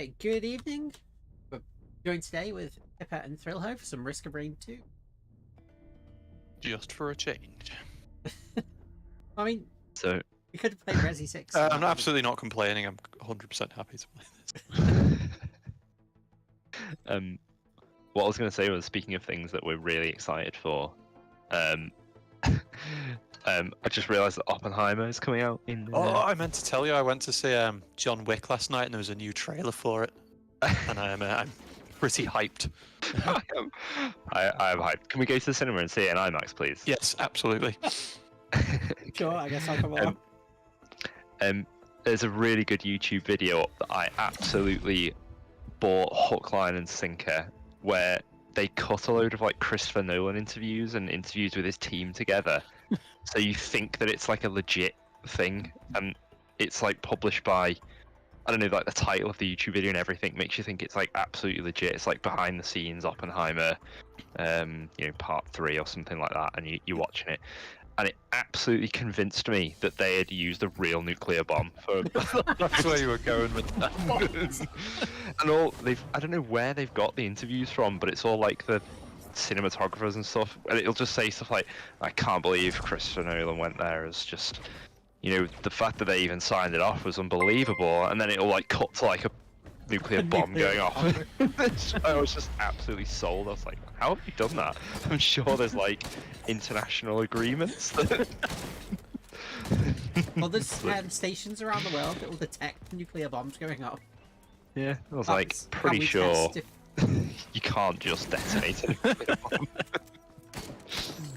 Okay, good evening. We're joined today with Pippa and Thrillho for some Risk of Rain 2. Just for a change. I mean, So, we could have played Resi 6. I'm absolutely not complaining. I'm 100% happy to play this. what I was going to say was, speaking of things that we're really excited for, I just realised that Oppenheimer is coming out in. Oh, I meant to tell you, I went to see John Wick last night, and there was a new trailer for it, and I'm pretty hyped. I am hyped. Can we go to the cinema and see it in IMAX, please? Yes, absolutely. Sure, I guess I'll come along. There's a really good YouTube video up that I absolutely bought hook, line, and sinker, where they cut a load of like Christopher Nolan interviews and interviews with his team together, so you think that it's like a legit thing, and it's like published by, I don't know, like the title of the YouTube video and everything makes you think it's like absolutely legit. It's like behind the scenes Oppenheimer, part 3 or something like that, and you're watching it. And it absolutely convinced me that they had used a real nuclear bomb. That's where you were going with that. And I don't know where they've got the interviews from, but it's all like the cinematographers and stuff. And it'll just say stuff like, "I can't believe Christopher Nolan went there." It's just, the fact that they even signed it off was unbelievable. And then it'll like cut to like a nuclear bomb going off. I was just absolutely sold. I was like, how have you done that? I'm sure there's like international agreements. Well, there's stations around the world that will detect nuclear bombs going off. Yeah, I was like, pretty sure you can't just detonate a nuclear bomb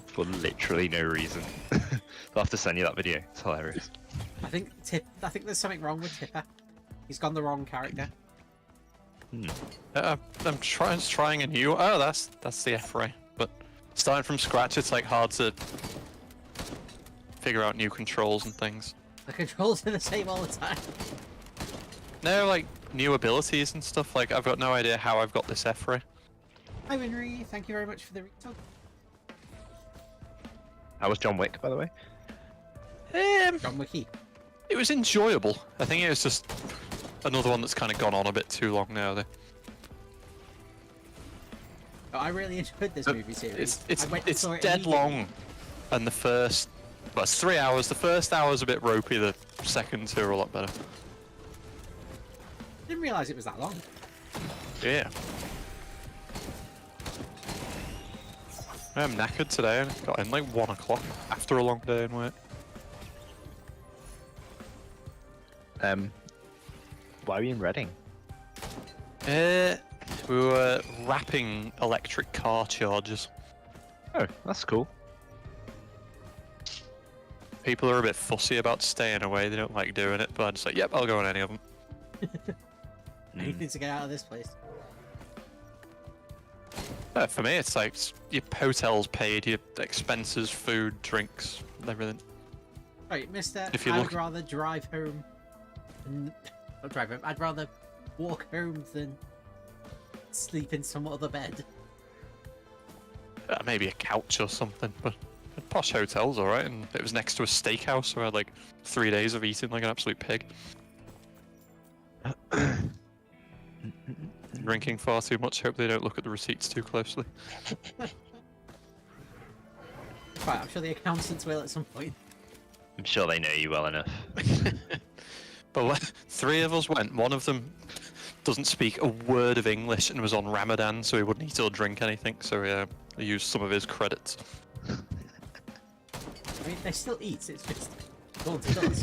for literally no reason. I'll have to send you that video. It's hilarious. I think there's something wrong with Tipper. He's gone the wrong character. I'm trying a new. Oh, that's the F-ray. But starting from scratch, it's like hard to figure out new controls and things. The controls are the same all the time. No, like new abilities and stuff. Like I've got no idea how I've got this F-ray. Hi, Winry. Thank you very much for the retweet. How was John Wick, by the way? John Wicky. It was enjoyable. I think it was just another one that's kind of gone on a bit too long now. Oh, I really enjoyed this movie series. It's dead long, and it's 3 hours. The first hour's a bit ropey. The second 2 are a lot better. Didn't realise it was that long. Yeah. I'm knackered today. I got in like 1 o'clock after a long day in work. Why are you in Reading? We were wrapping electric car chargers. Oh, that's cool. People are a bit fussy about staying away. They don't like doing it, but I'm just like, yep, I'll go on any of them. Anything to get out of this place. For me, it's like your hotel's paid, your expenses, food, drinks, everything. Right, mister, If you I'd look- rather drive home. Not drive home. I'd rather walk home than sleep in some other bed. Maybe a couch or something, but a posh hotel's alright, and it was next to a steakhouse, so I had like 3 days of eating like an absolute pig. Drinking far too much, hope they don't look at the receipts too closely. Right, I'm sure the accountants will at some point. I'm sure they know you well enough. But 3 of us went, one of them doesn't speak a word of English and was on Ramadan, so he wouldn't eat or drink anything, so he used some of his credits. I mean, they still eat, it's just daunted us.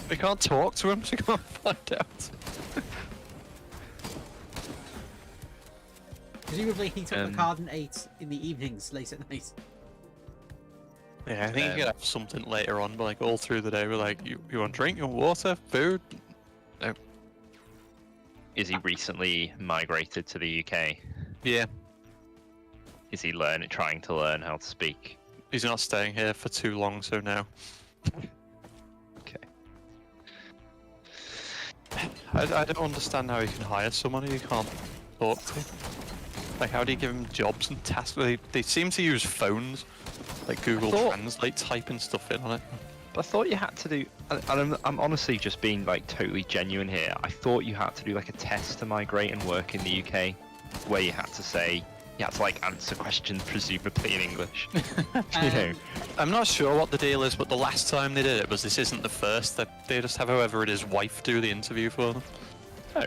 We can't talk to him, so we can't find out. Presumably he took the card and ate in the evenings, late at night. Yeah, I think you could have something later on, but like all through the day we're like, you want drink, you want water, food? No. Is he recently migrated to the UK? Yeah. Is he trying to learn how to speak? He's not staying here for too long, so no. Okay. I don't understand how you can hire someone who you can't talk to. Like, how do you give them jobs and tasks? They seem to use phones, like Google Translate, typing stuff in on it. But I thought you had to do, and I'm honestly just being like totally genuine here. I thought you had to do like a test to migrate and work in the UK, where you had to say, you had to like answer questions presumably in English. You know. I'm not sure what the deal is, but the last time they did it was this isn't the first. They just have whoever it is wife do the interview for them. Oh.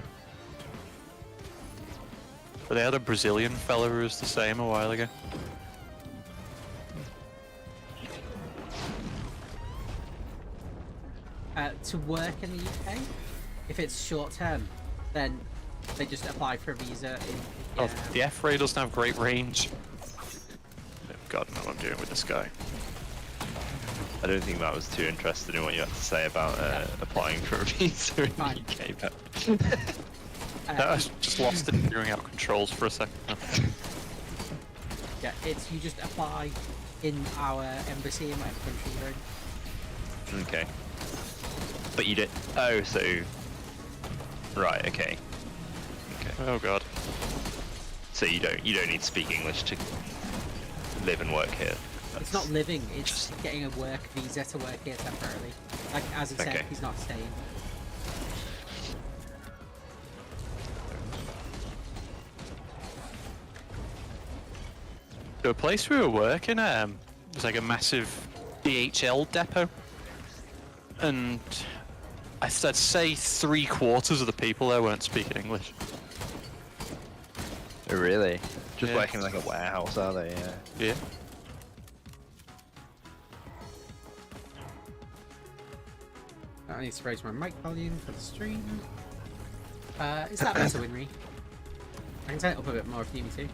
But they had a Brazilian fella who was the same a while ago. To work in the UK, if it's short term, then they just apply for a visa. Oh, the F-ray doesn't have great range. God, no, I'm doing with this guy. I don't think that was too interested in what you had to say about applying for a visa in the UK. But I was just lost in figuring out controls for a second. Yeah, it's you just apply in our embassy in whatever country you're in. Okay. But you did. Oh, so. Right. Okay. Okay. Oh god. So you don't need to speak English to live and work here. It's not living, it's getting a work visa to work here temporarily. Like, as it said, he's not staying. The place we were working at was like a massive DHL depot. And I'd say 3/4 of the people there weren't speaking English. Oh, really? Just Yeah. working like a warehouse, are they? Yeah. Yeah. I need to raise my mic volume for the stream. Is that better, Winry? I can turn it up a bit more if you need me to.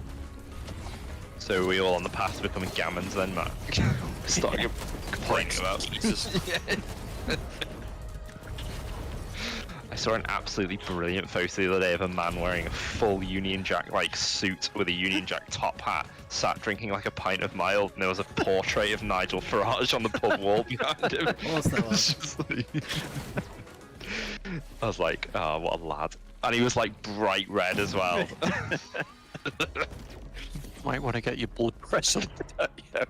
So are we all on the path to becoming gammons then, Matt? Starting complaining about Jesus. I saw an absolutely brilliant photo the other day of a man wearing a full Union Jack like suit with a Union Jack top hat, sat drinking like a pint of mild, and there was a portrait of Nigel Farage on the pub wall behind him. Of course there was. Just like- I was like, oh, what a lad. And he was like bright red as well. Might want to get your blood pressure looked at, yeah.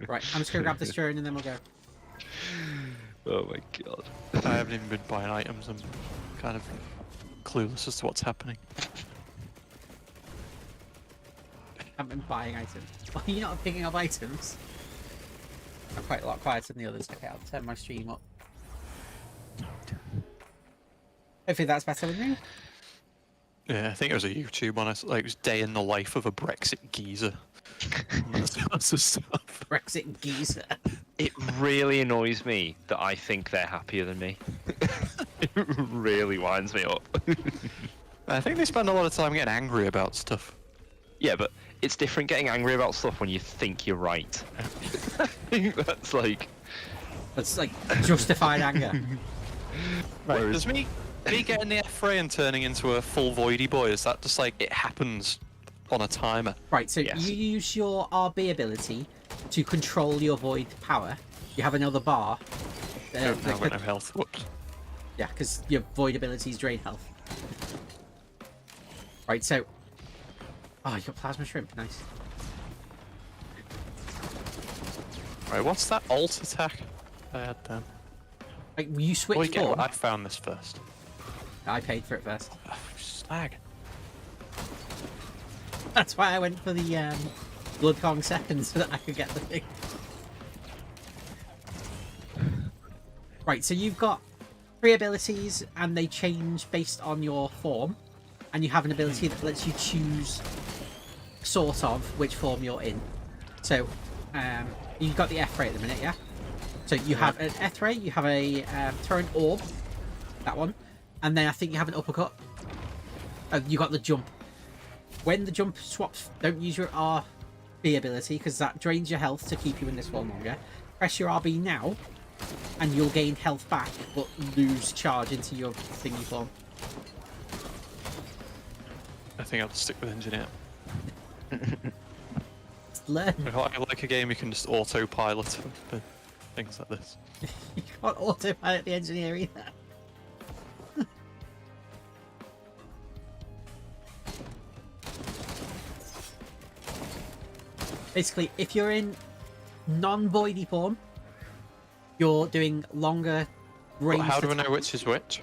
Right, I'm just gonna grab this drone and then we'll go. Oh my god. I haven't even been buying items. I'm kind of clueless as to what's happening. I've been buying items. Why are you not picking up items? I'm quite a lot quieter than the others. Okay, I'll turn my stream up. Hopefully that's better with me. Yeah, I think it was a YouTube one. Like, it was day in the life of a Brexit geezer. And that sorts of stuff. Brexit geezer. It really annoys me that I think they're happier than me. It really winds me up. I think they spend a lot of time getting angry about stuff. Yeah, but it's different getting angry about stuff when you think you're right. I think that's like... That's like justified anger. Right, Whereas- does me getting the F-ray and turning into a full voidy boy, is that just like it happens on a timer? Right, so Yes. you use your RB ability to control your void power. You have another bar. No, I've got no health. Whoops. Yeah, because your void abilities drain health. Right, so... Oh, you got plasma shrimp. Nice. Right, what's that alt attack I had then? Like, you switch Wait, form. I found this first. I paid for it first. Oh, slag. That's why I went for the Blood Kong second so that I could get the thing. Right, so you've got 3 abilities and they change based on your form. And you have an ability that lets you choose sort of which form you're in. So you've got the F-ray at the minute, yeah? So you have an F-ray, you have a Torrent Orb, that one. And then I think you have an uppercut. You got the jump. When the jump swaps, don't use your RB ability because that drains your health to keep you in this form longer. Press your RB now, and you'll gain health back, but lose charge into your thingy form. I think I'll stick with engineer. Learn. I like a game you can just autopilot for things like this. You can't autopilot the engineer either. Basically, if you're in non-voidy form, You're doing longer range. How do I know which is which?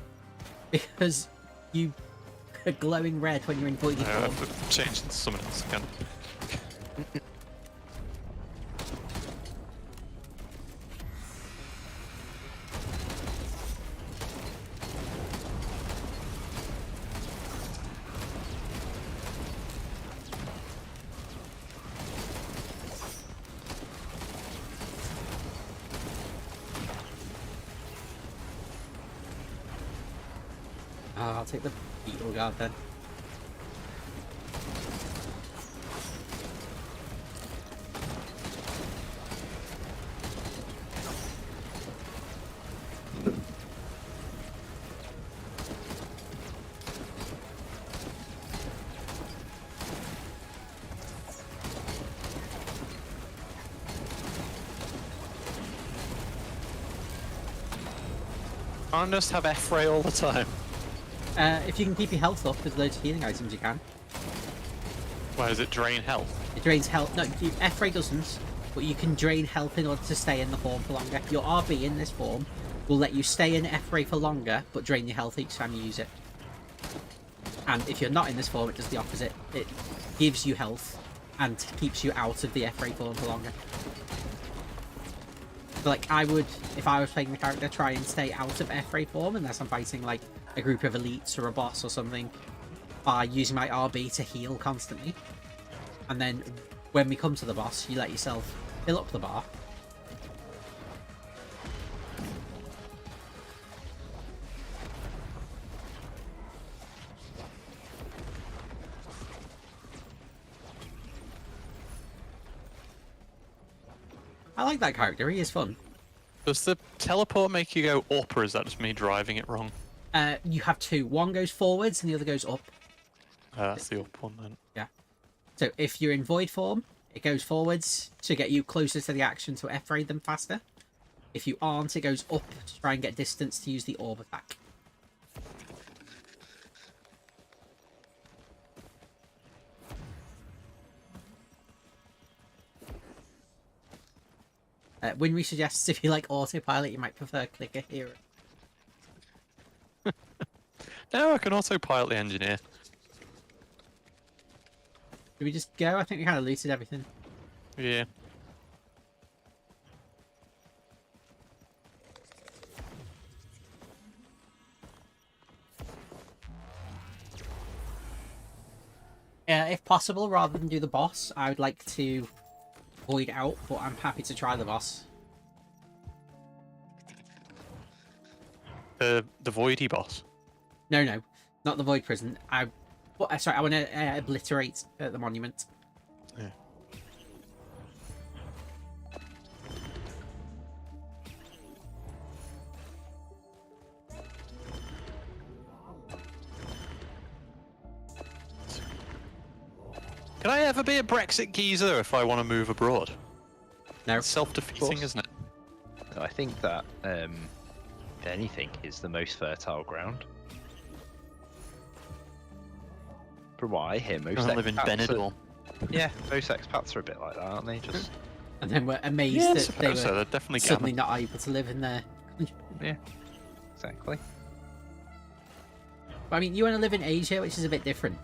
Because you are glowing red when you're in voidy I form. have to change into something else again. I'll take the beetle guard then. Can't just have F-ray all the time. If you can keep your health up with loads of healing items, you can. Why does it drain health? It drains health. No, F-ray doesn't, but you can drain health in order to stay in the form for longer. Your RB in this form will let you stay in F-ray for longer, but drain your health each time you use it. And if you're not in this form, it does the opposite. It gives you health and keeps you out of the F-ray form for longer. So, like, I would, if I was playing the character, try and stay out of F-ray form unless I'm fighting, like, a group of elites or a boss or something, by using my RB to heal constantly. And then when we come to the boss, you let yourself fill up the bar. I like that character, he is fun. Does the teleport make you go up, or is that just me driving it wrong? You have two. One goes forwards and the other goes up. That's the up one then. Yeah. So if you're in void form, it goes forwards to get you closer to the action to F-ray them faster. If you aren't, it goes up to try and get distance to use the orb attack. Winry suggests if you like autopilot, you might prefer clicker hero. No, I can autopilot the engineer. Do we just go? I think we kind of looted everything. Yeah. If possible, rather than do the boss, I would like to void out, but I'm happy to try the boss. The voidy boss. No, not the void prison. Sorry, I want to obliterate the monument. Yeah. Can I ever be a Brexit geezer if I want to move abroad? No. It's self-defeating, isn't it? I think that, if anything, is the most fertile ground. From what I hear, most I live in Benidorm. Yeah, most expats are a bit like that, aren't they? Just And then we're amazed Yeah, I that they suppose were so. They're definitely suddenly gammon. not able to live in their country. yeah, exactly. But, I mean, you want to live in Asia, which is a bit different.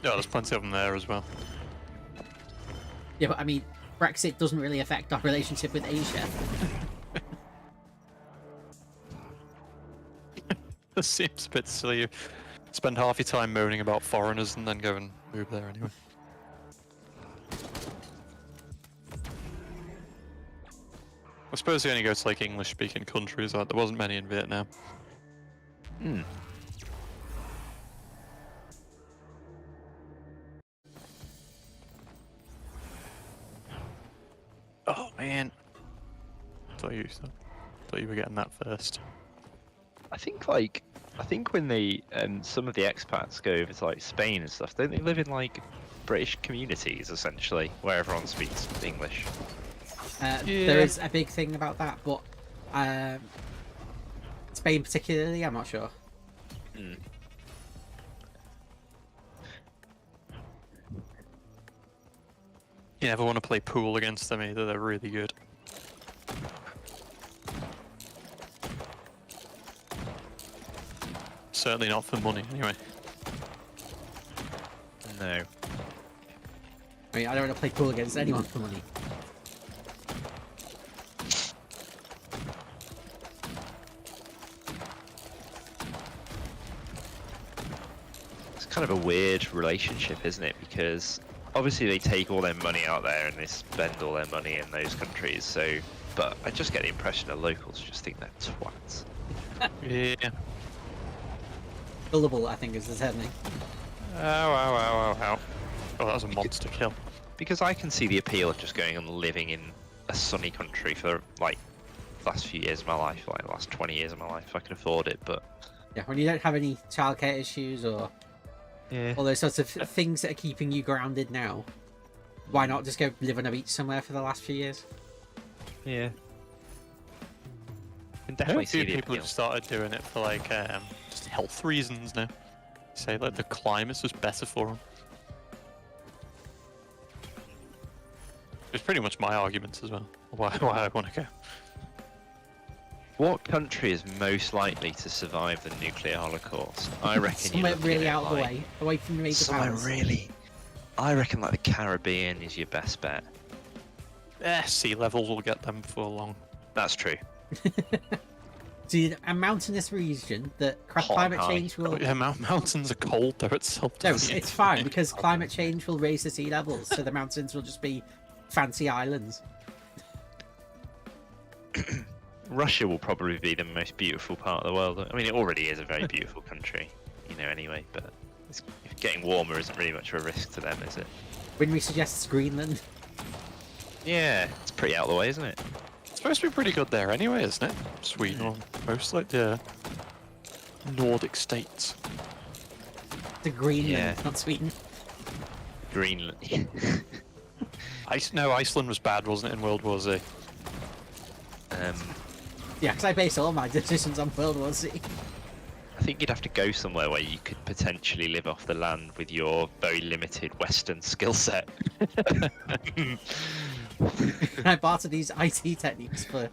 Yeah, there's plenty of them there as well. Yeah, but I mean, Brexit doesn't really affect our relationship with Asia. This seems a bit silly. You spend half your time moaning about foreigners and then go and move there anyway. I suppose you only go to like English-speaking countries. Like, there wasn't many in Vietnam. Hmm. Oh man! Thought you were getting that first. I think when they some of the expats go over to like Spain and stuff, don't they live in like British communities essentially, where everyone speaks English? There is a big thing about that, but Spain particularly, I'm not sure. Hmm. You never want to play pool against them either. They're really good. Certainly not for money, anyway. No. I mean, I don't want to play pool against anyone for money. It's kind of a weird relationship, isn't it? Because obviously they take all their money out there and they spend all their money in those countries. So, but I just get the impression that locals just think they're twats. Yeah. Gullible, I think, is the term name. Ow, ow, ow, ow, ow. Oh, that was a monster kill. Because I can see the appeal of just going and living in a sunny country for like the last few years of my life, like the last 20 years of my life, if I can afford it. But Yeah, when you don't have any childcare issues or yeah, all those sorts of things that are keeping you grounded now, why not just go live on a beach somewhere for the last few years? yeah. Can I know definitely a see few the people appeal. have started doing it for like just health reasons now. Say like the climate's just better for them. It's pretty much my arguments as well. Why I want to go. What country is most likely to survive the nuclear holocaust? I reckon you're Somewhere looking really at, out of the like, way, away from the major somewhere powers. really. I reckon like the Caribbean is your best bet. Sea levels will get them before long. That's true. See, a mountainous region that Hot and climate high. change will... Oh, yeah, mountains are cold though itself. No, it's fine because climate change will raise the sea levels, so the mountains will just be fancy islands. Russia will probably be the most beautiful part of the world. I mean, it already is a very beautiful country, you know, anyway, but it's, getting warmer isn't really much of a risk to them, is it? When we suggest Greenland, Yeah, it's pretty out of the way, isn't it? It's supposed to be pretty good there anyway, isn't it? Sweden or most like the Nordic states. to Greenland, Yeah. not Sweden. Greenland. No, Iceland was bad, wasn't it, in World War Z? Yeah, because I base all my decisions on World War Z. I think you'd have to go somewhere where you could potentially live off the land with your very limited Western skill set. Can I barter these IT techniques for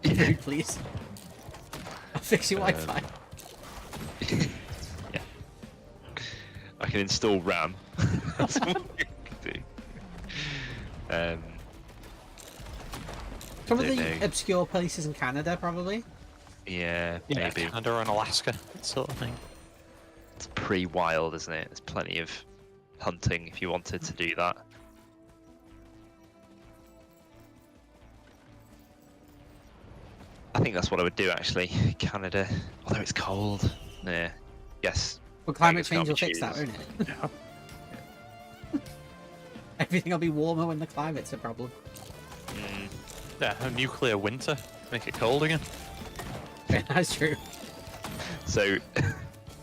food, please? I'll fix your Wi-Fi. Yeah. I can install RAM. That's what we can do. Some of don't the know. obscure places in Canada, probably. Yeah, Yeah, maybe. Canada and Alaska, that sort of thing. It's pretty wild, isn't it? There's plenty of hunting if you wanted to do that. I think that's what I would do actually. Canada, although it's cold. Yeah. Yes. But climate Beggars can't change will be fix that, choosers. won't it? Everything will be warmer when the climate's a problem. Yeah, a nuclear winter. Make it cold again. Yeah, that's true. So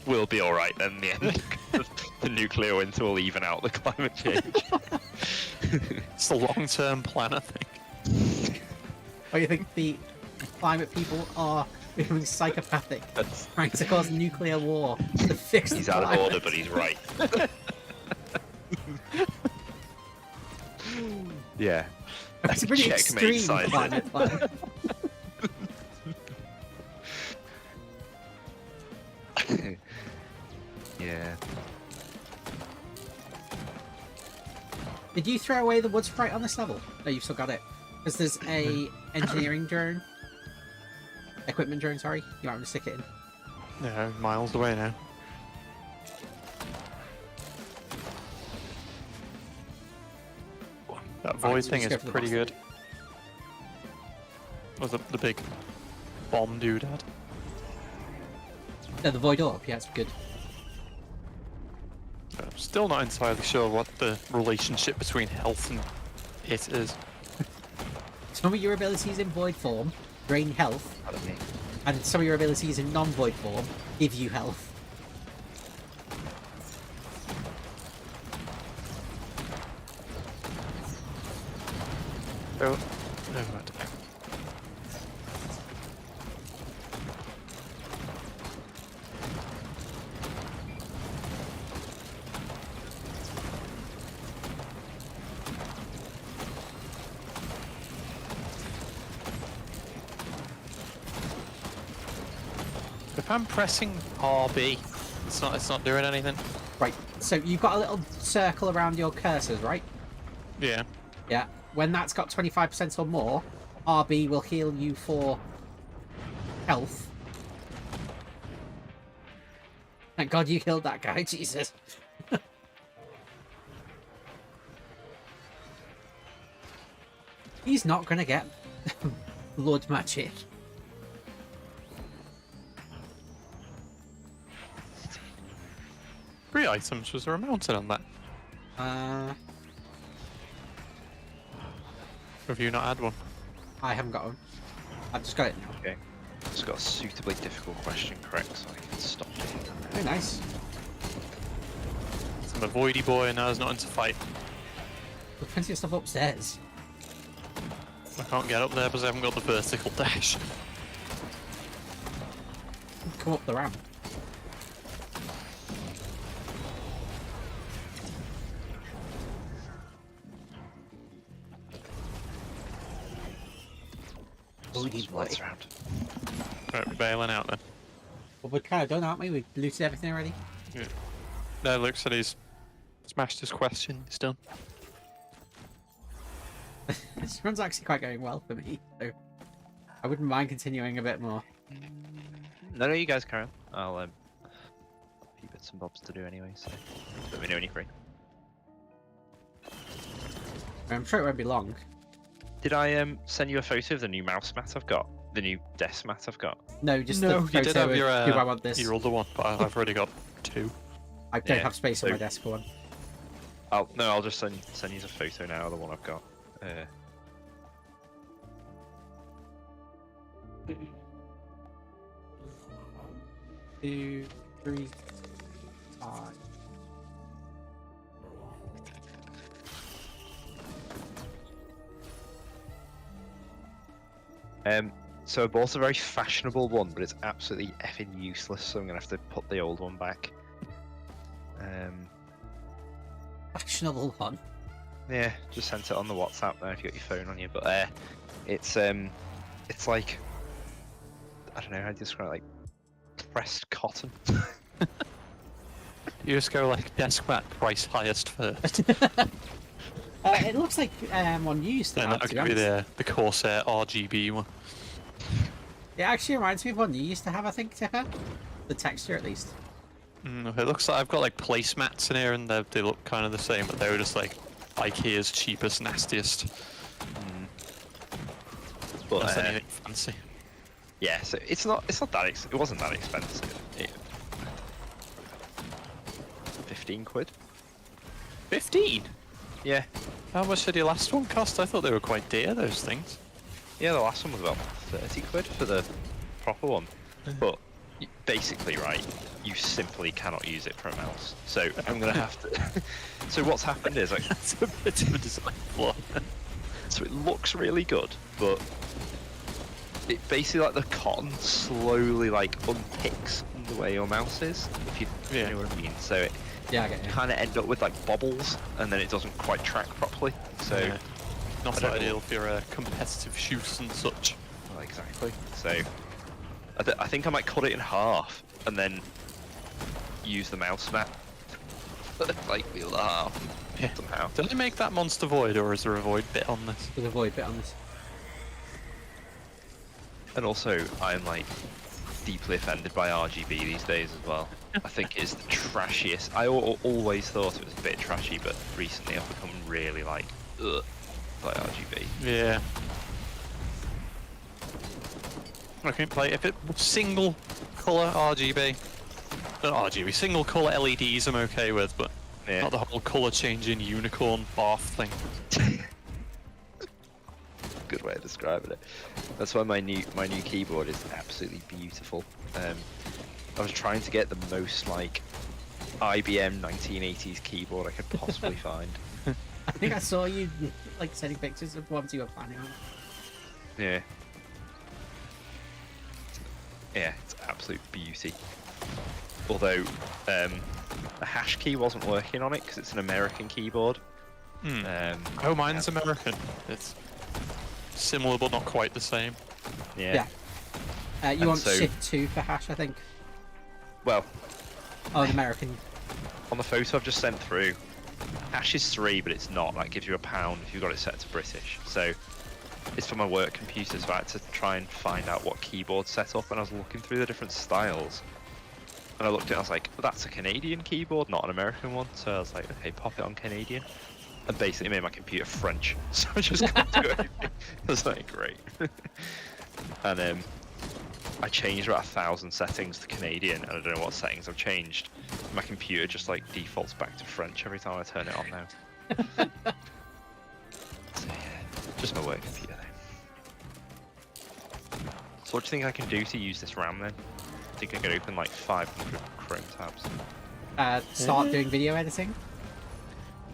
we'll be alright then in the end. The nuclear winter will even out the climate change. It's the long-term plan, I think. Or you think the climate people are becoming psychopathic, That's- trying to cause nuclear war to fix the He's out of climate? order, but he's right. Yeah. It's a pretty Checkmate extreme side. climate plan. Yeah. Did you throw away the wood sprite on this level? No, you've still got it. Because there's a engineering drone. Equipment drone, sorry. You might want to stick it in. Yeah, miles away now. That void so thing just go is for the pretty boss. good. Was the big bomb doodad? No, the void orb. Yeah, it's good. I'm still not entirely sure what the relationship between health and it is. Some of your abilities in void form drain health, I don't know. and some of your abilities in non-void form give you health. Oh, never mind. If I'm pressing RB, it's not doing anything. Right, so you've got a little circle around your cursors, right? Yeah. Yeah. When that's got 25% or more, RB will heal you for health. Thank God you killed that guy, Jesus. He's not gonna get blood magic. 3 items. Was there a mountain on that? Have you not had one? I haven't got one. I've just got it now. Okay. Just got a suitably difficult question correct, so I can stop doing that. Very nice. I'm a voidy boy and now he's not into fight. There's plenty of stuff upstairs. I can't get up there because I haven't got the vertical dash. Come up the ramp. Just lights around. Right, we're bailing out then. Well, we're kind of done, aren't we? We've looted everything already. Yeah. No, Luke said he's smashed his question. He's done. This run's actually quite going well for me, so I wouldn't mind continuing a bit more. No, you guys carry on. I'll a few bits and bobs to do anyway, so let me know when you're free. I'm sure it won't be long. Did I send you a photo of the new mouse mat I've got? The new desk mat I've got? No, just No, the you did photo have of your, who I want this. your older one, but I've already got 2. I don't Yeah, have space on so- my desk for one. I'll just send you the photo now of the one I've got. 2, 3, 5. So I bought a very fashionable one, but it's absolutely effing useless, so I'm gonna have to put the old one back. Fashionable one. Yeah, just sent it on the WhatsApp now if you got your phone on you. But it's like, I don't know how to describe it, like pressed cotton. You just go like desk mat price highest first. It looks like one you used to Then have, that'll to be give you honest. the Corsair RGB one. It actually reminds me of one you used to have, I think, Tipper. The texture, at least. It looks like I've got like placemats in here and they look kind of the same, but they were just like IKEA's cheapest, nastiest. But That's anything fancy. yeah, so it wasn't that expensive. 15 quid. 15? Yeah, How much did your last one cost? I thought they were quite dear, those things. yeah, the last one was about 30 quid for the proper one. But basically, right, you simply cannot use it for a mouse. So I'm gonna have to. So what's happened is like, That's a bit of a design flaw. so it looks really good, but it basically like the cotton slowly like unpicks the way your mouse is, if you Yeah. know what I mean. So it Yeah, I get you. kind of end up with like bobbles, and then it doesn't quite track properly. So Yeah. Not I don't know. ideal for your competitive shoots and such. well, exactly. So I think I might cut it in half and then use the mouse mat. Like the other half. Yeah. Somehow. Did I make that monster void, or is there a void bit on this? There's a void bit on this. And also, I'm like deeply offended by RGB these days as well. I think it's the trashiest. I always thought it was a bit trashy, but recently I've become really like, ugh, by RGB. Yeah. Okay, play if it single color RGB. Not RGB, single color LEDs I'm okay with, but Yeah. not the whole color changing unicorn barf thing. Good way of describing it. That's why my new keyboard is absolutely beautiful. I was trying to get the most like IBM 1980s keyboard I could possibly find. I think I saw you like sending pictures of ones you were planning on. Yeah. Yeah, it's absolute beauty. Although the hash key wasn't working on it because it's an American keyboard. Oh, mine's American. It's similar but not quite the same. Yeah. You And want so- Shift 2 for hash, I think. well, Oh, the American. on the photo I've just sent through, hash is 3, but it's not. That gives you £1 if you've got it set to British. So it's for my work computer, so I had to try and find out what keyboard set up, and I was looking through the different styles. And I looked at it and I was like, well, that's a Canadian keyboard, not an American one. So I was like, okay, pop it on Canadian. And basically made my computer French. So I just couldn't do anything. I was like, great. And I changed about 1,000 settings to Canadian, and I don't know what settings I've changed. My computer just like defaults back to French every time I turn it on now. So yeah, just my work computer though. So what do you think I can do to use this RAM then? I think I can open like 500 Chrome tabs. Start doing video editing.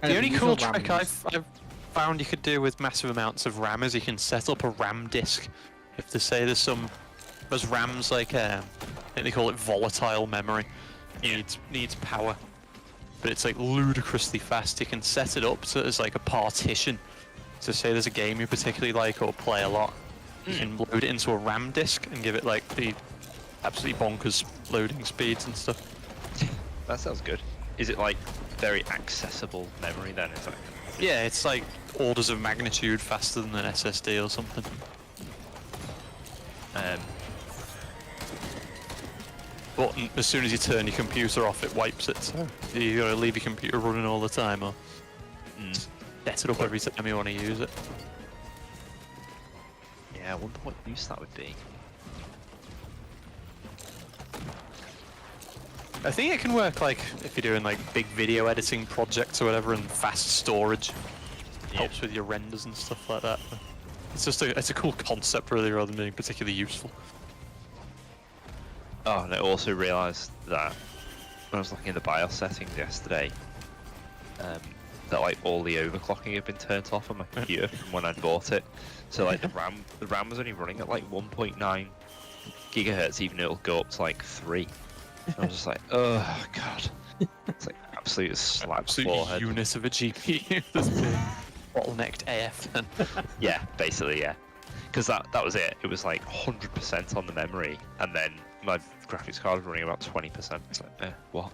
The only cool trick RAMs. I've found you could do with massive amounts of RAM is you can set up a RAM disk. If they say there's RAMs like I think they call it volatile memory. Needs power, but it's like ludicrously fast. You can set it up so there's like a partition. So say there's a game you particularly like or play a lot, you can load it into a RAM disk and give it like the absolutely bonkers loading speeds and stuff. That sounds good. Is it like very accessible memory then? Is that... Yeah, it's like orders of magnitude faster than an SSD or something. But as soon as you turn your computer off, it wipes it. So you gotta leave your computer running all the time, or set it up every time you want to use it. Yeah, I wonder what use that would be. I think it can work like if you're doing like big video editing projects or whatever, and fast storage helps with your renders and stuff like that. It's just it's a cool concept really, rather than being particularly useful. Oh, and I also realised that when I was looking at the BIOS settings yesterday, that like all the overclocking had been turned off on my computer from when I bought it. So like the RAM was only running at like 1.9 gigahertz, even though it'll go up to like 3. And I was just like, oh god, it's like absolute slap forehead. Unit of a GPU that's been bottlenecked AF. Then. Yeah, basically, yeah. Because that was it. It was like 100% on the memory, and then my graphics card was running about 20%. It's like, what?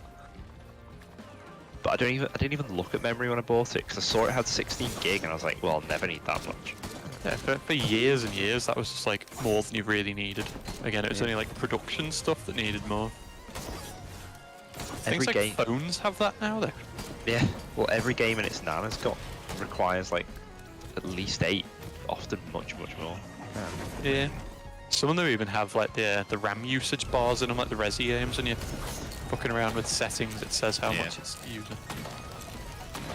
But I didn't even look at memory when I bought it because I saw it had 16 gig, and I was like, well, I'll never need that much. Yeah, for years and years, that was just like more than you really needed. Again, it was only like production stuff that needed more. Things like phones have that now, though. Yeah, well, every game in its NAN requires like at least 8, often much more. Yeah. Some of them even have like the RAM usage bars in them, like the Resi games, and you're fucking around with settings. It says how much it's using.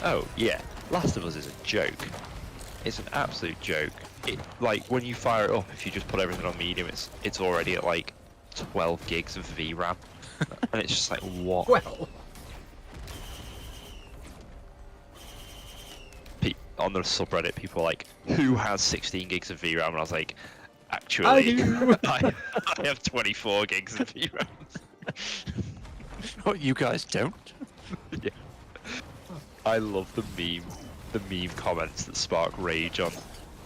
Oh yeah, Last of Us is a joke. It's an absolute joke. It like when you fire it up, if you just put everything on medium, it's already at like 12 gigs of VRAM, and it's just like what? Well, on the subreddit, people are like, who has 16 gigs of VRAM? And I was like, actually, I have 24 gigs of VRAM. What, you guys don't? Yeah. I love the meme comments that spark rage on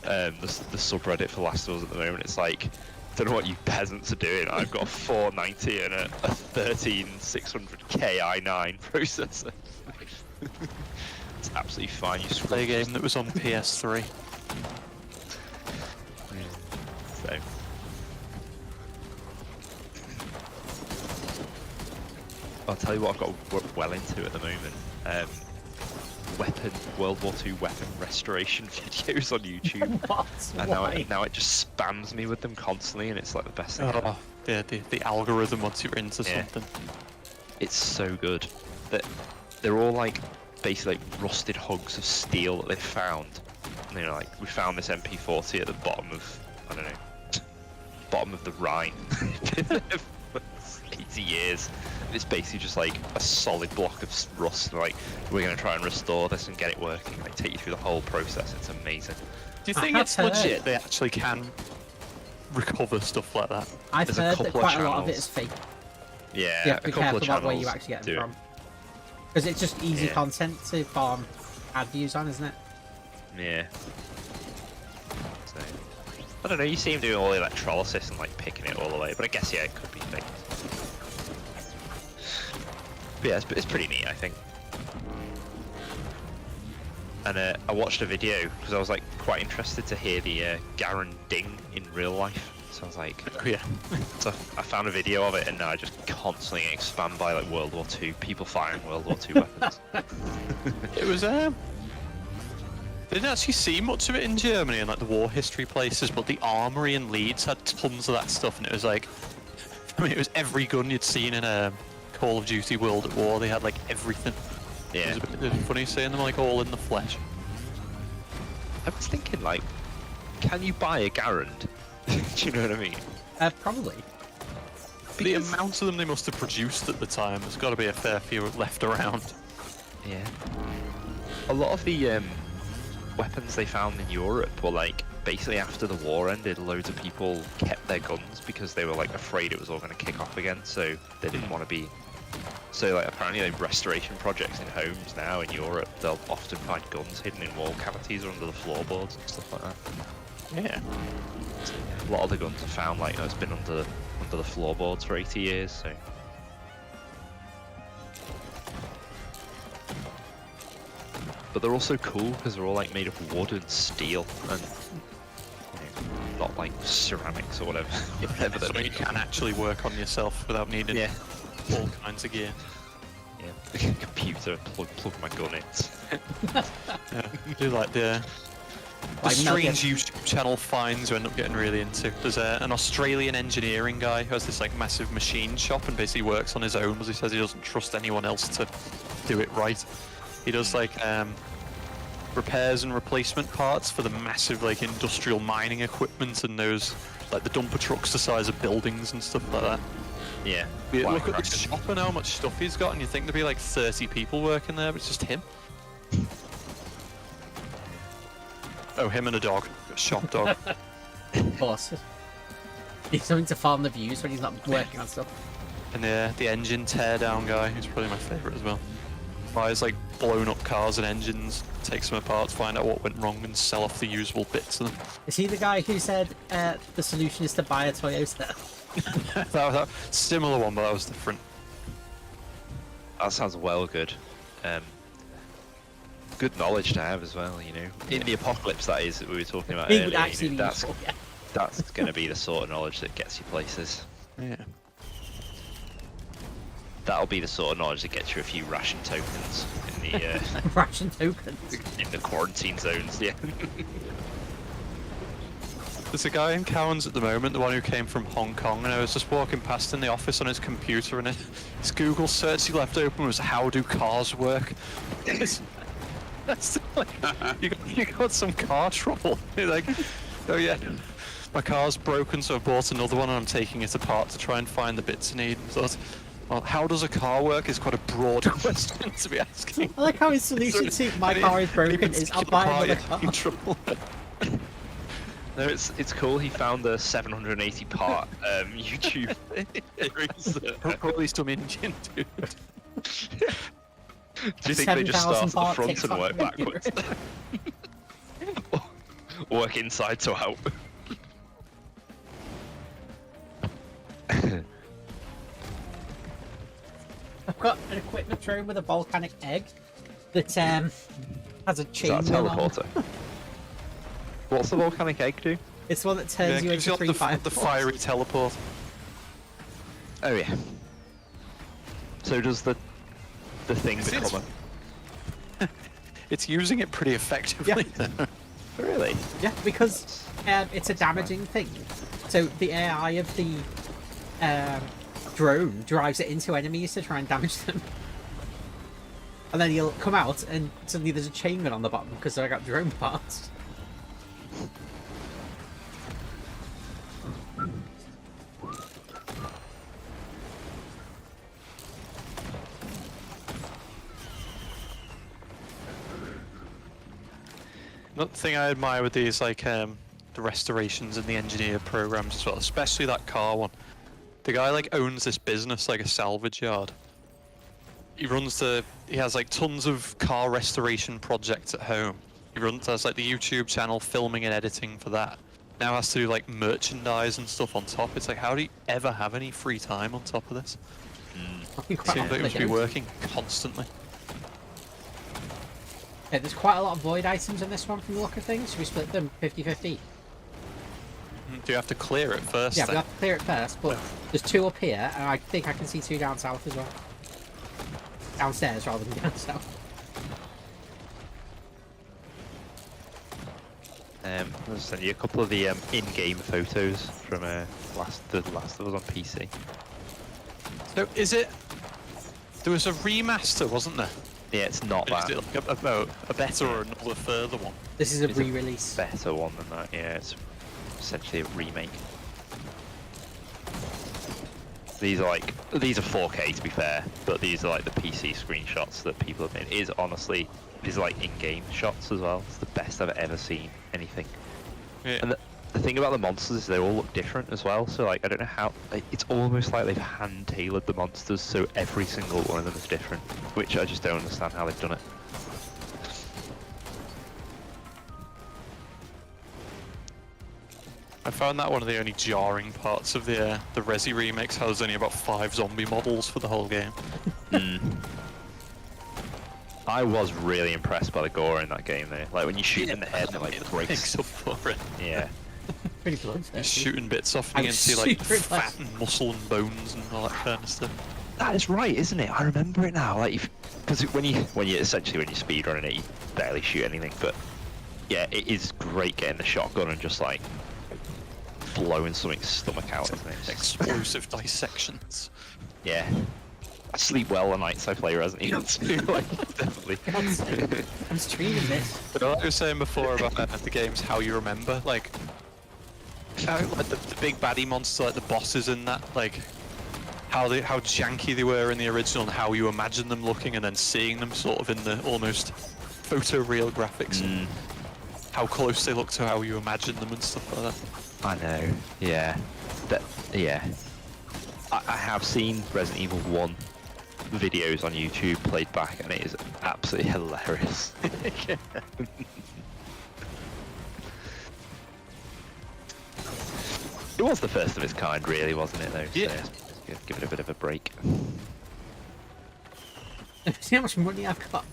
the subreddit for Last of Us at the moment. It's like, don't know what you peasants are doing. I've got a 490 and a 13600K i9 processor. It's absolutely fine. You play a game that was on PS3. So. I'll tell you what I've got well into at the moment. World War II weapon restoration videos on YouTube. what? And now it just spams me with them constantly, and it's like the best thing ever. The algorithm once you're into something. It's so good. They're all like basically like rusted hugs of steel that they've found. And they're like, we found this MP40 at the bottom of, I don't know, bottom of the Rhine. 80 years. And it's basically just like a solid block of rust. Like, we're going to try and restore this and get it working. Like, take you through the whole process. It's amazing. Do you think it's legit they actually can recover stuff like that? I've heard that quite a lot of it is fake. Yeah, You have to be careful about where you channels actually get do them it. from. Because it's just easy Yeah. content to farm ad views on, isn't it? Yeah. So, I don't know, you see him doing all the electrolysis and like picking it all away, but I guess, yeah, it could be fake. But yeah, it's pretty neat, I think. And I watched a video because I was like quite interested to hear the Garen ding in real life. So I was like, Oh yeah. so I found a video of it, and now I just constantly expand by like World War II, people firing World War II weapons. It was they didn't actually see much of it in Germany and like the war history places, but the armory in Leeds had tons of that stuff, and it was like, I mean, it was every gun you'd seen in Call of Duty World at War. They had like everything. It was Yeah. a bit funny seeing them like all in the flesh. I was thinking like, can you buy a Garand? Do you know what I mean? Probably. The amount of them they must have produced at the time, there's got to be a fair few left around. Yeah. A lot of the weapons they found in Europe were like, basically after the war ended, loads of people kept their guns because they were like afraid it was all going to kick off again, so they didn't want to be. So like apparently like restoration projects in homes now in Europe, they'll often find guns hidden in wall cavities or under the floorboards and stuff like that. Yeah. So, yeah, a lot of the guns are found like, it's been under the floorboards for 80 years, so. But they're also cool because they're all like made of wood and steel and not like ceramics or whatever. Whatever they're So you made of. can actually work on yourself without needing Yeah. all kinds of gear. Yeah. Computer, plug my gun in. Yeah. Do like the Like strange YouTube channel finds you end up getting really into. There's an Australian engineering guy who has this like massive machine shop and basically works on his own because he says he doesn't trust anyone else to do it right. He does like repairs and replacement parts for the massive like industrial mining equipment and those like the dumper trucks the size of buildings and stuff like that. Yeah. You Wow, look at the crackers. shop and how much stuff he's got and you think there'd be like 30 people working there, but it's just him. Oh, him and a dog. A shop dog. Of course. He's something to farm the views when he's not working on stuff. And the engine tear down guy, who's probably my favourite as well. Buys like blown up cars and engines, takes them apart to find out what went wrong and sell off the usable bits of them. Is he the guy who said the solution is to buy a Toyota? that similar one, but that was different. That sounds well good. Good knowledge to have as well, you know. In the apocalypse, that is, that we were talking about He earlier, would you know, actually be that's useful, yeah. that's going to be the sort of knowledge that gets you places. Yeah. That'll be the sort of knowledge that gets you a few ration tokens in the Ration tokens. in the quarantine zones. Yeah. There's a guy in Cowan's at the moment, the one who came from Hong Kong, and I was just walking past in the office on his computer, and his Google search he left open was "How do cars work?" That's like, you got some car trouble. You're like, oh yeah, my car's broken, so I bought another one, and I'm taking it apart to try and find the bits I need. So well, how does a car work is quite a broad question to be asking. I like how his solution to my car is broken is I'll buy another car. In trouble. No, it's cool. He found a 780 part YouTube series. Probably some engine, dude. Do you think they just start 7,000 at the part front and TikTok work video. backwards? Work inside to out. I've got an equipment drone with a volcanic egg that has a Is chain that a gun on. teleporter? What's the volcanic egg do? It's the one that turns you gives into you three the fiery teleport. Oh yeah. So does the thing It's- become It's using it pretty effectively. a... Really? Yeah, because it's a damaging thing. So the AI of the drone drives it into enemies to try and damage them. And then he'll come out and suddenly there's a chain gun on the bottom because I got drone parts. Another thing I admire with these, like the restorations and the engineer programs as well, especially that car one. The guy like owns this business, like a salvage yard. He has like tons of car restoration projects at home. Has like the YouTube channel, filming and editing for that. Now has to do like merchandise and stuff on top. It's like, how do you ever have any free time on top of this? Quite Seems often like it they must be don't. working constantly. Yeah, there's quite a lot of void items in this one from the look of things. Should we split them 50-50? Do you have to clear it first? Yeah, then? we have to clear it first, but there's 2 up here, and I think I can see 2 down south as well. Downstairs rather than down south. I'll send you a couple of the in-game photos from The Last of Us on PC. So is it? There was a remaster, wasn't there? Yeah, it's not Is that. it like a better or another further one? This is a It's a re-release. better one than that. Yeah, it's essentially a remake. These are 4K to be fair, but these are like the PC screenshots that people have made. It is honestly, these are like in-game shots as well. It's the best I've ever seen anything. Yeah. And the thing about the monsters is they all look different as well. So like I don't know how, it's almost like they've hand-tailored the monsters so every single one of them is different, which I just don't understand how they've done it. I found that one of the only jarring parts of the Resi remakes. How there's only about 5 zombie models for the whole game. I was really impressed by the gore in that game though. Like when you shoot in the head and it like breaks. Makes up for it. Yeah. Pretty bloodthirsty. You're shooting bits off and you I'm can see like super fat and muscle and bones and all that kind of stuff. That is right, isn't it? I remember it now. Like, because when you speedrunning it, you barely shoot anything. But yeah, it is great getting the shotgun and just like blowing something's stomach out, isn't it? Explosive dissections. Yeah. I sleep well on nights I play Resident Evil 2, like, definitely. I'm streaming this. But like I was saying before about the games, how you remember, like the big baddie monster, like the bosses in that, like how janky they were in the original and how you imagine them looking, and then seeing them sort of in the almost photoreal graphics, and how close they look to how you imagine them and stuff like that. I know, yeah. Yeah. I have seen Resident Evil 1 videos on YouTube played back, and it is absolutely hilarious. It was the first of its kind, really, wasn't it, though? Yeah. So, give it a bit of a break. See how much money I've got?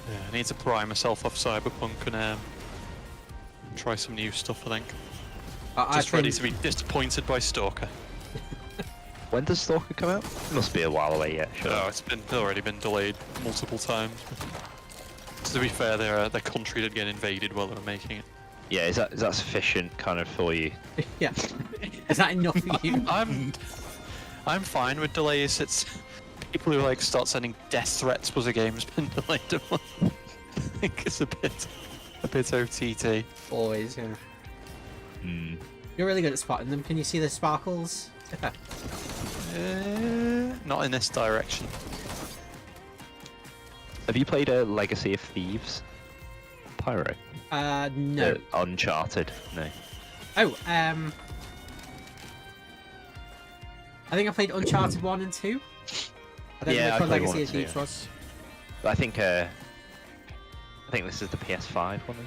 Yeah, I need to pry myself off Cyberpunk and try some new stuff, I think. Just ready to be disappointed by Stalker. When does Stalker come out? It must be a while away yet, sure. No, it's already been delayed multiple times. To be fair, their country did get invaded while they were making it. Yeah, is that sufficient kind of for you? Yeah. Is that enough for you? I'm fine with delays. It's people who like start sending death threats because a game's been delayed a month. I think it's a bit OTT. Always, yeah. Hmm. You're really good at spotting them. Can you see the sparkles? Not in this direction. Have you played a Legacy of Thieves? Pyro? No. Uncharted? No. Oh, I think I played Uncharted 1 and 2. I don't Yeah, know I which one played Legacy 1 of and 2, Thieves yeah. was. I think this is the PS5 one,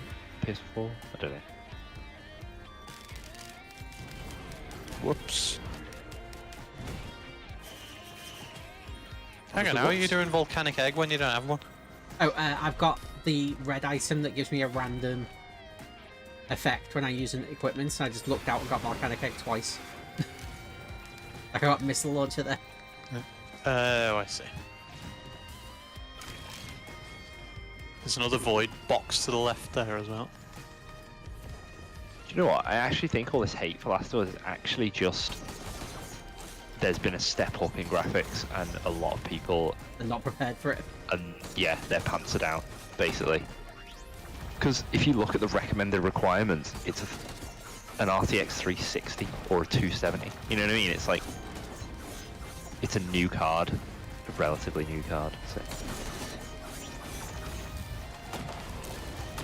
PS4? I don't know. Whoops. Hang on, how are you doing volcanic egg when you don't have one? Oh, I've got the red item that gives me a random effect when I use an equipment, so I just looked out and got volcanic egg twice. Like I got missile launcher there. Oh, I see. There's another void box to the left there as well. Do you know what? I actually think all this hate for Last of Us is actually just... There's been a step up in graphics, and a lot of people... I'm not prepared for it. And yeah, their pants are down, basically. Because if you look at the recommended requirements, it's an RTX 360 or a 270. You know what I mean? It's like... it's a new card, a relatively new card. So.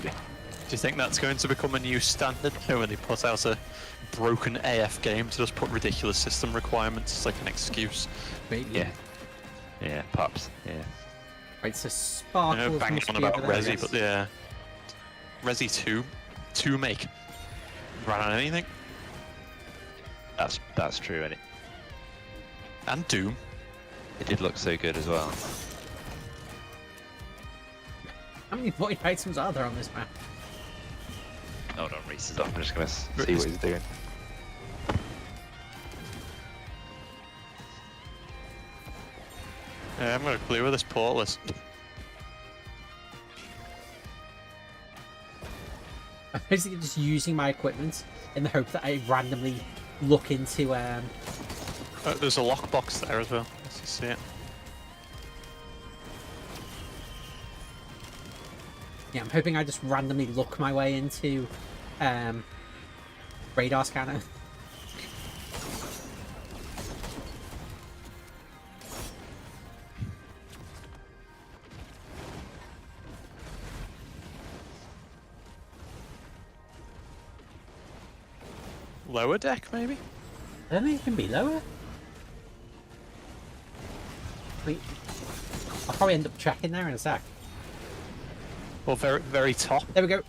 Do you think that's going to become a new standard when they put out a broken AF game to just put ridiculous system requirements as like an excuse? Yeah. Yeah, perhaps. Yeah. Right, so I Sparkles know banging must on be about over there, I Resi, guess. but yeah. Resi 2 make. Run on anything. That's true, and And Doom. it did look so good as well. How many void items are there on this map? Hold on, Reese is up. I'm just gonna see what he's doing. Yeah, I haven't got a clue where this portal is. I'm basically just using my equipment in the hope that I randomly look into There's a lockbox there as well. Let's just see it. yeah, I'm hoping I just randomly look my way into radar scanner. Lower deck, maybe? I don't think it can be lower. Wait, I'll probably end up checking there in a sec. Or very, very top. There we go.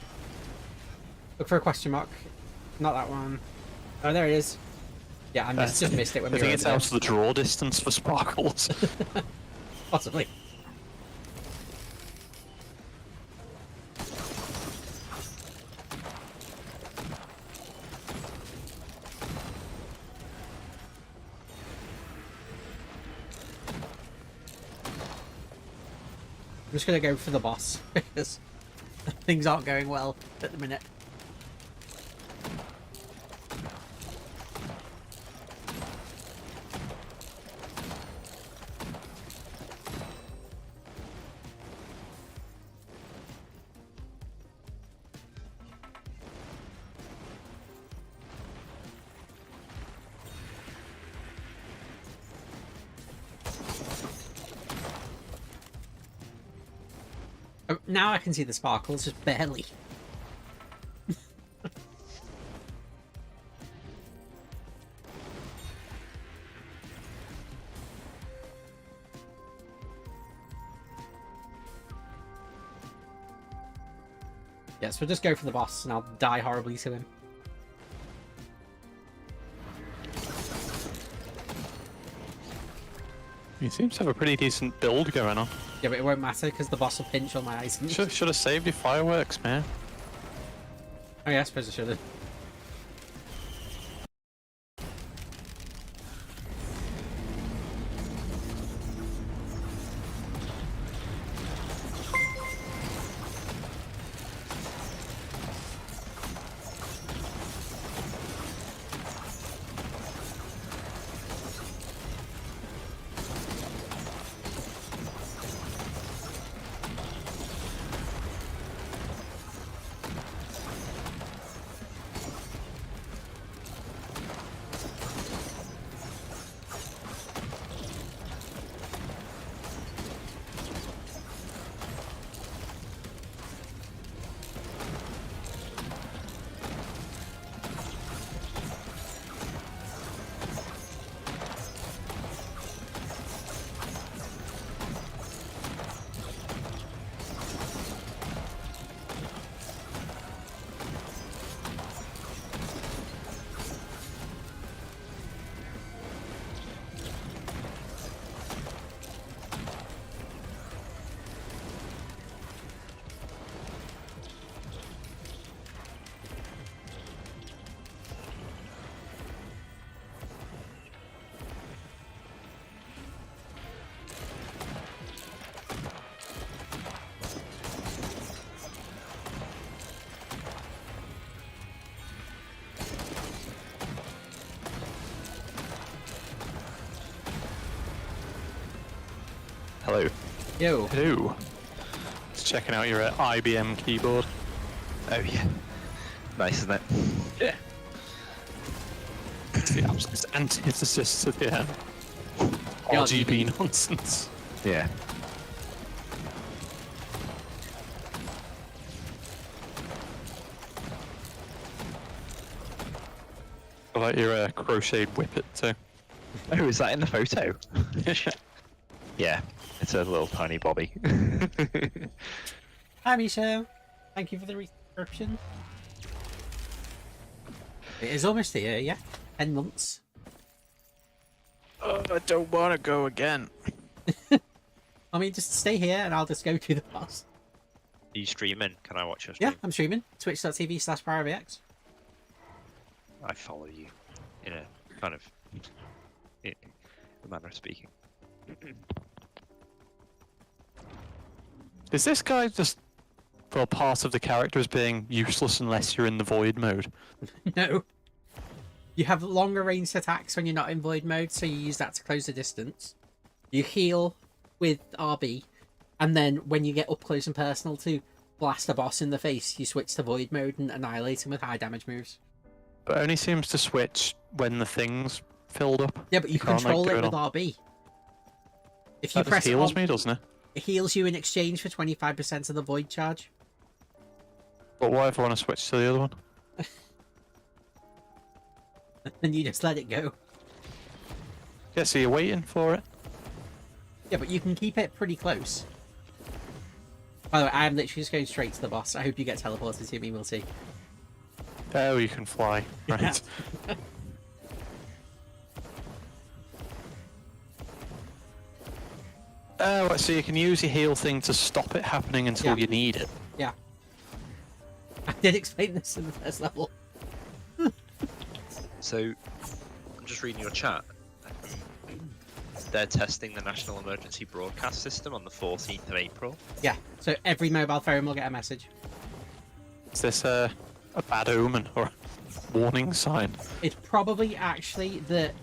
Look for a question mark. Not that one. Oh, there it is. Yeah, I just missed it when I we were think it's over out of the draw distance for Sparkles. there. Possibly. I'm just gonna go for the boss because things aren't going well at the minute. Oh, now I can see the sparkles, just barely. Yes, we'll just go for the boss and I'll die horribly to him. He seems to have a pretty decent build going on. Yeah, but it won't matter because the boss will pinch all my items. Should have saved your fireworks, man. Oh yeah, I suppose I should have. Hello. Yo. Hello. Just checking out your IBM keyboard. Oh yeah. Nice, isn't it? Yeah. It's the absolute antithesis to the RGB nonsense. Yeah. I like your crocheted whippet too. Oh, is that in the photo? Yeah, it's a little tiny Bobby. Hi, Micho. Thank you for the resubscription. It is almost here, yeah? 10 months. Oh, I don't want to go again. I mean, just stay here and I'll just go to the boss. Are you streaming? Can I watch your stream? Yeah, I'm streaming. Twitch.tv/PowerVX. I follow you in a kind of in a manner of speaking. Is this guy just for part of the character as being useless unless you're in the void mode? No. You have longer range attacks when you're not in void mode, so you use that to close the distance. You heal with RB, and then when you get up close and personal to blast a boss in the face, you switch to void mode and annihilate him with high damage moves. But it only seems to switch when the thing's filled up. Yeah, but you can't, control like, it do with on- RB. If you That press just heals on, me, doesn't it? it heals you in exchange for 25% of the void charge. But what if I want to switch to the other one? And you just let it go. Yeah, so you're waiting for it. Yeah, but you can keep it pretty close. By the way, I am literally just going straight to the boss. I hope you get teleported to me, we'll see. Oh, you can fly. Right. Oh, right, so you can use your heal thing to stop it happening until Yeah. you need it. Yeah. I did explain this in the first level. So, I'm just reading your chat. They're testing the National Emergency Broadcast System on the 14th of April. Yeah, so every mobile phone will get a message. Is this a bad omen or a warning sign? It's probably actually that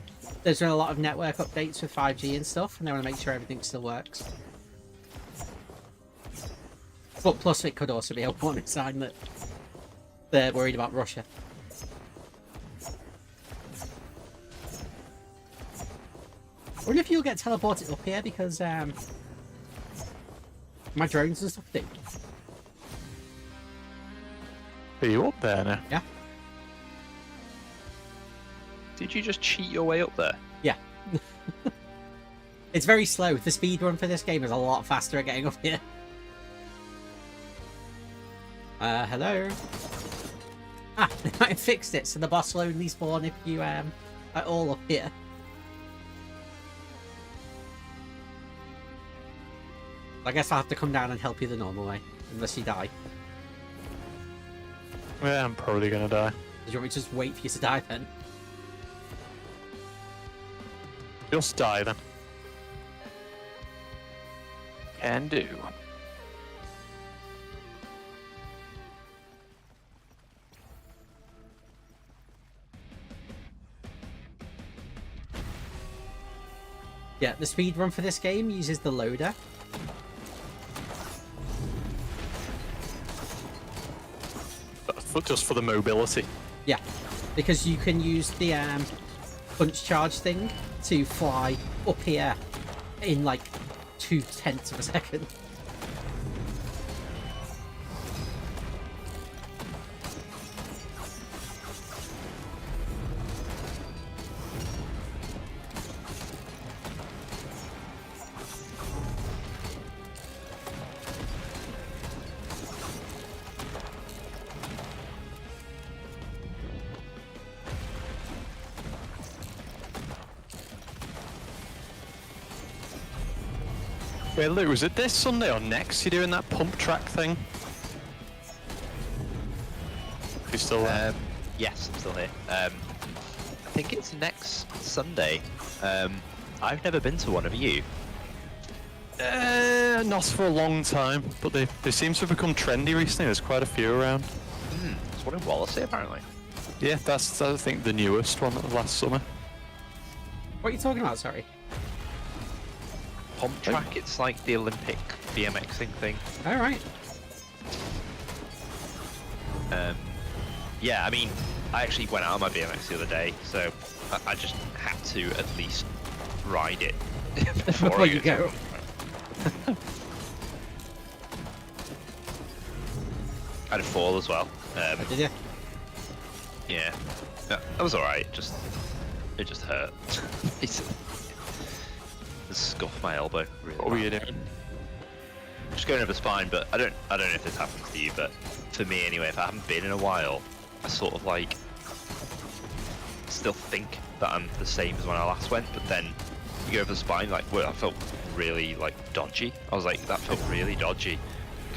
there's been a lot of network updates with 5G and stuff, and they want to make sure everything still works. But plus, it could also be a warning sign that they're worried about Russia. I wonder if you'll get teleported up here because my drones and stuff do. Are you up there now? Yeah. Did you just cheat your way up there? Yeah. It's very slow. The speed run for this game is a lot faster at getting up here. Hello? Ah, they might have fixed it, so the boss will only spawn if you are all up here. I guess I'll have to come down and help you the normal way, unless you die. Yeah, I'm probably gonna die. Do you want me to just wait for you to die then? Just die then. Can do. Yeah, the speed run for this game uses the loader. Just for the mobility. Yeah, because you can use the punch charge thing to fly up here in like 0.2 of a second. Wait, Lou, is it this Sunday or next you're doing that pump track thing? You still there? Yes, I'm still here. I think it's next Sunday. I've never been to one, have you? Not for a long time, but they seem to have become trendy recently. There's quite a few around. There's one in Wallasey, apparently. Yeah, that's I think the newest one last summer. What are you talking about, sorry? Pump track, it's like the Olympic BMXing thing. Alright. Yeah, I mean, I actually went out on my BMX the other day, so I just had to at least ride it. Before you go. I had a fall as well. Did you? Yeah, that was alright. It just hurt. It scuffed my elbow. Really What were bad. you doing? Just going over the spine, but I don't know if this happens to you, but for me anyway, if I haven't been in a while, I sort of like still think that I'm the same as when I last went, but then you go over the spine, like, well, I felt really like dodgy. I was like, that felt really dodgy.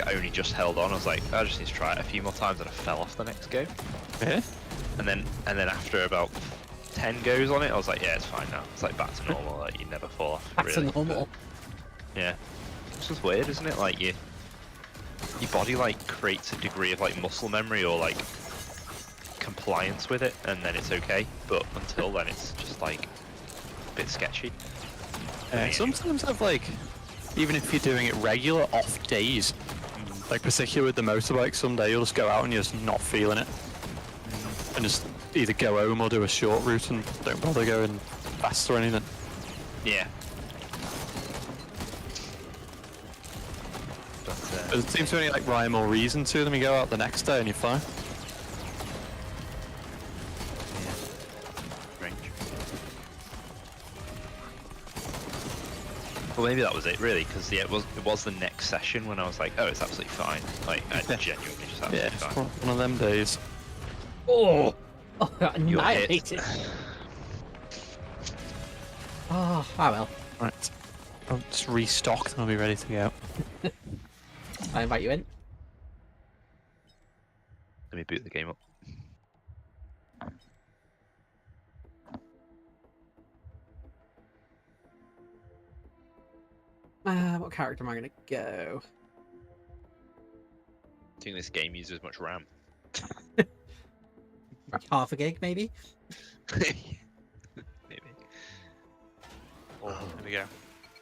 I only just held on. I was like, I just need to try it a few more times, and I fell off the next go. Yeah. And then after about 10 goes on it, I was like, yeah, it's fine now. It's like back to normal. Like you never fall off. Back really. to normal. Yeah. It's just weird, isn't it? Like your body like creates a degree of like muscle memory or like compliance with it, and then it's okay. But until then, it's just like a bit sketchy. Sometimes I've like, even if you're doing it regular, off days. Like particularly with the motorbike, someday you'll just go out and you're just not feeling it, and just either go home or do a short route and don't bother going fast or anything. Yeah. But it seems to be any like rhyme or reason to them. You go out the next day and you're fine. Strange. Well, maybe that was it, really, because yeah, it was the next session when I was like, oh, it's absolutely fine. Like, I genuinely just absolutely Yeah, it's fine. one of them days. Oh, I got You're hit. annihilated. Oh, well. Right, I'll just restock and I'll be ready to go. I invite you in. Let me boot the game up. What character am I gonna go? I think this game uses much RAM. Like half a gig, maybe? Maybe. Oh, there we go.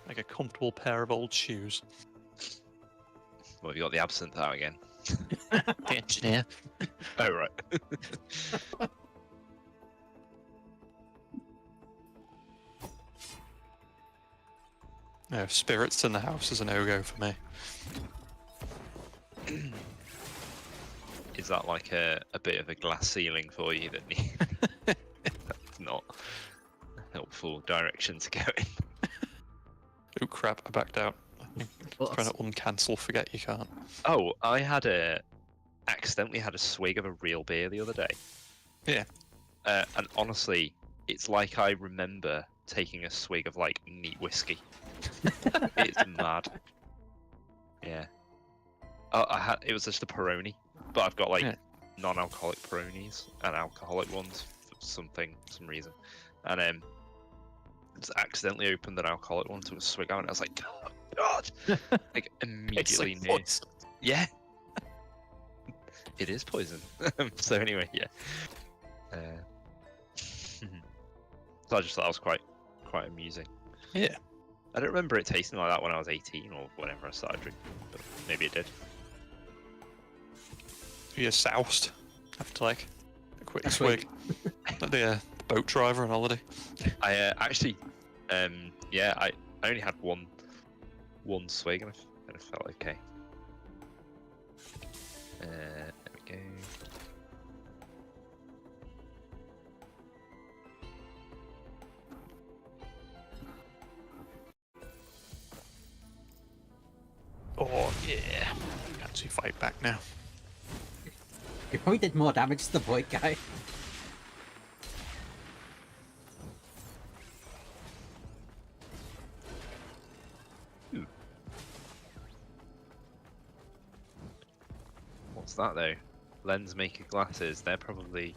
Like a comfortable pair of old shoes. Well, have you got the absinthe out again? The engineer. Oh, right. No, spirits in the house is a no-go for me. Is that like a bit of a glass ceiling for you that need... That's not a helpful direction to go in. Oh crap, I backed out. Trying to uncancel, forget you can't. Oh, I accidentally had a swig of a real beer the other day. Yeah. And honestly, it's like I remember taking a swig of like neat whiskey. It's mad. Yeah. It was just a Peroni, but I've got like non-alcoholic Peronis and alcoholic ones for some reason. And just accidentally opened an alcoholic one to a swig out, and I was like, oh god! Like immediately It's knew. like, what? Yeah. It is poison. So anyway, yeah. So I just thought that was quite amusing. Yeah. I don't remember it tasting like that when I was 18 or whenever I started drinking, but maybe it did. You're soused after like a quick swig. Like the boat driver on holiday. I actually, yeah, I only had one swig and I felt okay. There we go. Oh yeah. Actually fight back now. You probably did more damage to the void guy. What's that though? Lens maker glasses. They're probably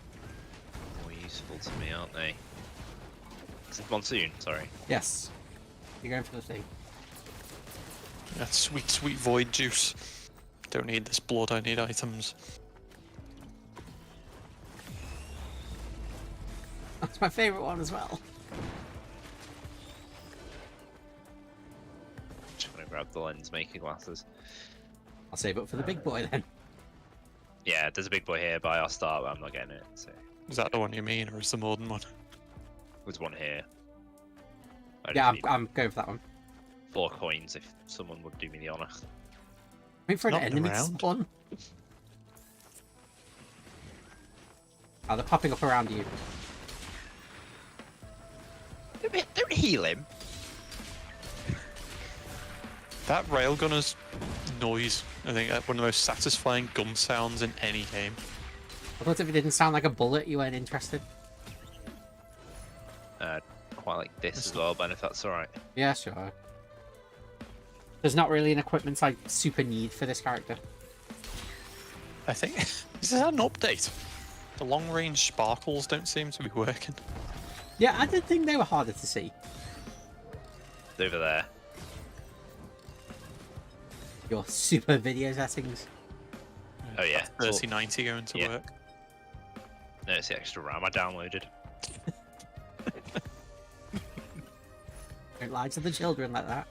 more useful to me, aren't they? Is it monsoon? Sorry. Yes. You're going for the thing. That sweet, sweet void juice. Don't need this blood, I need items. That's my favourite one as well. Just gonna grab the lens maker glasses. I'll save it for the big boy then. Yeah, there's a big boy here, but I'll start. I'm not getting it. So Is that the one you mean, or is there more than one? there's one here. I Yeah, just I'm going for that one. 4 coins if someone would do me the honour. Wait for an Not enemy to around. spawn. Oh, they're popping up around you. Don't heal him. That railgunner's noise, I think, one of the most satisfying gun sounds in any game. I thought if it didn't sound like a bullet, you weren't interested. Quite like this as well, Ben, if that's alright. Yeah, sure. There's not really an equipment I super need for this character. I think is that an update? The long-range sparkles don't seem to be working. Yeah, I did think they were harder to see. It's over there. Your super video settings. Oh yeah. 3090 going to Yeah. work. No, it's the extra RAM I downloaded. Don't lie to the children like that.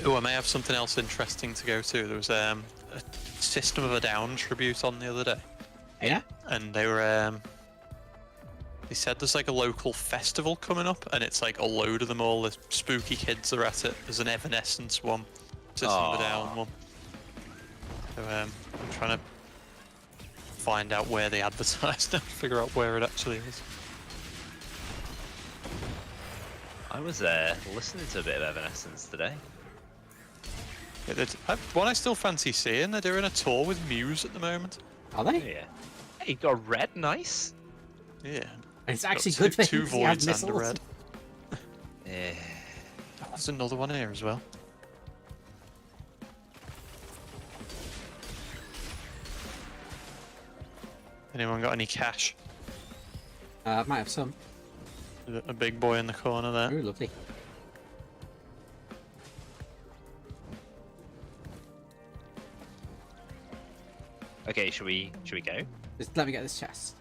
Oh, I may have something else interesting to go to. There was a System of a Down tribute on the other day, Yeah? and they were they said there's like a local festival coming up, and it's like a load of them all. The spooky kids are at it. There's an Evanescence one, System of a Down one. So I'm trying to find out where they advertised and figure out where it actually is. I was listening to a bit of Evanescence today. Yeah, one I still fancy seeing. They're doing a tour with Muse at the moment. Are they? Yeah. Hey, you got red, nice. Yeah. It's actually Got good for two him 'cause he had voids and a missiles. red. Yeah. Oh, there's another one here as well. Anyone got any cash? Might have some. A big boy in the corner there. Ooh, lovely. Okay, should we go? Just let me get this chest.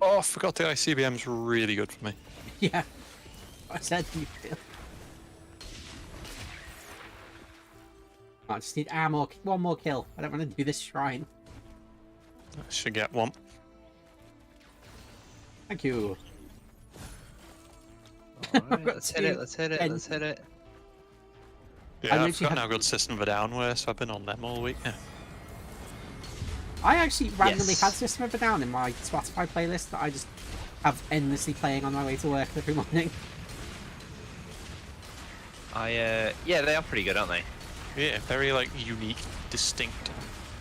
Oh, I forgot the ICBM's really good for me. Yeah. I said you feel. I just need one more kill. I don't want to do this shrine. I should get one. Thank you. Alright, let's hit it, let's hit it, And- let's hit it. Yeah, I've literally forgotten had- how good System of a Down were, so I've been on them all week. Yeah. I actually randomly Yes. had System of a Down in my Spotify playlist that I just have endlessly playing on my way to work every morning. Yeah, they are pretty good, aren't they? Yeah, very like unique, distinct.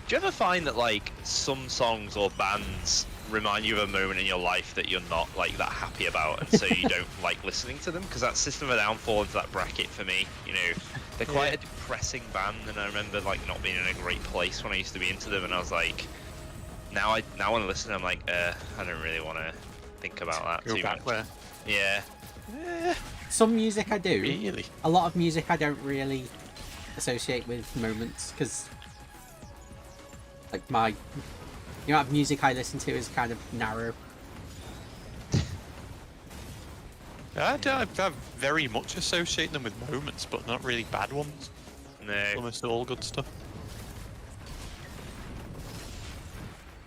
Do you ever find that like some songs or bands remind you of a moment in your life that you're not like that happy about, and so you don't like listening to them? Because that System of a Down falls into that bracket for me. You know, they're quite Yeah. a depressing band, and I remember like not being in a great place when I used to be into them, and I was like, now when I listen, I'm like, I don't really want to think about that Go too back much. there. Yeah. Yeah, Some music I do. really. A lot of music I don't really associate with moments because, like, the amount of music I listen to is kind of narrow. I very much associate them with moments, but not really bad ones. No. Almost all good stuff.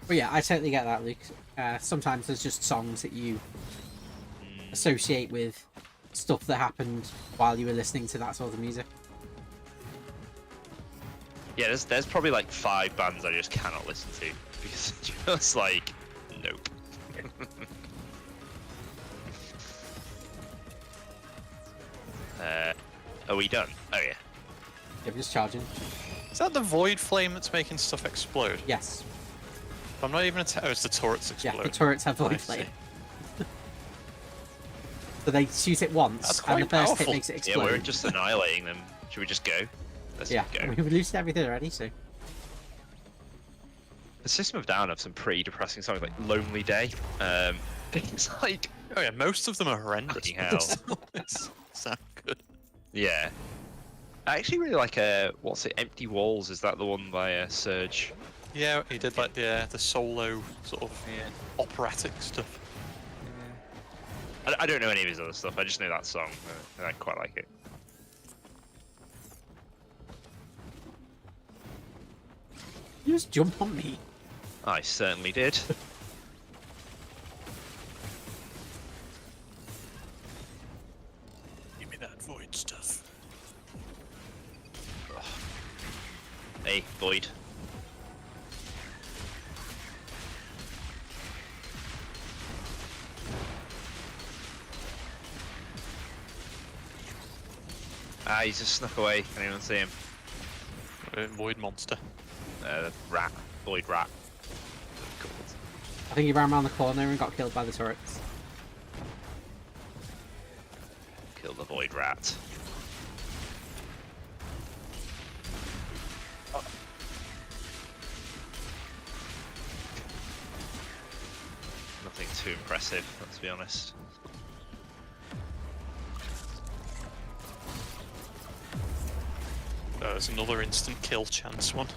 But yeah, I totally get that, Luke. Sometimes there's just songs that you associate with stuff that happened while you were listening to that sort of music. Yeah, there's probably like 5 bands I just cannot listen to because it's just like, nope. Are we done? Oh yeah. Yeah, we're just charging. Is that the void flame that's making stuff explode? Yes. I'm not even oh, it's the turrets Yeah, explode. the turrets have I void see. flame. So they shoot it once, That's and the quite first powerful. hit makes it Yeah, explode. we're just annihilating them. Should we just go? Let's Yeah, go. we've looted everything already, so... The System of Down have some pretty depressing songs, like Lonely Day. It's like, Oh yeah, most of them are horrendous. Fucking hell. It's sound good. yeah. I actually really like what's it? Empty Walls. Is that the one by Surge? Yeah, he did like the solo sort of operatic stuff. I don't know any of his other stuff. I just know that song. And I quite like it. You just jump on me. I certainly did. Give me that void stuff. Hey, Void. Ah, he's just snuck away. Can anyone see him? Void monster. Rat. Void rat. I think he ran around the corner and got killed by the turrets. Kill the void rat. Nothing too impressive, let's be honest. There's another instant kill chance one.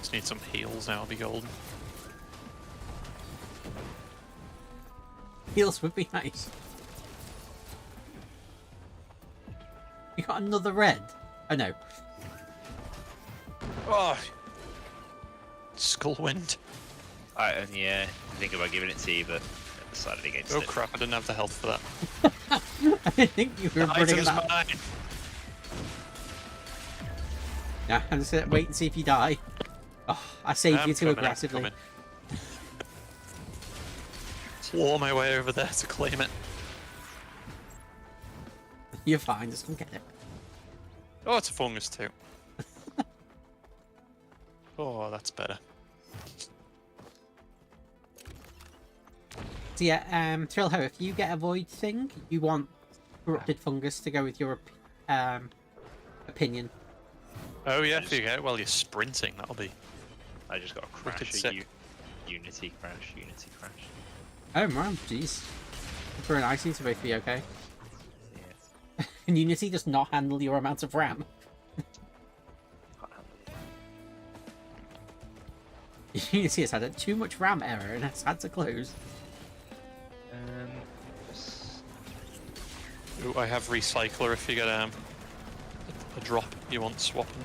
Just need some heals now, I'll be golden. Heals would be nice. You got another red? Oh no. Oh! Skullwind. And yeah, I think about giving it to you, but I decided against Oh it. crap, I didn't have the health for that. I didn't think you were The running item's that. mine! Yeah, I'm just gonna wait and see if you die. Oh, I saved I'm you too coming, I'm aggressively. coming. Claw my way over there to claim it. You're fine, just come get it. Oh, it's a fungus too. Oh, that's better. So yeah, Thrillho, if you get a void thing, you want corrupted fungus to go with your opinion. Oh yeah, if you get it while you're sprinting, that'll be... I just got a Wicked crash. sick. Unity crash. Unity crash. Oh man, jeez. Very nice, seems to both be okay. Yes. Can Unity just not handle your amount of RAM? Unity has had too much RAM error and has had to close. Just... Ooh, I have recycler if you get a drop you want swapping.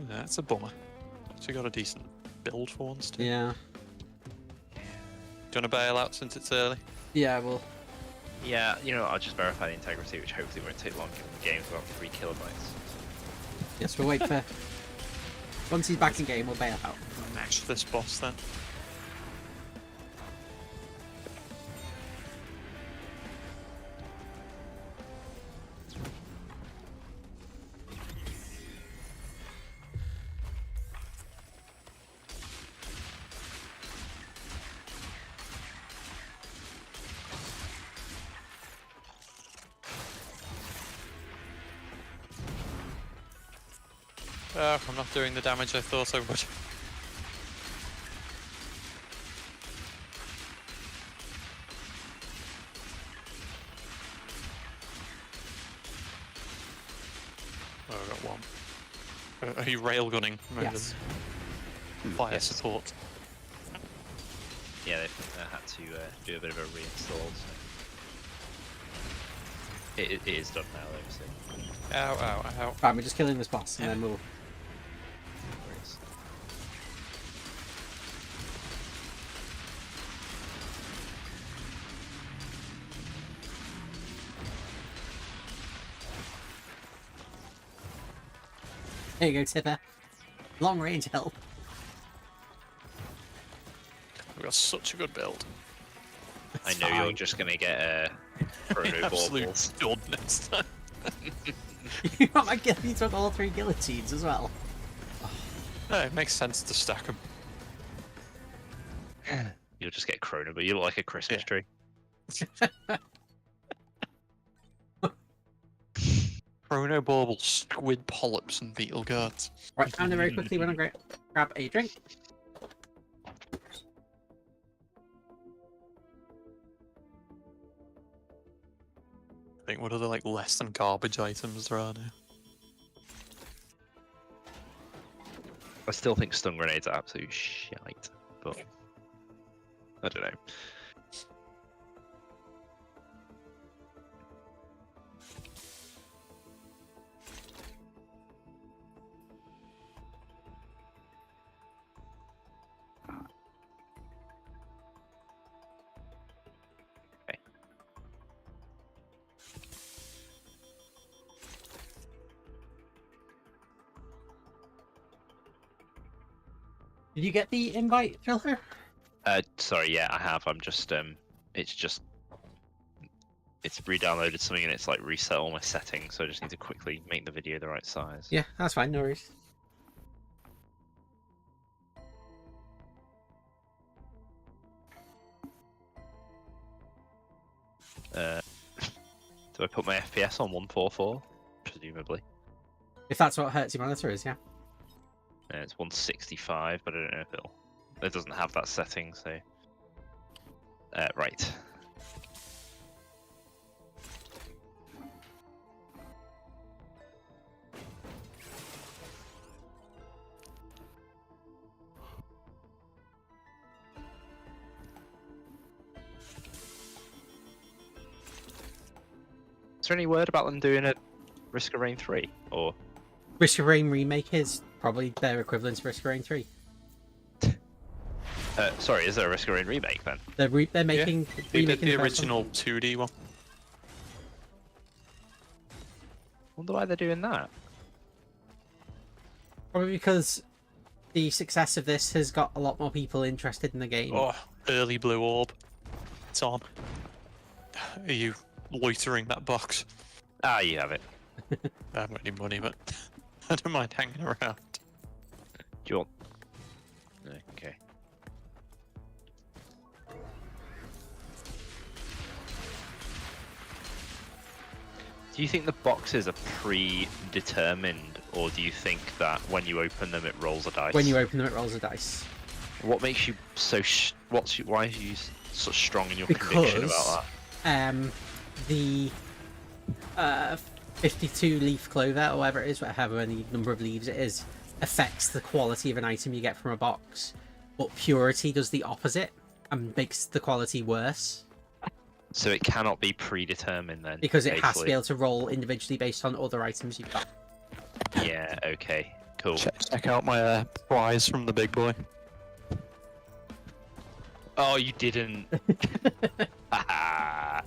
That's a bummer. So you got a decent build for once too. Yeah. Do you want to bail out since it's early? Yeah, well, Yeah, you know, I'll just verify the integrity, which hopefully won't take long given the game's about 3 kilobytes. yes, we'll wait for... Once he's back in game, we'll bail out. Match this boss then. Oh, I'm not doing the damage I thought I would. Oh, I got one. Are you railgunning? Yes. Fire Yes. support. Yeah, they've had to do a bit of a reinstall, so... It is done now, though, so... Ow, ow, ow. Right, we're just killing this boss and then we'll... worries. There you go, Tipper. Long range help. We've got such a good build. I know you're just gonna get a chrono Absolute baubles. stud next time. You got my you took all 3 guillotines as well. No, it makes sense to stack them. You'll just get chrono, but you look like a Christmas Yeah. tree. Chrono baubles, squid polyps, and beetle guards. Right, time to very quickly when I grab a drink. I think what are the like less than garbage items there are now? I still think stun grenades are absolute shite, but I don't know. Did you get the invite, Thriller? Sorry, yeah, I have. I'm just it's re-downloaded something and it's like reset all my settings, so I just need to quickly make the video the right size. Yeah, that's fine, no worries. Do I put my FPS on 144? Presumably. If that's what hurts your monitor is, yeah. It's 165, but I don't know if it doesn't have that setting, so right. Is there any word about them doing a Risk of Rain 3 or? Risk of Rain remake is probably their equivalent to Risk of Rain 3. Sorry, is there a Risk of Rain remake then? They're making. They did remaking the first one. original 2D one. Wonder why they're doing that. Probably because the success of this has got a lot more people interested in the game. Oh, early blue orb. It's on. Are you loitering that box? Ah, you have it. I haven't got any money, but I don't mind hanging around. Do you want? Okay. Do you think the boxes are predetermined, or do you think that when you open them it rolls a dice? When you open them, it rolls a dice. What makes you so? Why are you so strong in your conviction about that? The 52 leaf clover, or whatever it is, whatever many number of leaves it is, affects the quality of an item you get from a box. But purity does the opposite and makes the quality worse. So it cannot be predetermined then? Because it has to basically. be able to roll individually based on other items you've got. Yeah, okay, cool. Check out my prize from the big boy. Oh, you didn't. I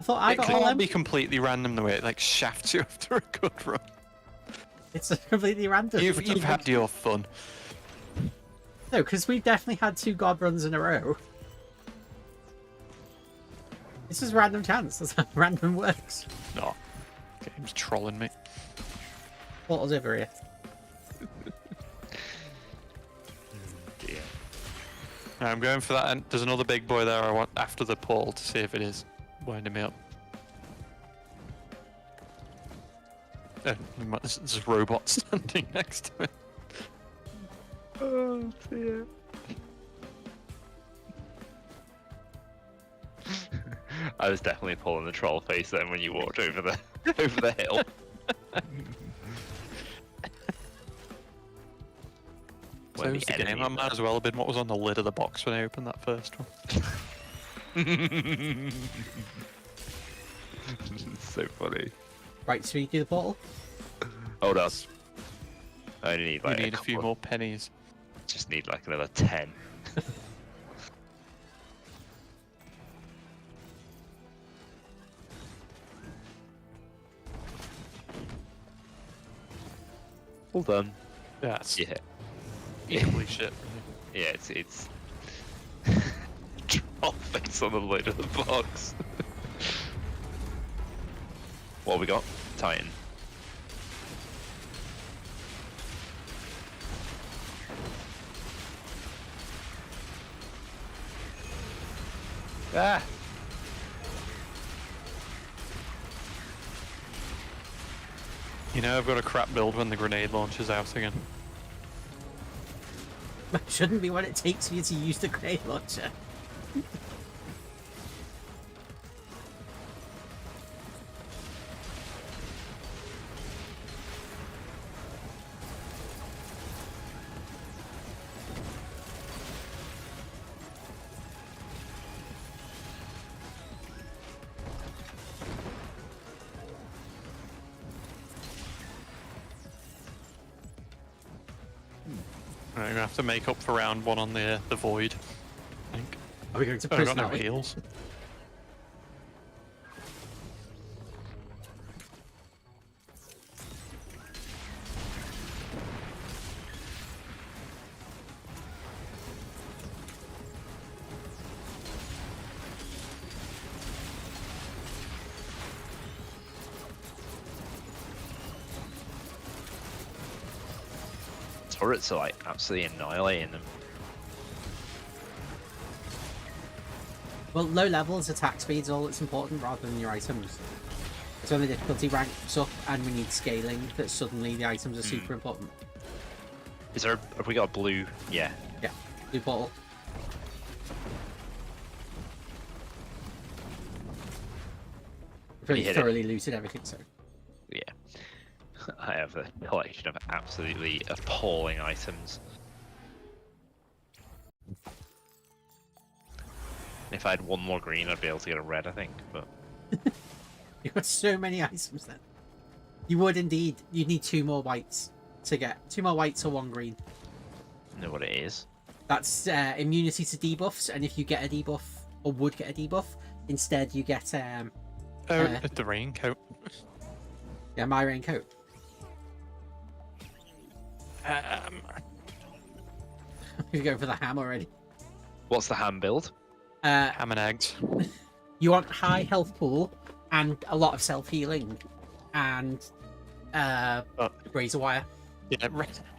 thought I It got all can't them. be completely random the way it like shafts you after a good run. It's completely random. You've had your fun. No, because we've definitely had 2 god runs in a row. This is random chance. That's how random works. No, game's trolling me. Portal's over here. Dear. I'm going for that. And there's another big boy there. I want after the portal to see if it is winding me up. There's a robot standing next to it. Oh dear. I was definitely pulling the troll face then when you walked over the over the hill. So it was the game. I might as well have been what was on the lid of the box when I opened that first one. So funny. Right, so we do the portal? Hold on. I only need We like need a few couple- more pennies. Just need like another 10. All done. Yeah, it's Yeah. equally shit. Yeah, it's troll face on the lid of the box. What have we got? Titan. Ah! You know, I've got a crap build when the grenade launches out again. That shouldn't be what it takes for you to use the grenade launcher. We're gonna have to make up for round 1 on the void. I think. Are we going to Oh, I prison? got no are we? heals. Turrets are like absolutely annihilating them. Well, low levels attack speed's all that's important rather than your items. It's when the difficulty ranks up and we need scaling that suddenly the items are super important. Is there? Have we got a blue? Yeah. Yeah, blue portal. I've really hit it. thoroughly looted everything, so. Yeah. I have a collection of absolutely appalling items. If I had one more green, I'd be able to get a red, I think. But You've got so many items then. You would indeed. You'd need 2 more whites to get 2 more whites or 1 green. I know what it is. That's immunity to debuffs, and if you get a debuff or would get a debuff, instead you get The raincoat. yeah, my raincoat. You go for the ham already. What's the ham build? Ham and eggs. You want high health pool and a lot of self healing, and razor wire. Yeah,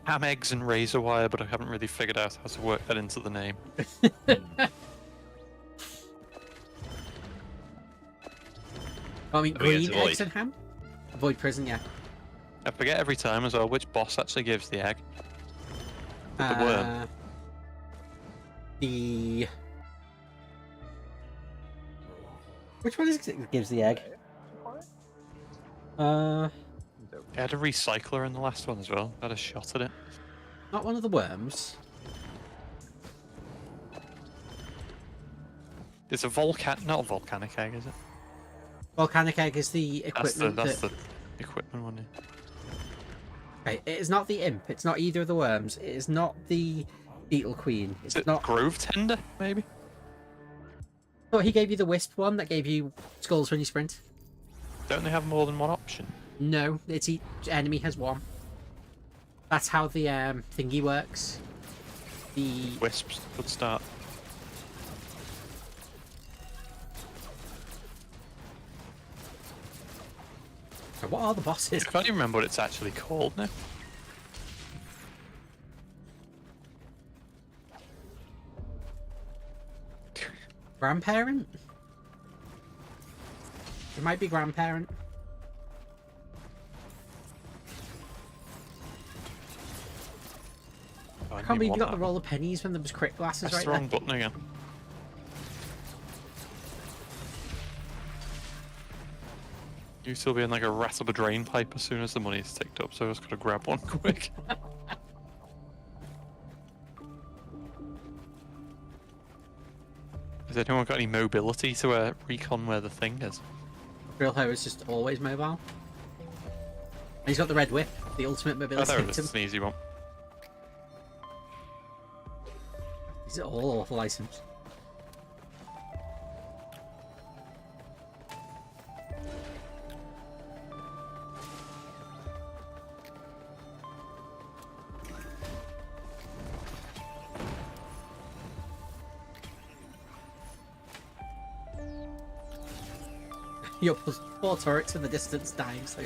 ham, eggs, and razor wire, but I haven't really figured out how to work that into the name. I mean, Are we green going to eggs and ham. Avoid prison, yeah. I forget every time as well which boss actually gives the egg. The worm. The which one is it that gives the egg? I had a recycler in the last one as well. Had a shot at it. Not one of the worms. It's a not a volcanic egg, is it? Volcanic egg is the equipment. That's the equipment one. Yeah. Okay, it is not the imp. It's not either of the worms. It is not the beetle queen. It's Is it not. Grove Tender, maybe? Oh, he gave you the wisp one that gave you skulls when you sprint. Don't they have more than one option? No, it's each enemy has 1. That's how the thingy works. The Wisps could start. what are the bosses? I can't even remember what it's actually called now. Grandparent? It might be grandparent. Oh, I can't believe you got the roll of pennies when there was crit glasses That's right the wrong there. button again. You still being like a rat up a drain pipe as soon as the money's ticked up, so I just gotta grab one quick. Has anyone got any mobility to recon where the thing is? Drillho is just always mobile. And he's got the red whip, the ultimate Oh, mobility there it is. victim. It's an easy one. These are all awful items. Your 4 turrets in the distance dying, so.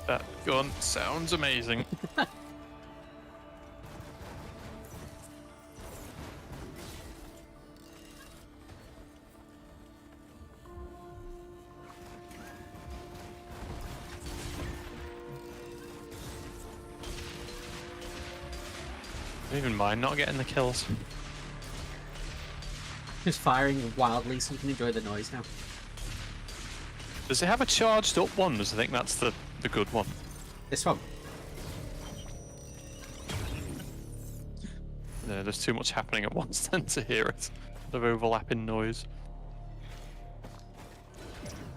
That gun sounds amazing. I don't even mind not getting the kills. Just firing wildly so you can enjoy the noise now. Does it have a charged up one? Does I think that's the good one? This one. No, there's too much happening at once then to hear it. The overlapping noise.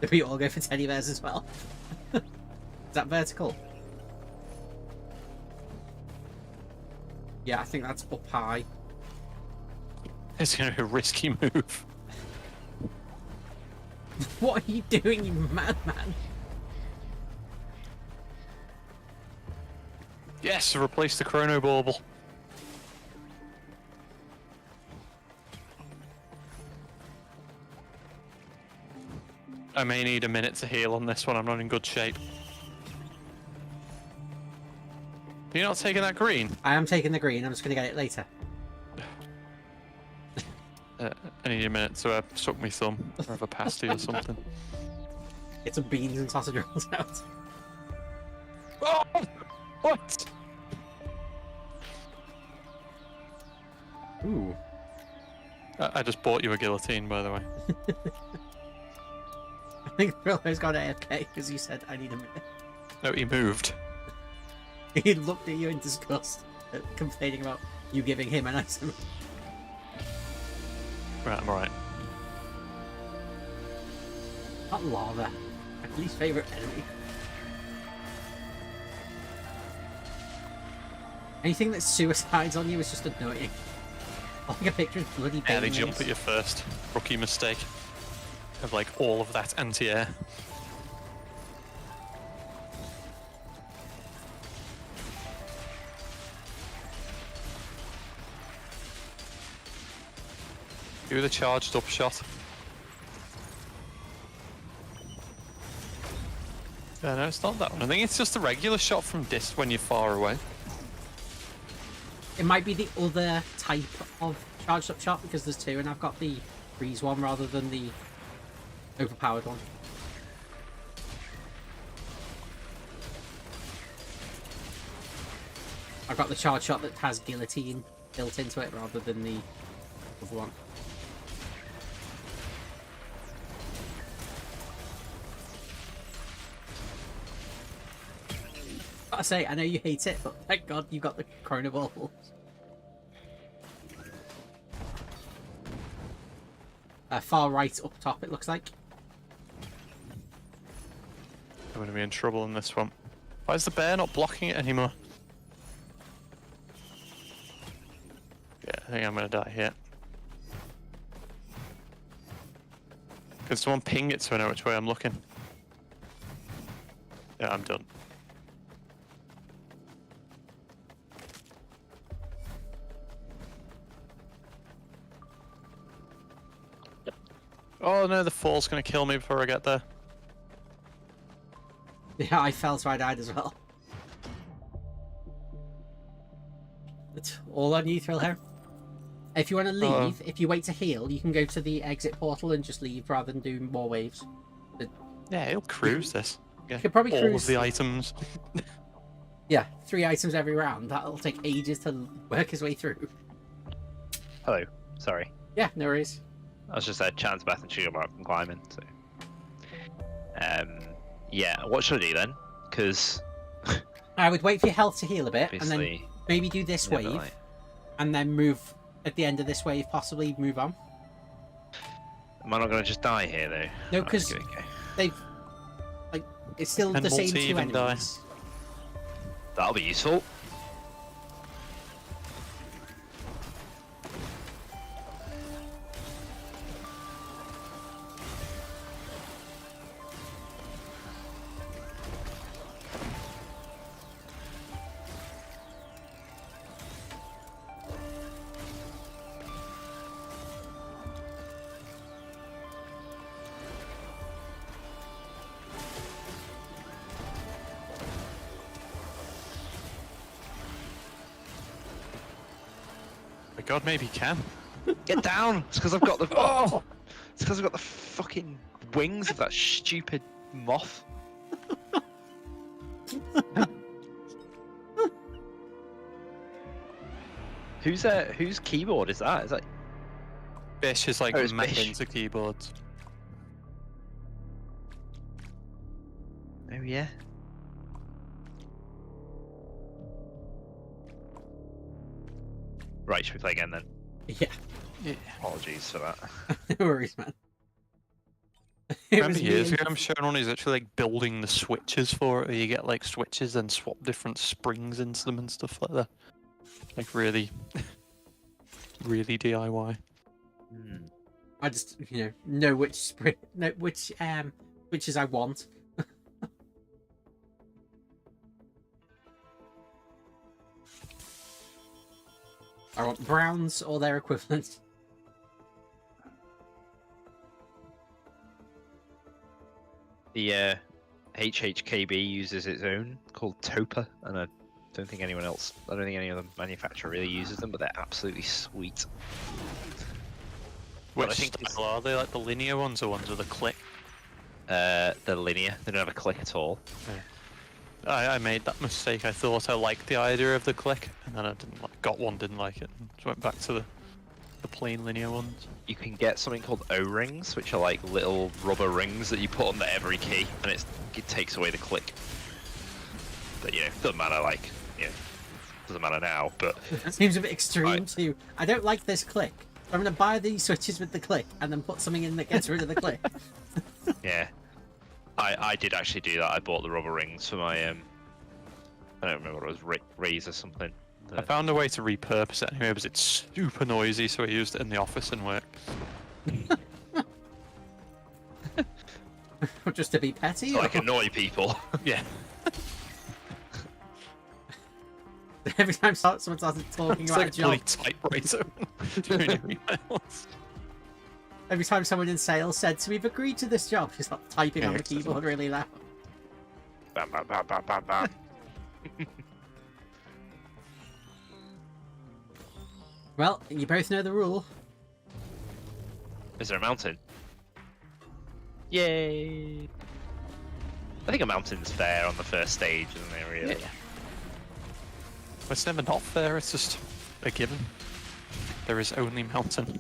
Do we all go for teddy bears as well? Is that vertical? Yeah, I think that's up high. It's going to be a risky move. What are you doing, you madman? Yes, replace the chrono bauble. I may need a minute to heal on this one. I'm not in good shape. You're not taking that green? I am taking the green. I'm just going to get it later. I need a minute to suck my thumb or have a pasty or something. Get some beans and sausage rolls out. Oh! What? Ooh. I just bought you a guillotine, by the way. I think Thrillow's got AFK because you said I need a minute. No, he moved. He looked at you in disgust, complaining about you giving him an item. Right, I'm alright. Not lava. My least favourite enemy. Anything that suicides on you is just annoying. I think a picture of bloody Yeah, they baby jump leaves. at you first. Rookie mistake. Of like all of that anti-air. Do the charged up shot. No, it's not that one. I think it's just a regular shot from disc when you're far away. It might be the other type of charged up shot because there's two, and I've got the freeze one rather than the overpowered one. I've got the charge shot that has guillotine built into it rather than the other one. I say, I know you hate it, but thank God you got the chrono ball. Far right up top, it looks like. I'm going to be in trouble in this one. Why is the bear not blocking it anymore? Yeah, I think I'm going to die here. Could someone ping it so I know which way I'm looking? Yeah, I'm done. Oh no, the fall's going to kill me before I get there. Yeah, I fell so I died as well. It's all on you, Thrill here. If you want to leave, if you wait to heal, you can go to the exit portal and just leave rather than do more waves. Yeah, he'll cruise this. Yeah, could probably all cruise. of the items. Yeah, 3 items every round. That'll take ages to work his way through. Hello. Sorry. Yeah, no worries. I was just chance Beth and Sugar Mark from climbing. So, yeah. What should I do then? Because I would wait for your health to heal a bit, and then obviously, maybe do this never wave, like- and then move at the end of this wave, possibly move on. am I not going to just die here though? No, Oh, because okay. they've it's still And the same multi two even die. enemies. That'll be useful. My God, maybe he can. Get down! It's because I've got the. Oh! It's because I've got the fucking wings of that stupid moth. Whose keyboard is that? Is that? Bish is like Oh, it's mad Bish. into keyboards. Oh yeah. Right, should we play again then? Yeah. Yeah. Apologies for that. No worries, man. It Remember was me years and- ago, I'm showing one who's actually like building the switches for it, where you get like switches and swap different springs into them and stuff like that. Like really, really DIY. I just, know which whiches I want. I want browns or their equivalent. The HHKB uses its own called Topa, and I don't think any other manufacturer really uses them, but they're absolutely sweet. But Which I think style are they? Like the linear ones or ones with a click? they're linear. They don't have a click at all. I made that mistake. I thought I liked the idea of the click, and then I got one, didn't like it, and just went back to the plain linear ones. You can get something called O-rings, which are like little rubber rings that you put on every key, and it takes away the click. But doesn't matter. Doesn't matter now. But Seems a bit extreme too. I don't like this click. I'm gonna buy these switches with the click and then put something in that gets rid of the click. yeah, I did actually do that. I bought the rubber rings for my I don't remember what it was, Raise or something. I found a way to repurpose it anyway, because it's super noisy, so I used it in the office and work. Just to be petty. So Or... I can annoy people. Yeah. Every time someone starts talking It's about like a job, typewriter doing emails. every time someone in sales said, "So we've agreed to this job," she's like typing on the Excellent. keyboard really loud. Bam, bam, bam, bam, bam, bam. Well, you both know the rule. Is there a mountain? Yay! I think a mountain's fair on the first stage, isn't it, really? Yeah. It's never not fair, it's just a given. There is only mountain.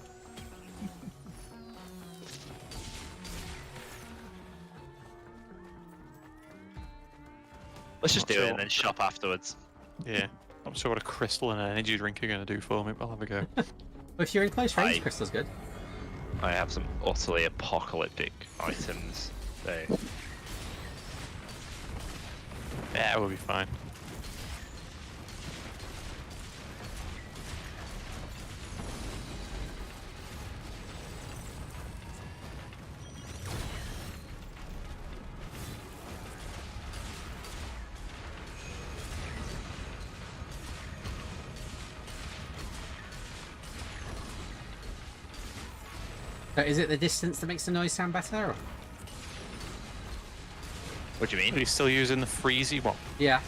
Let's just Not do it sure. and then shop afterwards. Yeah. I'm sure what a crystal and an energy drink are going to do for me, but I'll have a go. But if you're in close range, I- Crystal's good. I have some utterly apocalyptic items. So Yeah, we'll be fine. So is it the distance that makes the noise sound better? Or... what do you Are mean? you still using the freezy one? Yeah.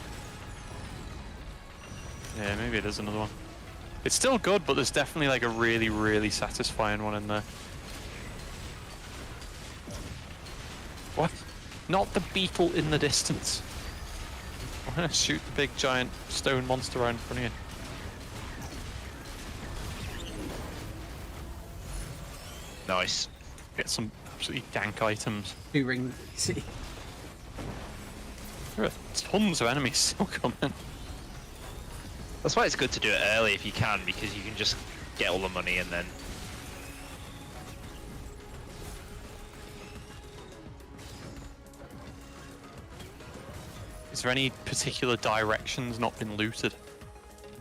Yeah, maybe it is another one. It's still good, but there's definitely like a really, really satisfying one in there. What? Not the beetle in the distance. I'm gonna shoot the big giant stone monster right in front of you. Nice. Get some absolutely dank items. 2 ring. See. There are tons of enemies still coming. That's why it's good to do it early if you can, because you can just get all the money and then. Is there any particular directions not been looted?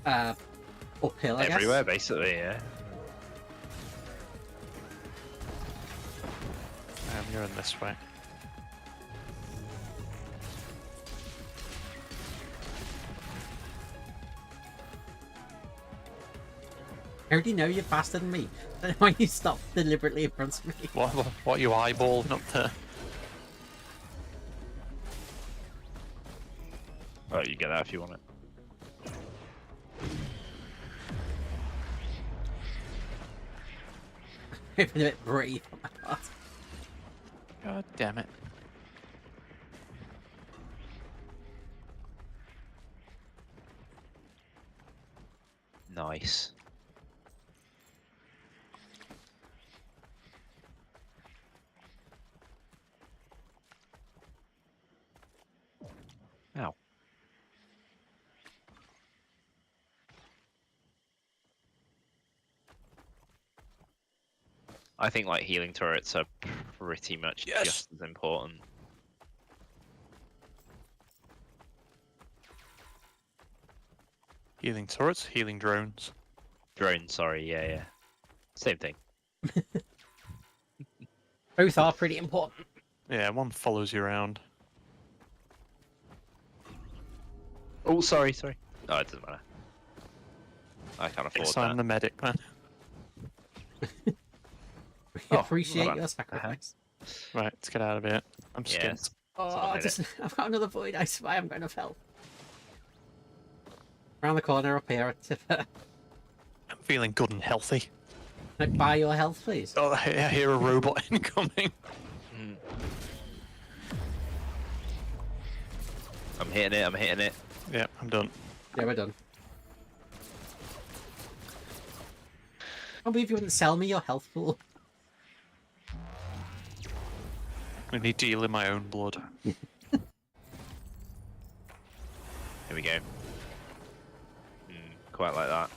Uphill, I Everywhere, guess. basically, yeah. I'm going this way. I already know you're faster than me. I don't know why you stop deliberately in front of me. What are you eyeballing up there? Oh, you get that if you want it. I've been a bit brave on my part. God damn it. Nice. Ow. I think like healing turrets are pretty much Yes. just as important. Healing turrets, healing drones. Drone, sorry, yeah. Same thing. Both are pretty important. Yeah, one follows you around. Oh, sorry. Oh, it doesn't matter. I can't afford Yes, that. I'm the medic, man. We Oh, appreciate well, your sacrifice. Right, let's get out of here. I'm Yeah. skint. Oh, Someone hit just, I've got another void. I swear I'm going to fell. Around the corner up here. I'm feeling good and healthy. Can I buy your health, please? Oh, I hear a robot incoming. Mm. I'm hitting it. Yeah, I'm done. Yeah, we're done. I can't believe you wouldn't sell me your health pool. I need to heal in my own blood. Here we go. Quite like that.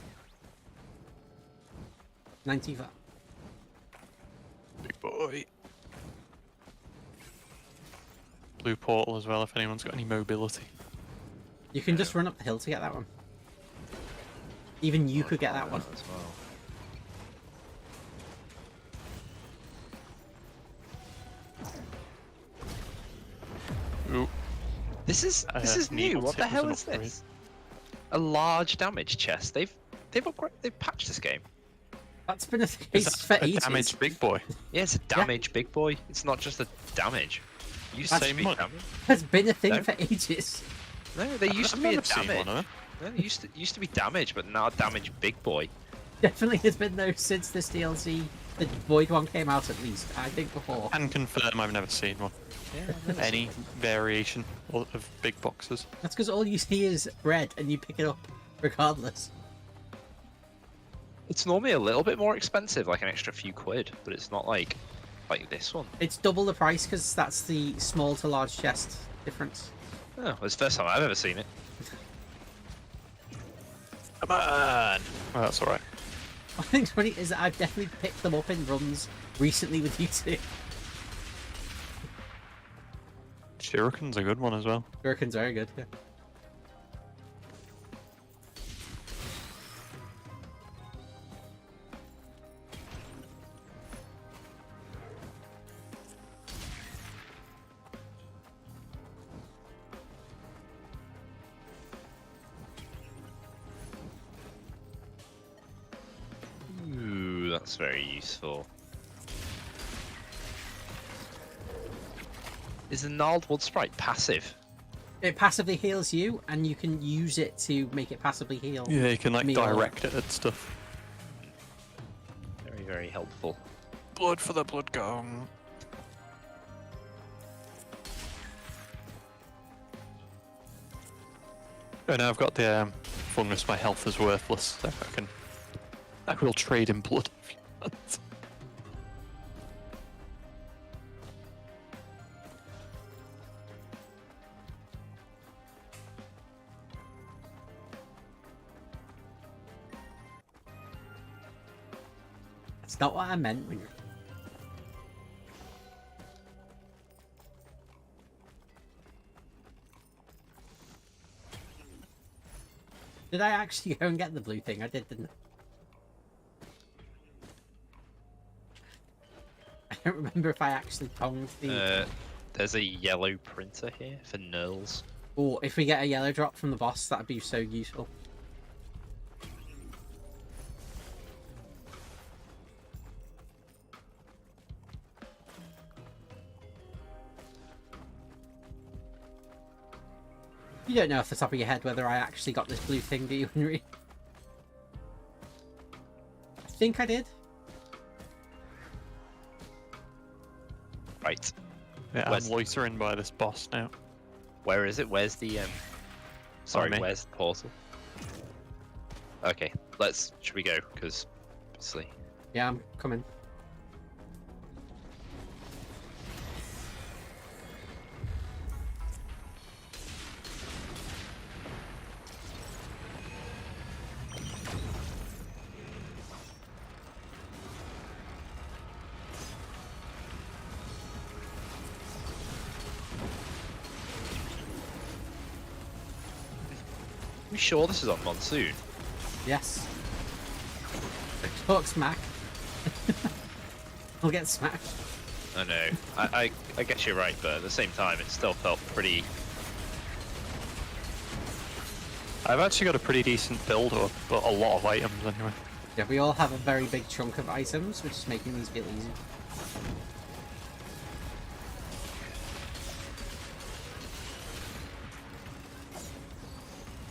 95. Big boy. Blue portal as well, if anyone's got any mobility. You can just run up the hill to get that one. Even you could get that one. As well. Ooh. This is new. Needle What the tip was hell an is upgrade. this? A large damage chest. They've patched this game. That's been a Is case that for a ages. damaged big boy? Yeah, it's a damage big boy. It's not just a damage. You used to Same be one. damage. That's been a thing No. for ages. No, they used to I've be a never seen damage. one of them. No, they used to be damage, but now damage big boy. Definitely has been though since this DLC. The Void one came out at least. I think before. Can confirm I've never seen one. Yeah, Any variation of big boxes. That's because all you see is bread and you pick it up regardless. It's normally a little bit more expensive, like an extra few quid, but it's not like this one. It's double the price because that's the small to large chest difference. Oh, it's the first time I've ever seen it. Come on! Oh, that's alright. What I think's funny is that I've definitely picked them up in runs recently with you two. Shuriken's a good one as well. Gherkin's very good, yeah. Ooh, that's very useful. Is the gnarled wood sprite passive? It passively heals you, and you can use it to make it passively heal. Yeah, you can like me or- direct it at stuff. Very, very helpful. Blood for the blood gong. Oh, now I've got the fungus. My health is worthless. So I will trade in blood if you want. That's not what I meant when you're... Did I actually go and get the blue thing? I did, didn't I? I don't remember if I actually ponged the... There's a yellow printer here for knurls. Oh, if we get a yellow drop from the boss, that'd be so useful. You don't know off the top of your head whether I actually got this blue thing, do you, Henry? I think I did. Right. Yeah, Where's- I'm loitering by this boss now. Where is it? Where's the Sorry, me. where's the portal? Okay, should we go? Because obviously. Yeah, I'm coming. You sure this is on Monsoon? Yes. Talk smack. We'll get smacked. I know. I guess you're right, but at the same time, it still felt pretty. I've actually got a pretty decent build up, but a lot of items anyway. Yeah, we all have a very big chunk of items, which is making these feel easy.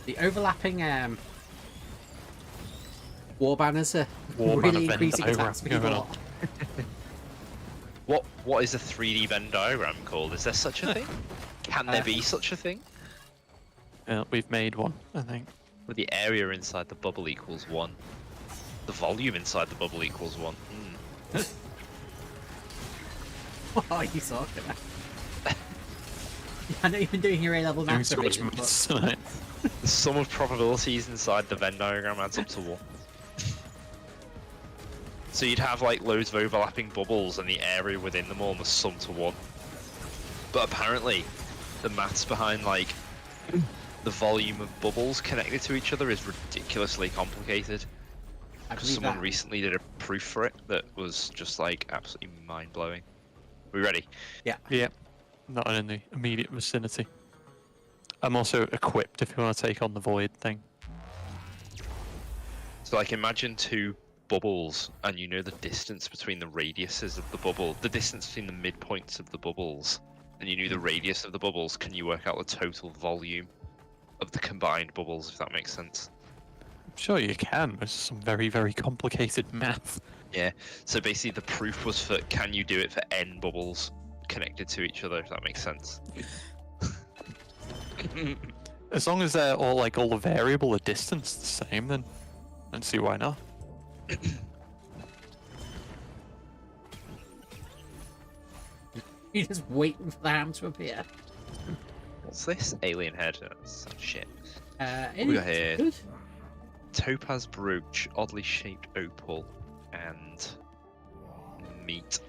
The overlapping war banners are really increasing attack speed a lot. What is a 3D Venn diagram called? Is there such a thing? Can there be such a thing? Yeah, we've made one, I think. Where the area inside the bubble equals 1. The volume inside the bubble equals 1. What are you talking about? I know you've been doing your A-level Doing maths so much revision, but maths tonight. The sum of probabilities inside the Venn diagram adds up to 1. So you'd have like loads of overlapping bubbles and the area within them all must sum to 1. But apparently, the maths behind like the volume of bubbles connected to each other is ridiculously complicated. I Because believe someone that. recently did a proof for it that was just like absolutely mind-blowing. We ready? Yeah. Yeah, not in the immediate vicinity. I'm also equipped if you want to take on the void thing. So like imagine 2 bubbles and you know the distance between the radiuses of the bubble, the distance between the midpoints of the bubbles, and you knew the radius of the bubbles, can you work out the total volume of the combined bubbles, if that makes sense? I'm sure you can, but it's some very, very complicated math. Yeah, so basically the proof was for can you do it for n bubbles connected to each other, if that makes sense. As long as they're all like all the variable, the distance the same, then I don't see why not. You're just waiting for the ham to appear. What's this? Alien head. Oh, that's shit. It we is got here? good. Topaz brooch, oddly shaped opal, and meat,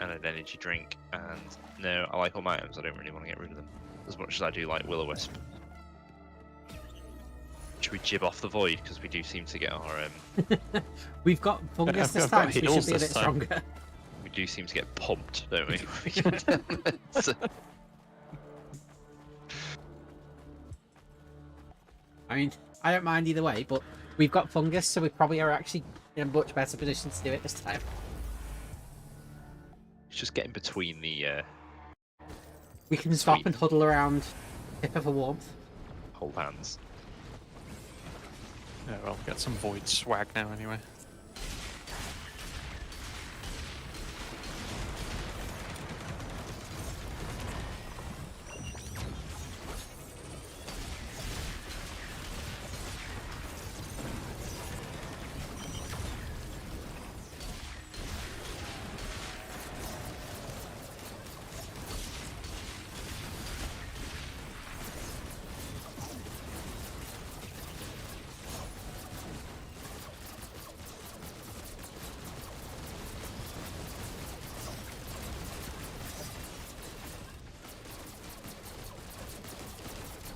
and an energy drink. And no, I like all my items. I don't really want to get rid of them as much as I do like Will-O-Wisp. Should we jib off the void because we do seem to get our We've got fungus this I've got time, so we should heals be a this bit time. stronger. we do seem to get pumped, don't we? So- I mean, I don't mind either way, but we've got fungus, so we probably are actually in a much better position to do it this time. It's just getting between the We can stop Sweet. and huddle around Pippa for warmth. hold hands. Yeah, well, get some void swag now anyway.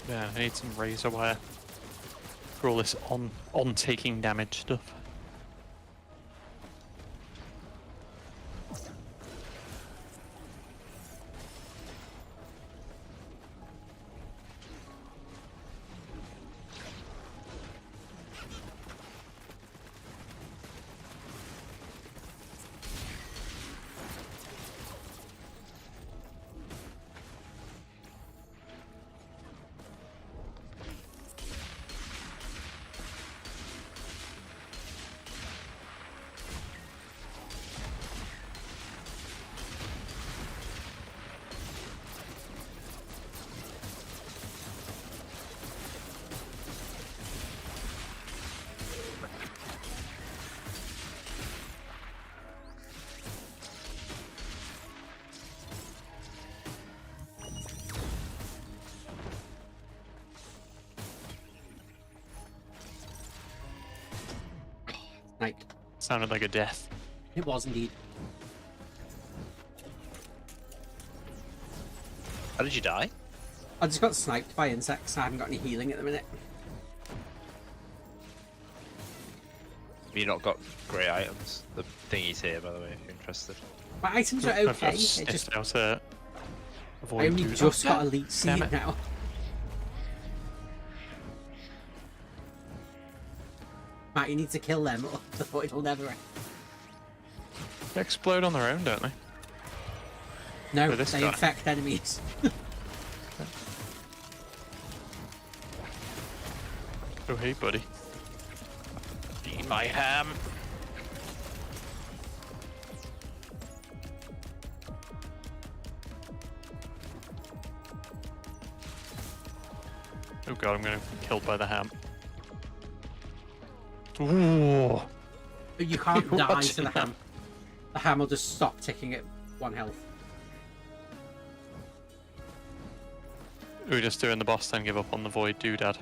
Yeah, I need some razor wire for all this on taking damage stuff. Sniped. Sounded like a death. It was indeed. How did you die? I just got sniped by insects, and I haven't got any healing at the minute. you not got great items? The thingy's here, by the way, if you're interested. My items are I've okay. It sniffed just out a I void only dude. just Oh, got damn. elite Damn seed it. now. Matt, you need to kill them, or the void will never end. They explode on their own, don't they? No, With this they guy. infect enemies. Oh, hey, buddy. Eat my ham. Oh god, I'm gonna be killed by the ham. Ooh. But you can't You're die to watching the ham. The ham will just stop ticking at 1 health. We're just doing the boss then give up on the void doodad.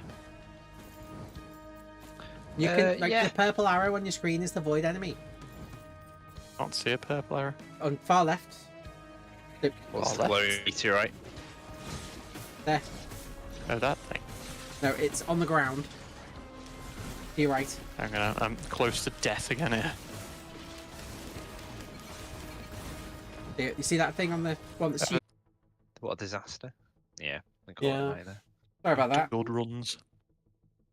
You can like yeah. the purple arrow on your screen is the void enemy. Can't see a purple arrow. On far left. What's Oh, the low meteorite? There. Oh, that thing. No, it's on the ground. To your right. I'm close to death again here. There, you see that thing on the one that's you? What a disaster. Yeah, I call Yeah. it either. Sorry about that. Gold runs.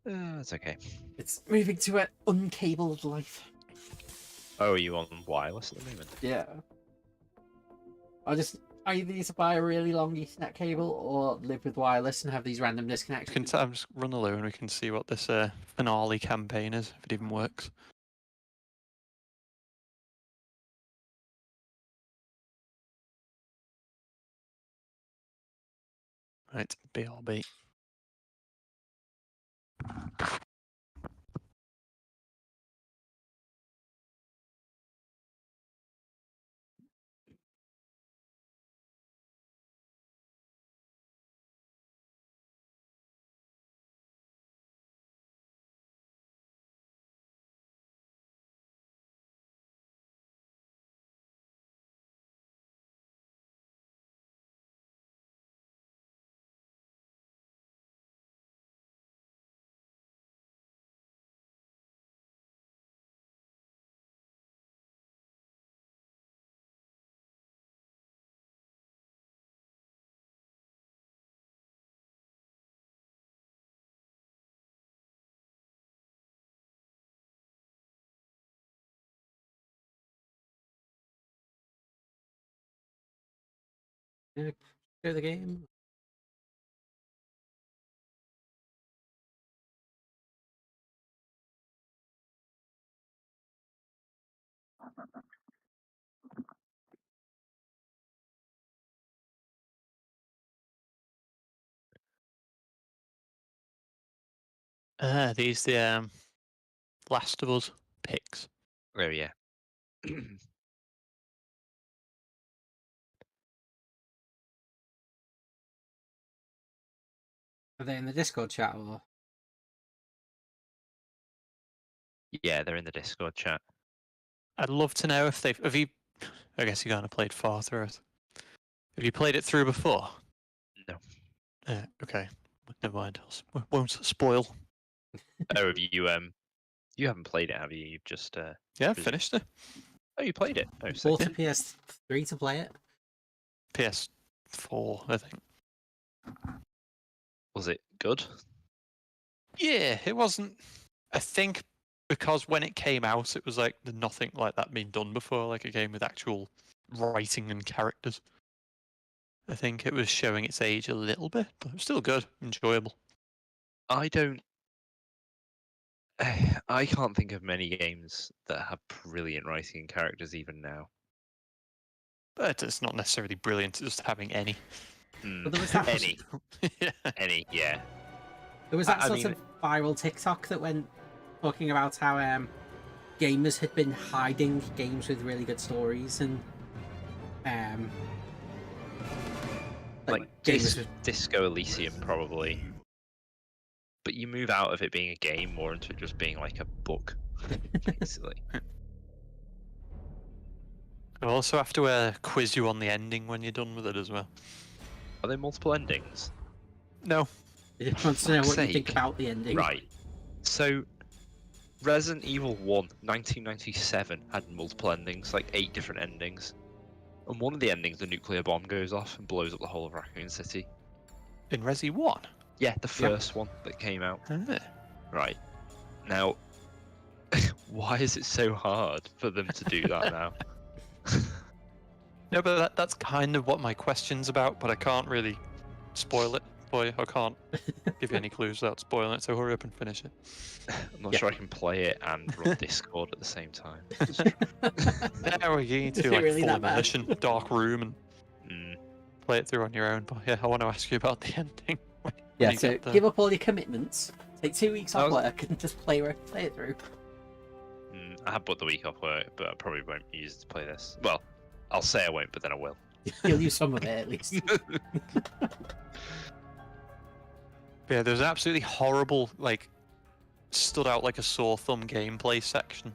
It's okay. It's moving to an uncabled life. Oh, are you on wireless at the moment? Yeah. I either need to buy a really long Ethernet cable or live with wireless and have these random disconnections. I'm just run alone and we can see what this finale campaign is, if it even works. Right, BRB. Yeah, play the game. These the Last of Us picks. Oh, yeah. Are they in the Discord chat or? Yeah, they're in the Discord chat. I'd love to know if have you. I guess you kind of played far through it. Have you played it through before? No. Okay. Never mind. Won't spoil. Oh, have you haven't played it, have you? You've just Yeah, I've Is it- finished it. Oh, you played it. Oh, You so bought a PS3 to play it? PS4, I think. was it good? Yeah, it wasn't. I think because when it came out, it was like there'd nothing like that been done before, like a game with actual writing and characters. I think it was showing its age a little bit, but it was still good, enjoyable. I don't. I can't think of many games that have brilliant writing and characters even now. But it's not necessarily brilliant, it's just having any. Well, there was that, Any, Yeah. any, yeah. there was that I sort mean- of viral TikTok that went talking about how gamers had been hiding games with really good stories and Like gamers with Disco Elysium, probably. But you move out of it being a game more into it just being like a book, basically. I'll also have to quiz you on the ending when you're done with it as well. Are there multiple endings? No. It wants to know what fuck's you think sake. about the ending. Right. So Resident Evil 1, 1997, had multiple endings, like 8 different endings. And one of the endings, the nuclear bomb goes off and blows up the whole of Raccoon City. In Resi 1? Yeah, the first one that came out. Ah. Right. Now, why is it so hard for them to do that now? No, but that's kind of what my question's about, but I can't really spoil it for you. I can't give you any clues without spoiling it, so hurry up and finish it. I'm not sure I can play it and run Discord at the same time. There we go. You need to Is do it like really full that bad? immersion, dark room, and Mm. play it through on your own. But yeah, I want to ask you about the ending. when Yeah, you so get there. give up all your commitments, take 2 weeks off I was- work, and just play it through. I have put the week off work, but I probably won't use it to play this. Well, I'll say I won't, but then I will. You'll use some of it at least. Yeah, there's an absolutely horrible, like, stood out like a sore thumb gameplay section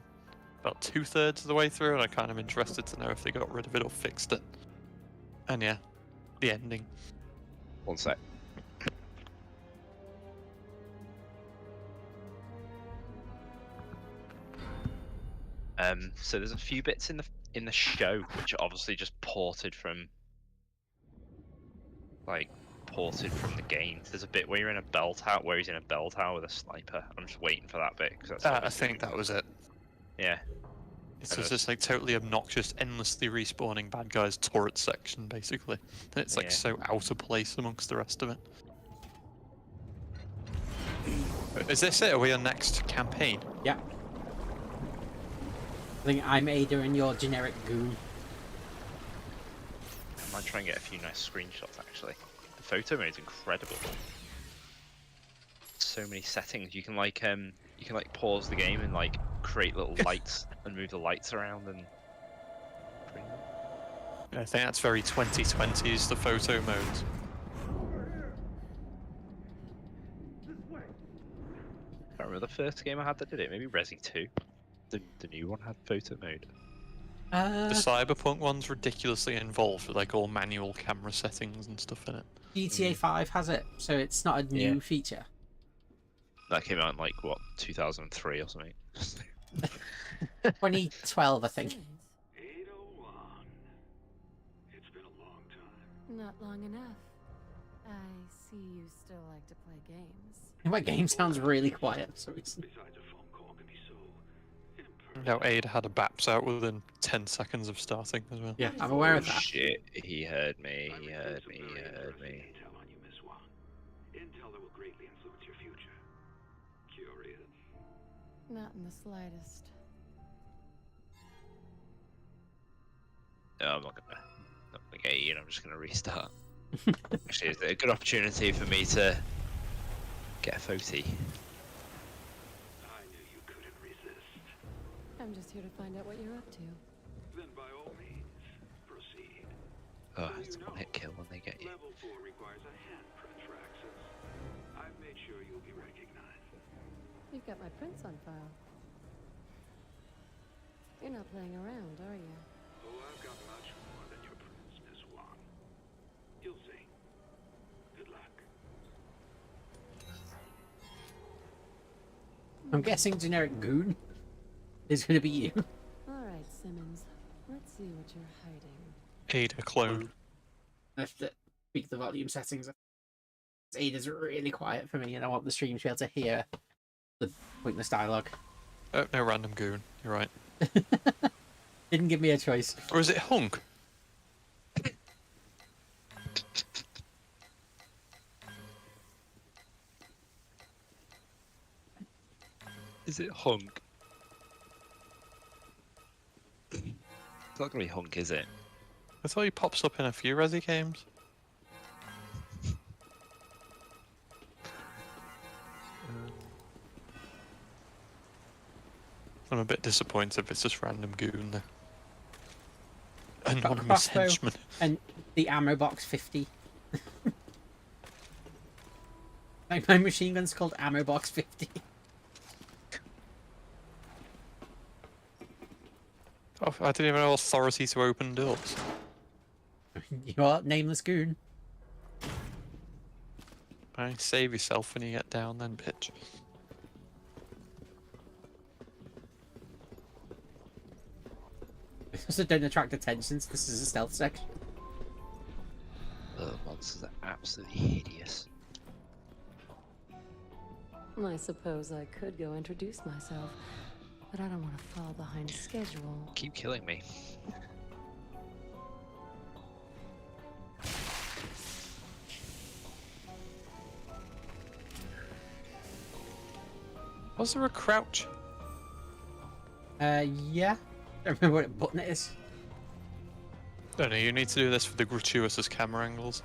about 2/3 of the way through, and I'm kind of interested to know if they got rid of it or fixed it. And yeah, the ending. One sec. So there's a few bits in the show which are obviously just ported from the game. There's a bit where you're in a bell tower, where he's in a bell tower with a sniper. I'm just waiting for that bit because that's I obviously- think that was it. Yeah. It's just this like totally obnoxious, endlessly respawning bad guys turret section, basically. And it's like Yeah. so out of place amongst the rest of it. Is this it? Are we on next campaign? Yeah. I think I'm Ada and you're generic goon. I might try and get a few nice screenshots actually. The photo mode's incredible. So many settings. You can like pause the game and like create little lights and move the lights around and I think that's very 2020 is the photo mode. I remember the first game I had that did it. Maybe Resi 2. The new one had photo mode. The Cyberpunk one's ridiculously involved with like all manual camera settings and stuff in it. GTA 5 has it, so it's not a new Yeah. feature. That came out in like what 2003 or something. 2012, I think. 801. It's been a long time. Not long enough. I see you still like to play games. My game sounds really quiet for some reason. Besides, a phone call can be so impersonal. Now Ada had a BAPS out within 10 seconds of starting as well. Yeah, I'm aware Oh of that. shit! He heard me. He I heard reviewed me. some He very heard interesting me. Intel on you, Miss Wang. Intel that will greatly influence your future. Curious? Not in the slightest. No, I'm not gonna get you. I'm just gonna restart. Actually, it's a good opportunity for me to get a photy. I knew you couldn't resist. I'm just here to find out what you're up to. Then by all means, proceed. Oh, it's a one-hit kill when they get you. Level 4 requires a handprint for access. I've made sure you'll be recognized. You've got my prints on file. You're not playing around, are you? Oh, I've got much more than your prints, Miss Wang. You'll see. Good luck. I'm guessing generic goon is going to be you. All right, Simmons. Let's see what you're hiding. Ada clone. I have to tweak the volume settings. Ada's really quiet for me, and I want the stream to be able to hear the pointless dialogue. Oh, no random goon. You're right. Didn't give me a choice. Or is it Hunk? Is it Hunk? It's not gonna be Hunk, is it? I thought he pops up in a few Resi games. I'm a bit disappointed if it's just random goon there. Anonymous crossbow. henchman. And the ammo box 50. Like my machine gun's called ammo box 50. Oh, I didn't even have authority to open doors. You are nameless goon. Right, save yourself when you get down then, bitch. So don't attract attention. So this is a stealth section. The monsters are absolutely hideous. I suppose I could go introduce myself, but I don't want to fall behind schedule. Keep killing me. Was there a crouch? Yeah. Don't remember what button it is. Don't know, you need to do this for the gratuitous camera angles.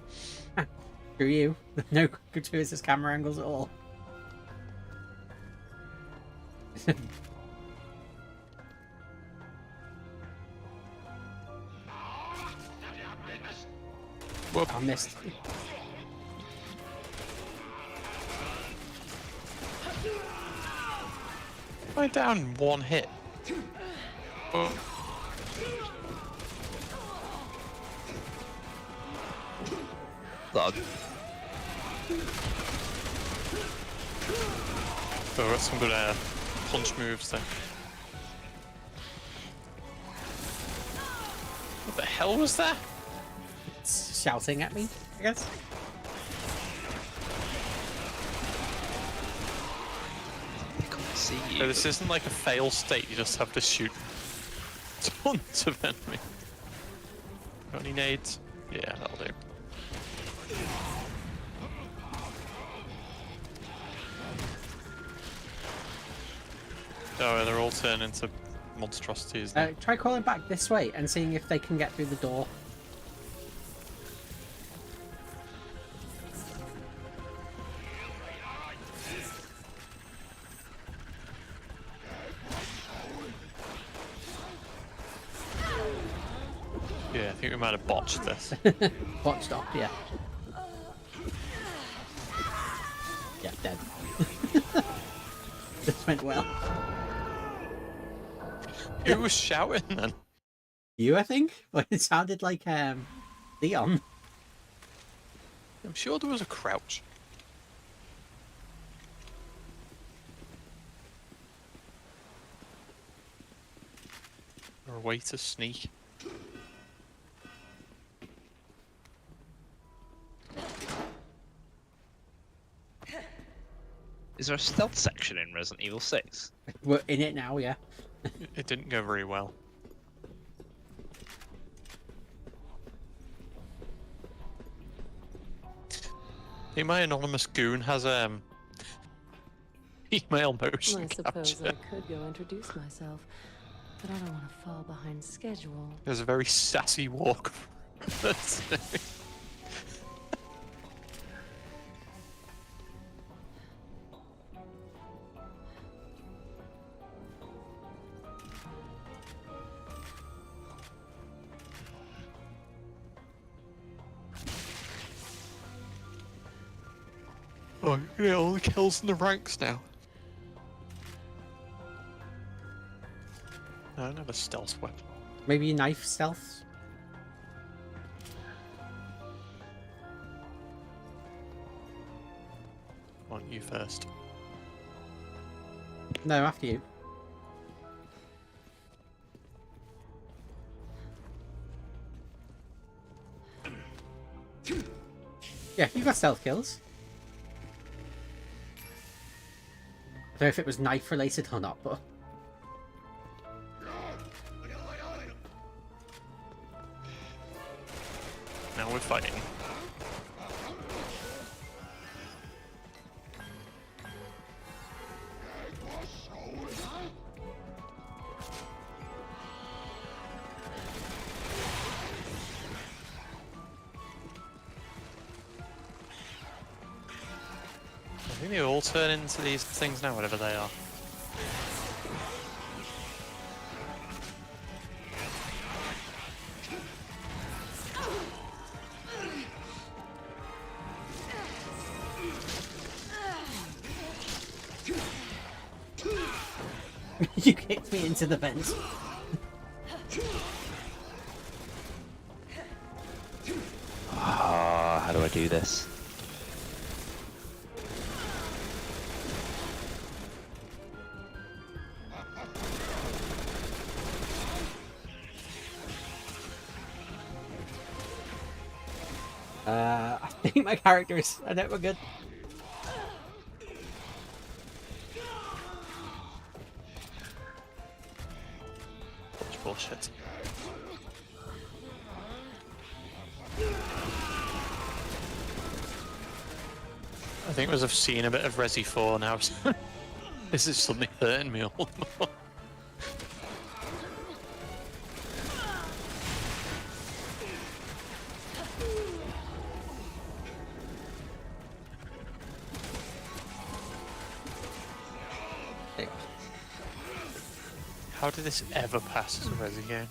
Screw you. No gratuitous camera angles at all. Whoop. I missed. I down one hit. Oh. Log. Oh, got some good punch moves there. What the hell was that? It's shouting at me, I guess. They can't see you. So this isn't like a fail state, you just have to shoot tons of enemy. Got any nades? Yeah, that'll do. Oh, they're all turned into monstrosities now. Try crawling back this way and seeing if they can get through the door. Yeah, I think we might have botched this. Botched up, yeah. Yeah, dead. This went well. Who was shouting then? You, I think? Well, it sounded like Leon. I'm sure there was a crouch. Or a way to sneak. Is there a stealth section in Resident Evil 6? We're in it now, yeah. It didn't go very well. I think my anonymous goon has email motion I suppose capture. I could go introduce myself, but I don't want to fall behind schedule. There's a very sassy walk. Oh, yeah, all the kills in the ranks now. I don't have a stealth weapon. Maybe knife stealth? Why don't you first? No, after you. Yeah, you got stealth kills. I don't know if it was knife related or not, but Now we're fighting. I think they all turn into these things now, whatever they are. you kicked me into the vent. Ah, how do I do this? I think my character is... I know we're good. Such bullshit. I think as I've seen a bit of Resi 4 now, this is suddenly hurting me all the more. There you go. How did this ever pass as a Resi game?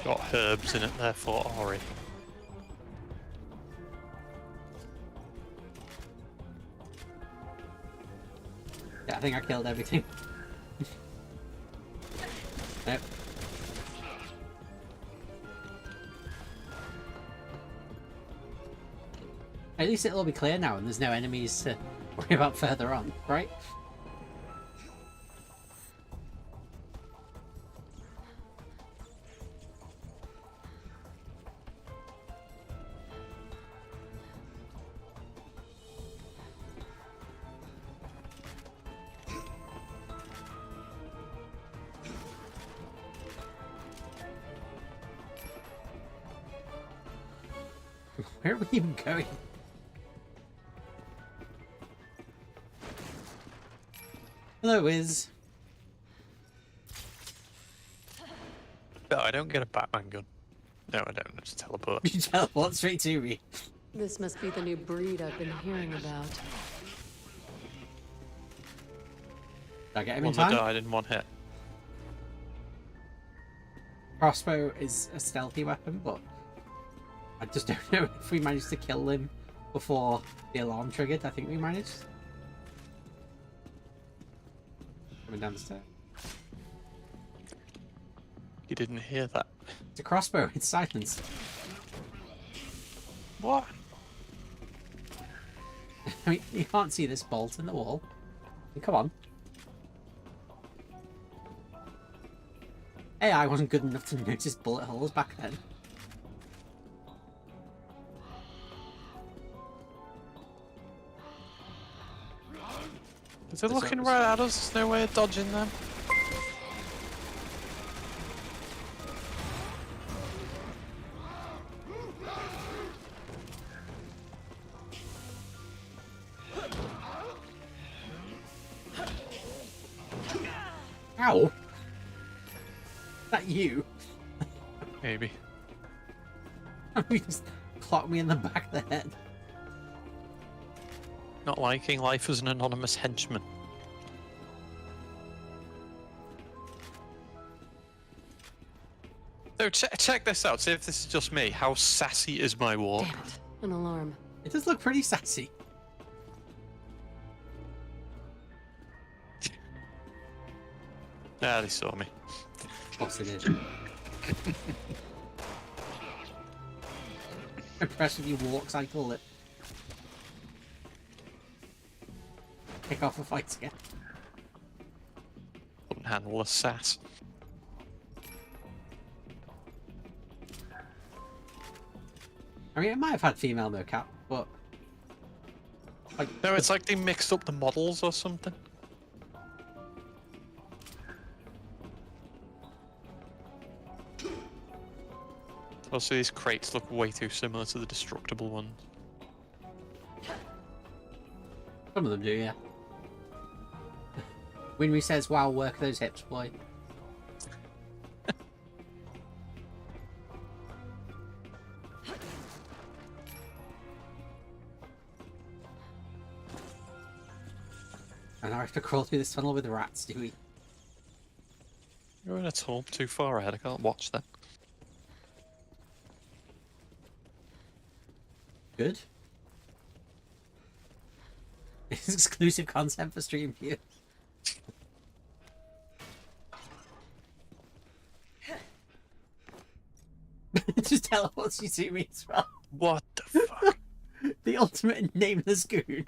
Got herbs in it, therefore Ori. Yeah, I think I killed everything. Nope. At least it'll all be clear now and there's no enemies to worry about further on, right? Where are we even going? Hello, Wiz. No, I don't get a Batman gun. No, I don't. I just teleport. You teleport straight to me. This must be the new breed I've been hearing about. Did I get him in One that time? died in one hit. Crossbow is a stealthy weapon, but I just don't know if we managed to kill him before the alarm triggered. I think we managed. Coming down the stairs. You didn't hear that. It's a crossbow. It's silence. What? I mean, you can't see this bolt in the wall. Come on. AI wasn't good enough to notice bullet holes back then. Is it looking right at us? There's no way of dodging them. Ow! Is that you? Maybe. You just clocked me in the back of the head. Not liking life as an anonymous henchman. So check this out. See if this is just me. How sassy is my walk? Damn it. An alarm. It does look pretty sassy. Ah, they saw me. Of course it is. Impressed with your walk cycle that kick off the fight again. Couldn't handle the sass. I mean, it might have had female mocap, but like, No, it's like they mixed up the models or something. Also, these crates look way too similar to the destructible ones. some of them do, yeah. Winry says, "Wow, work those hips, boy." And I have to crawl through this tunnel with rats, do we? You're in a tunnel too far ahead. I can't watch that. Good. It's exclusive content for stream viewers. Just teleports you to me as well. What the fuck? The ultimate nameless goon.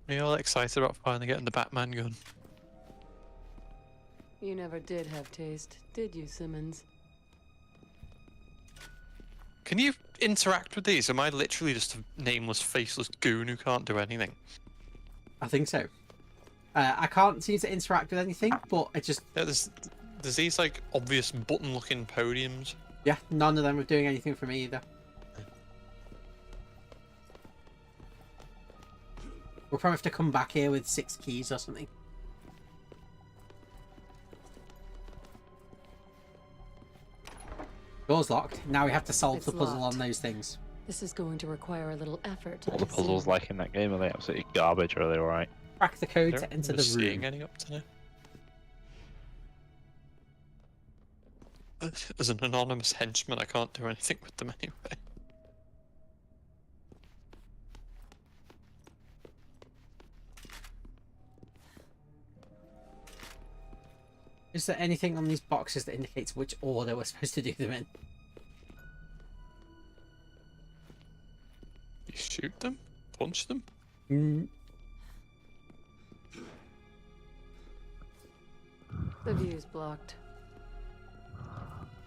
Are you all excited about finally getting the Batman gun? You never did have taste, did you, Simmons? Can you interact with these? Am I literally just a nameless, faceless goon who can't do anything? I think so. I can't seem to interact with anything, but it just... Yeah, there's these like obvious button-looking podiums. Yeah, none of them are doing anything for me either. We'll probably have to come back here with 6 keys or something. Door's locked. Now we have to solve It's the puzzle locked. on those things. This is going to require a little effort. All the I see. puzzles like in that game, are they absolutely garbage or are they alright? Crack the code Don't to enter remember the seeing room. any up to now. As an anonymous henchman, I can't do anything with them anyway. Is there anything on these boxes that indicates which order we're supposed to do them in? You shoot them? Punch them? Mm, The view's blocked.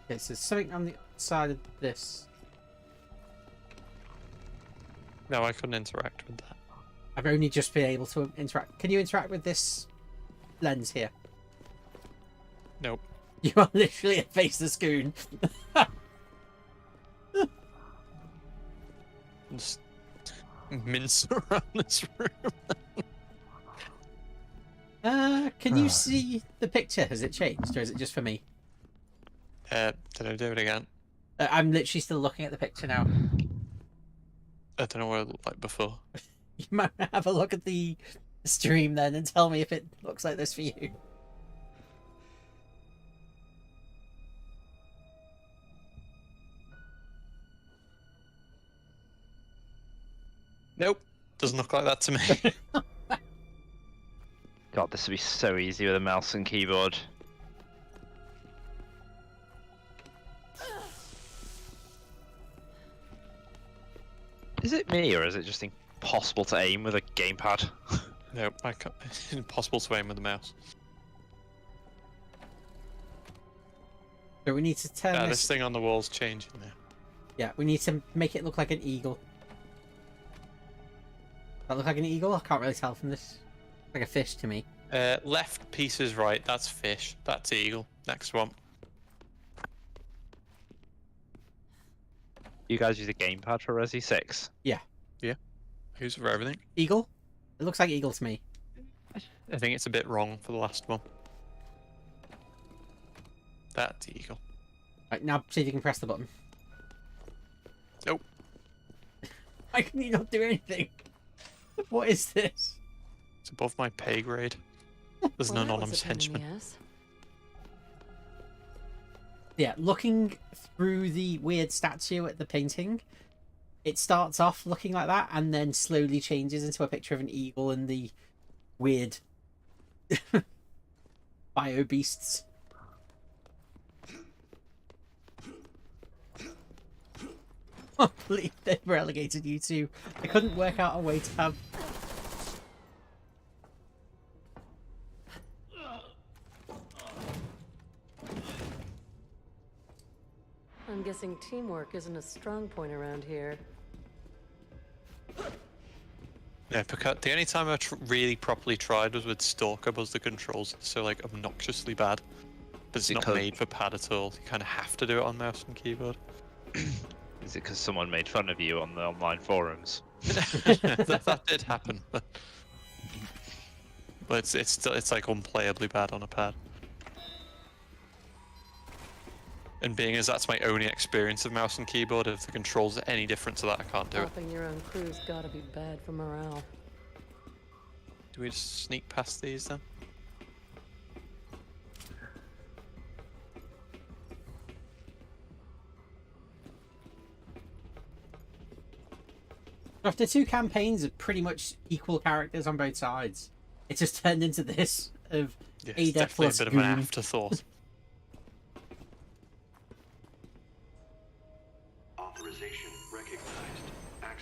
okay, so there's something on the side of this. No, I couldn't interact with that. I've only just been able to interact. Can you interact with this lens here? Nope. You are literally a faceless goon. Just mince around this room. Can you see the picture? Has it changed, or is it just for me? Did I do it again? I'm literally still looking at the picture now. I don't know what it looked like before. You might have a look at the stream then and tell me if it looks like this for you. Nope. Doesn't look like that to me. God, this would be so easy with a mouse and keyboard. Is it me, or is it just impossible to aim with a gamepad? Nope, I can't. It's impossible to aim with the mouse. So we need to turn Yeah, this... this thing on the wall's changing now. Yeah, we need to make it look like an eagle. Does that look like an eagle? I can't really tell from this. Like a fish to me. Left piece is right. That's fish. That's eagle. Next one. You guys use a gamepad for Resi 6? Who's for everything? Eagle? It looks like eagle to me. I think it's a bit wrong for the last one. That's eagle. Right, now see if you can press the button. Nope. Why can you not do anything? What is this? It's above my pay grade. There's an Well, that was a anonymous pain in the henchman. ass. Yeah, looking through the weird statue at the painting, it starts off looking like that and then slowly changes into a picture of an eagle and the weird bio beasts. I believe they've relegated you to. I couldn't work out a way to have. I'm guessing teamwork isn't a strong point around here. Yeah, because the only time I really properly tried was with Stalker, because the controls are so like obnoxiously bad. But it's not Because- made for pad at all. You kind of have to do it on mouse and keyboard. Is it because someone made fun of you on the online forums? that did happen, but it's still like unplayably bad on a pad. And being as that's my only experience of mouse and keyboard, if the controls are any different to that, I can't do it. Helping your own crew's gotta be bad for morale. Do we just sneak past these then? After 2 campaigns of pretty much equal characters on both sides, it just turned into this of Yeah, Ada it's definitely a plus bit of an Goon. afterthought.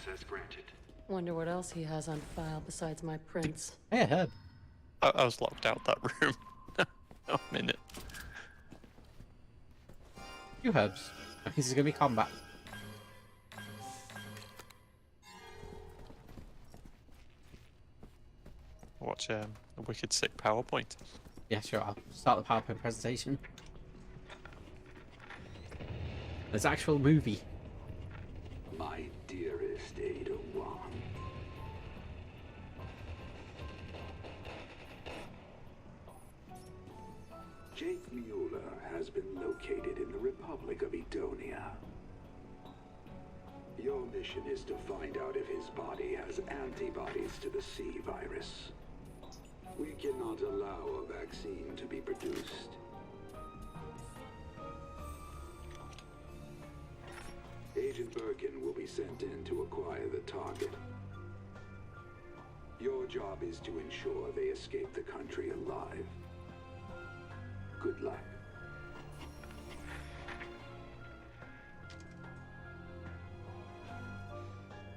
Access granted. Wonder what else he has on file besides my prints. Hey, Herb. I was locked out that room. A minute. You herbs. This is gonna be combat. Watch a wicked sick PowerPoint. Yeah, sure. I'll start the PowerPoint presentation. There's actual movie. My dearest Ada Wong. Jake Mueller has been located in the Republic of Edonia. Your mission is to find out if his body has antibodies to the C virus. We cannot allow a vaccine to be produced. Agent Birkin will be sent in to acquire the target. Your job is to ensure they escape the country alive. Good luck.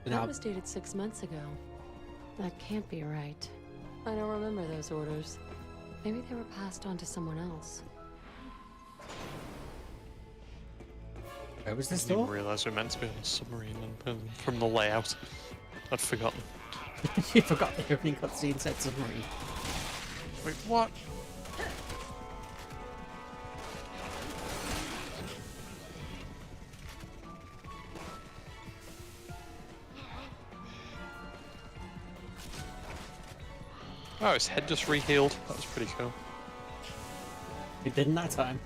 That was dated 6 months ago. That can't be right. I don't remember those orders. Maybe they were passed on to someone else. Where was I this didn't even door? realise we were meant to be on a submarine and from the layout. I'd forgotten. You forgot the opening cutscene said submarine. Wait, what? Oh, his head just re-healed. That was pretty cool. It didn't that time.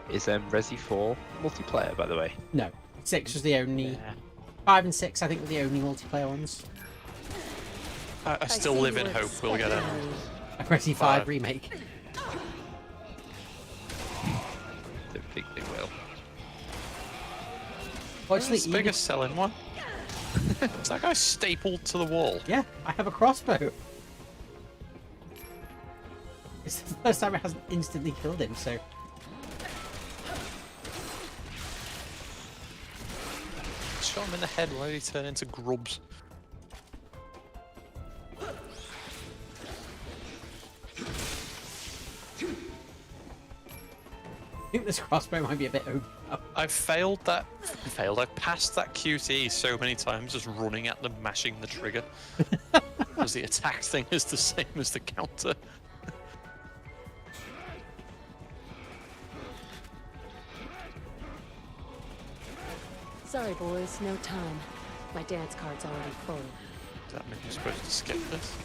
Is Resi 4 multiplayer, by the way? No. 6 was the only... Yeah. 5 and 6, I think, were the only multiplayer ones. I still see live you in were hope we'll get it. expecting me. A Resi 5 5. remake. Don't think they will. Fortunately, It's the biggest selling one. Is that guy stapled to the wall? Yeah, I have a crossbow. It's the first time it hasn't instantly killed him, so... Shot him in the head. Why did he turn into grubs? I think this crossbow might be a bit over. I failed that. I've passed that QTE so many times, just running at them, mashing the trigger. Because the attack thing is the same as the counter. Sorry, boys, no time. My dance card's already full. Does that mean you're supposed to skip this?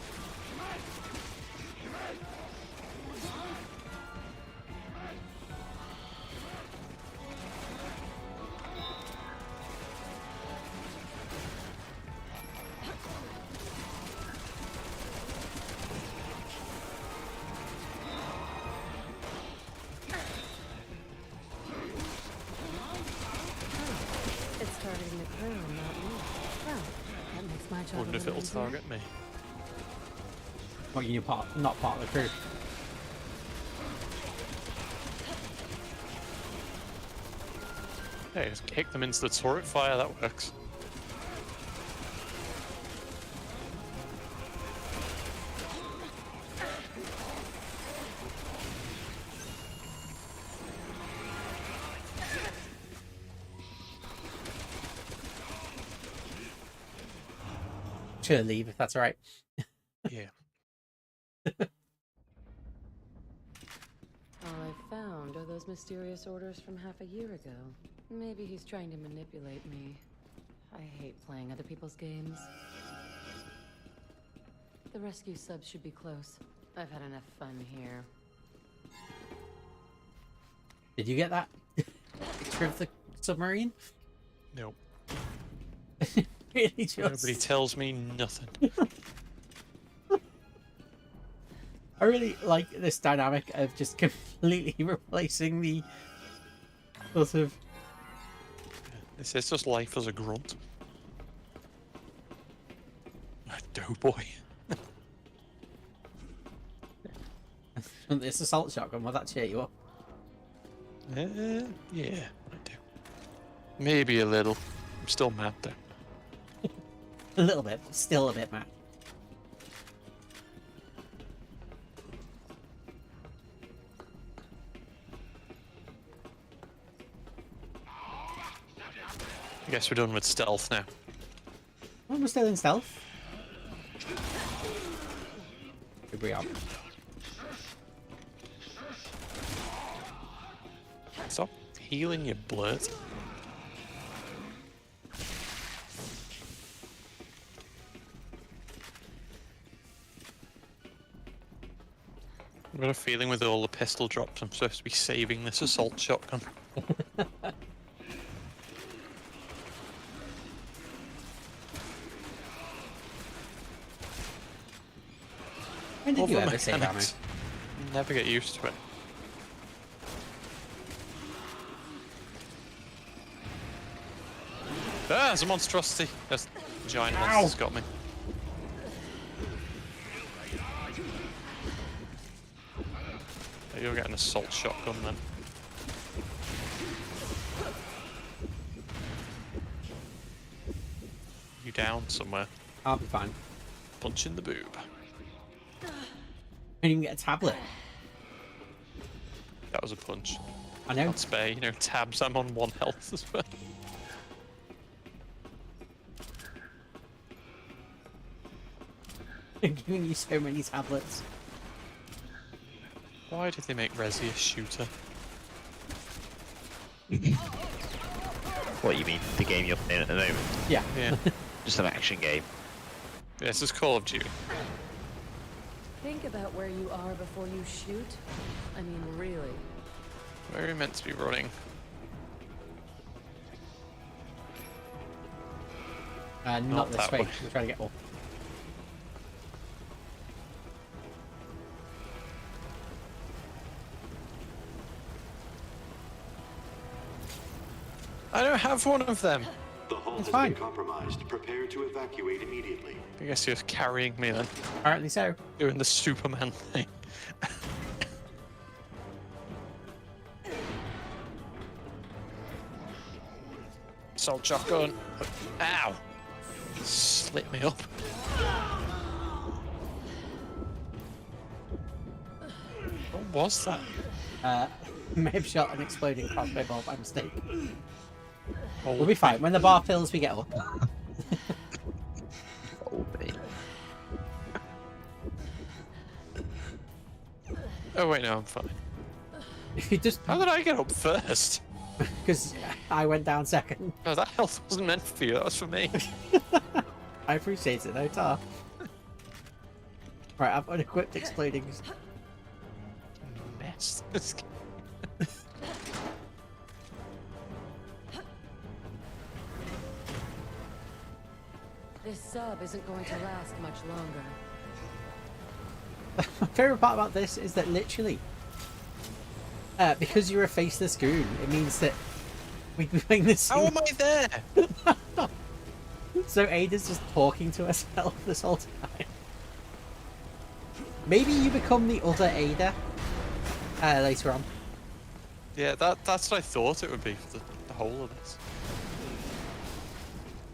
It's targeting the crew and not me. Well, that makes my job Wonder a if little it'll easier. target me. Well, you're not part of the crew. Hey, just kick them into the turret fire. That works. Should leave if that's alright. Yeah. All I found are those mysterious orders from half a year ago. Maybe he's trying to manipulate me. I hate playing other people's games. The rescue subs should be close. I've had enough fun here. Did you get that picture of the submarine? Nope. Really just... Nobody tells me nothing. I really like this dynamic of just completely replacing the sort of... This is just life as a grunt. A doughboy. This assault shotgun, will that cheer you up? Yeah, I do. Maybe a little. I'm still mad though. A little bit, but still a bit, Matt. I guess we're done with stealth now. Oh, we're still in stealth. Here we are. Stop healing your blood. I've got a feeling with all the pistol drops I'm supposed to be saving this assault shotgun. When did All you the ever save ammo? mechanics. Never get used to it. Ah, there's a monstrosity. There's a giant monster's got me. Oh, you'll get an assault shotgun then. You down somewhere? I'll be fine. Punch in the boob. Can't even get a tablet. That was a punch. I know. Not spare, you know, tabs. I'm on 1 health as well. I'm giving you so many tablets. Why did they make Resi a shooter? What you mean? The game you're playing at the moment? Yeah. Yeah. Just an action game. Yeah, this is Call of Duty. Think about where you are before you shoot. I mean, really. Where are we meant to be running? Not Not this that way. way. We're trying to get all. I don't have one of them. The hull It's has fine. been compromised. Prepare to evacuate immediately. I guess you're carrying me then. Apparently so. Doing the Superman thing. Assault shotgun. Ow! Slit me up. What was that? May have shot an exploding crossbow bolt by mistake. Oh, We'll be fine. When the bar fills, we get up. Oh, me. oh wait, no, I'm fine. If you just How did I get up first? because I went down second. Oh, that health wasn't meant for you. That was for me. I appreciate it, though, Tar. Right, I've unequipped exploding. Mess. This sub isn't going to last much longer. My favourite part about this is that literally, because you're a faceless goon, it means that we've been playing this. How am I there? So Ada's just talking to herself this whole time. Maybe you become the other Ada later on. Yeah, that's what I thought it would be for the whole of this.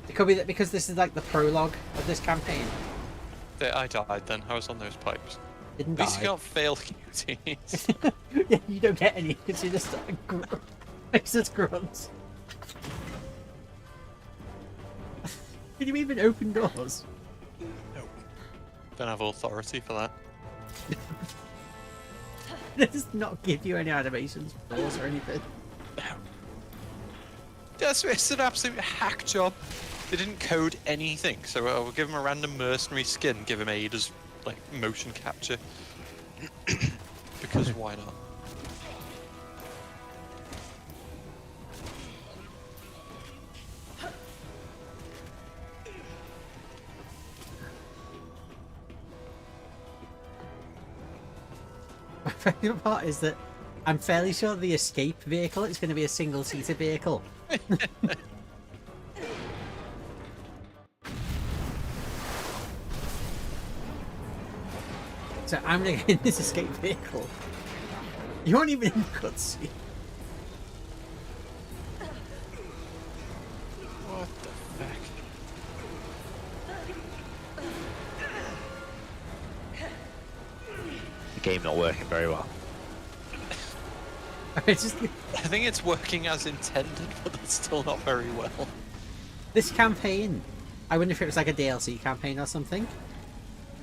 It could be that because this is like the prologue of this campaign. I died then. I was on those pipes. Didn't At least die. you can't fail QTs. Yeah, you don't get any because you just faceless grunts. Can you even open doors? Nope. Don't have authority for that. It does not give you any animations, doors or anything. No. That's it's an absolute hack job. They didn't code anything, so we'll give him a random mercenary skin, give him Ada's like motion capture. Because why not? My favourite part is that I'm fairly sure the escape vehicle is going to be a single-seater vehicle. So I'm going to get in this escape vehicle. You aren't even in the cutscene. game not working very well. It's just, I think it's working as intended, but it's still not very well. this campaign, I wonder if it was like a DLC campaign or something,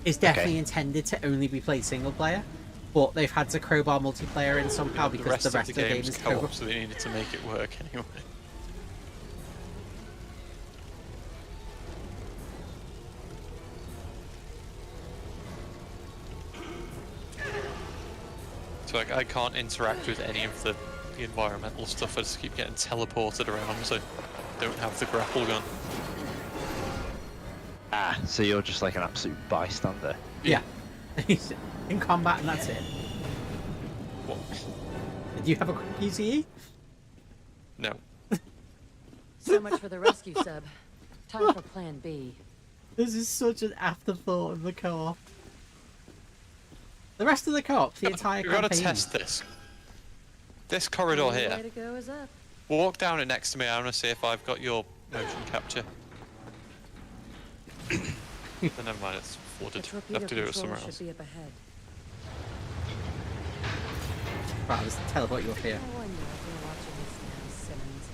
is definitely intended to only be played single player, but they've had to crowbar multiplayer in somehow because the rest of the game is co-op, co-op. so they needed to make it work anyway. So like, I can't interact with any of the environmental stuff. I just keep getting teleported around, so I don't have the grapple gun. Ah, so you're just like an absolute bystander. Yeah. He's in combat and that's it. What? Did you have a quick QTE? No. So much for the rescue sub. Time for plan B. This is such an afterthought of the co-op. The rest of the co-op, the entire We've campaign. got to test this. This corridor Only here. way to go is up. Walk down it next to me. I want to see if I've got your motion capture. But never mind, it's flooded. The I torpedo have to do it control somewhere should else. be up ahead. Right, I'll just teleport you up here. I wonder if you're watching this now, Simmons.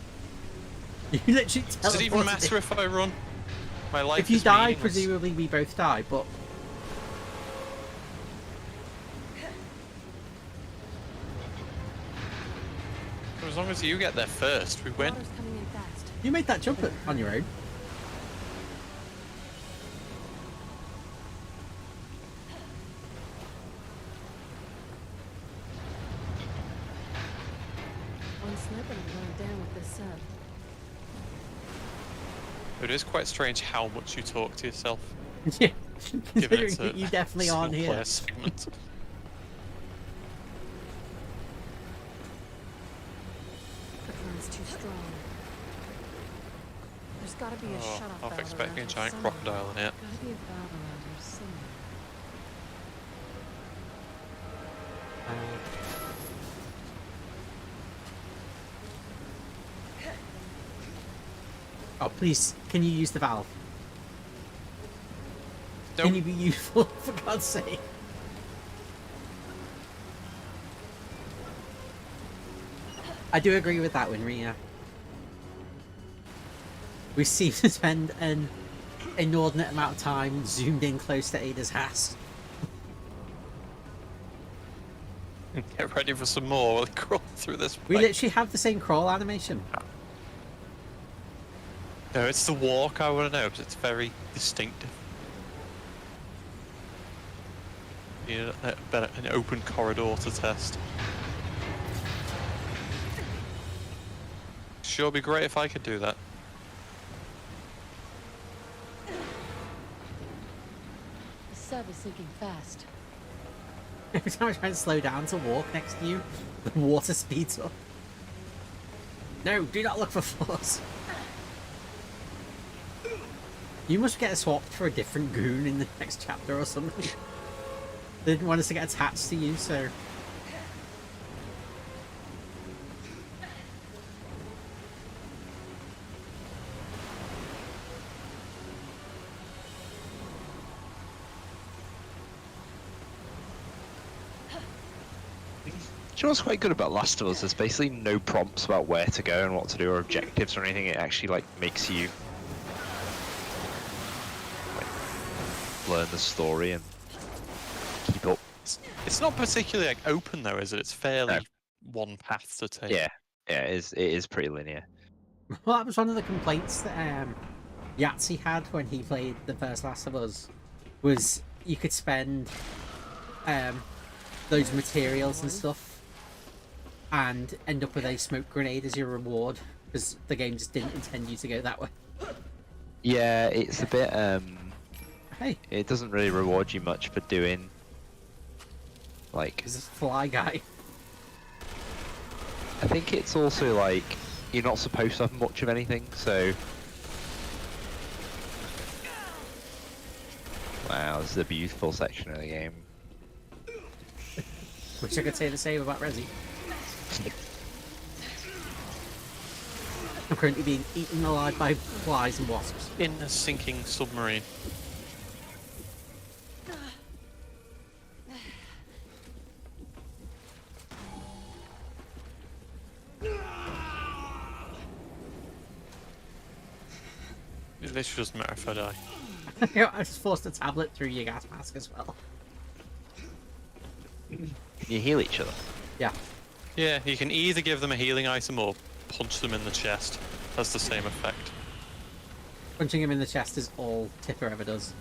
You literally teleported. Does it even matter if I run? My life If you is die, meaningless. presumably we both die, but As long as you get there first, we win. Water's coming in fast. you made that jump on your own. One slip and I'm going down with this sub. It is quite strange how much you talk to yourself. Yeah, Given considering it's a that you definitely aren't single-player here. segment. The current's too strong. There's gotta be a Oh, shut-off half valve expecting a around here giant somewhere. crocodile in it. Gotta be a valve around here somewhere. Oh, please, can you use the valve? Nope. Can you be useful, for God's sake? I do agree with that, Winry, we seem to spend an inordinate amount of time zoomed in close to Ada's house. Get ready for some more. We'll crawl through this. We place. literally have the same crawl animation. No, it's the walk I want to know because it's very distinctive. Yeah, an open corridor to test. Sure, be great if I could do that. The sub is sinking fast. Every time I try and slow down to walk next to you, the water speeds up. No, do not look for flaws. You must get swapped for a different goon in the next chapter or something. They didn't want us to get attached to you, so... Do you know what's quite good about Last of Us? There's basically no prompts about where to go and what to do or objectives or anything. It actually like makes you like, learn the story and keep up. It's not particularly like open though, is it? It's fairly No. one path to take. Yeah, it is pretty linear. Well, that was one of the complaints that Yahtzee had when he played the first Last of Us, was you could spend those materials and stuff and end up with a smoke grenade as your reward, because the game just didn't intend you to go that way. Yeah, it's a bit Hey, it doesn't really reward you much for doing like there's this fly guy. I think it's also like you're not supposed to have much of anything, so wow, this is a beautiful section of the game. Which I could say the same about Resi. I'm currently being eaten alive by flies and wasps. In a sinking submarine. literally doesn't matter if I die. I just forced a tablet through your gas mask as well. You heal each other. Yeah. Yeah, you can either give them a healing item or punch them in the chest. Has the same effect. Punching him in the chest is all Tipper ever does.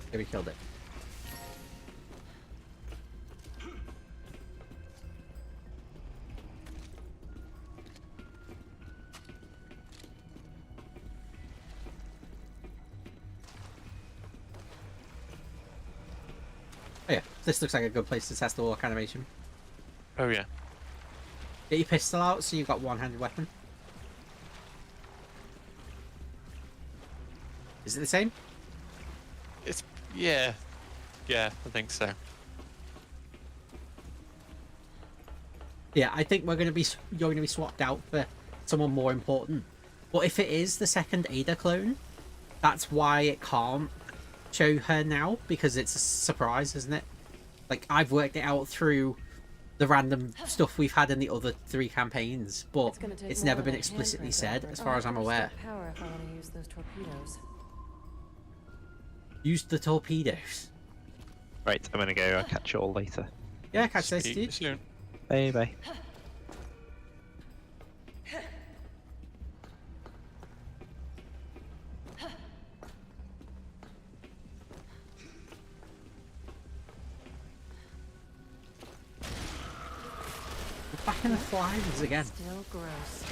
Okay, we killed it. Oh yeah, this looks like a good place to test the walk animation. Oh yeah. Get your pistol out so you've got one-handed weapon. Is it the same? It's yeah, I think so. Yeah, I think you're going to be swapped out for someone more important. But if it is the second Ada clone, that's why it can't show her now, because it's a surprise, isn't it? Like, I've worked it out through the random stuff we've had in the other 3 campaigns, but it's never been explicitly said, as far as I'm aware. Power if I want to use those torpedoes. Use the torpedoes. Right, I'm gonna go. I'll catch you all later. Yeah, catch this, Speak dude. soon. Bye bye. We're back in the flies again. Still gross.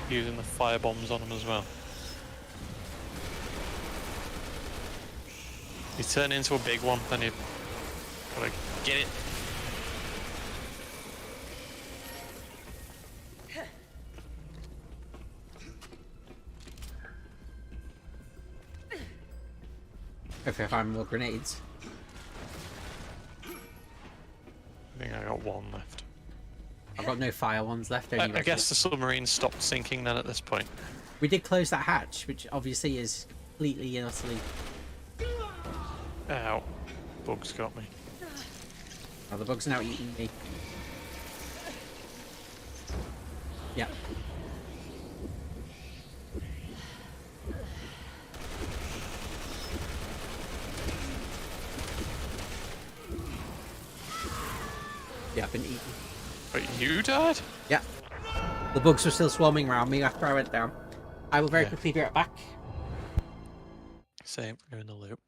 Using the fire bombs on them as well. You turn into a big one, then you gotta get it. Hopefully I find more grenades. I think I got 1 left. I've got no fire ones left. Only I guess the submarine stopped sinking then at this point. we did close that hatch, which obviously is completely and utterly... Ow. Bugs got me. Oh, the bug's now eating me. Yeah. Yeah, I've been eaten. Wait, you died? Yeah. The bugs were still swarming around me after I went down. I will very Yeah. quickly be right back. Same, you're in the loop.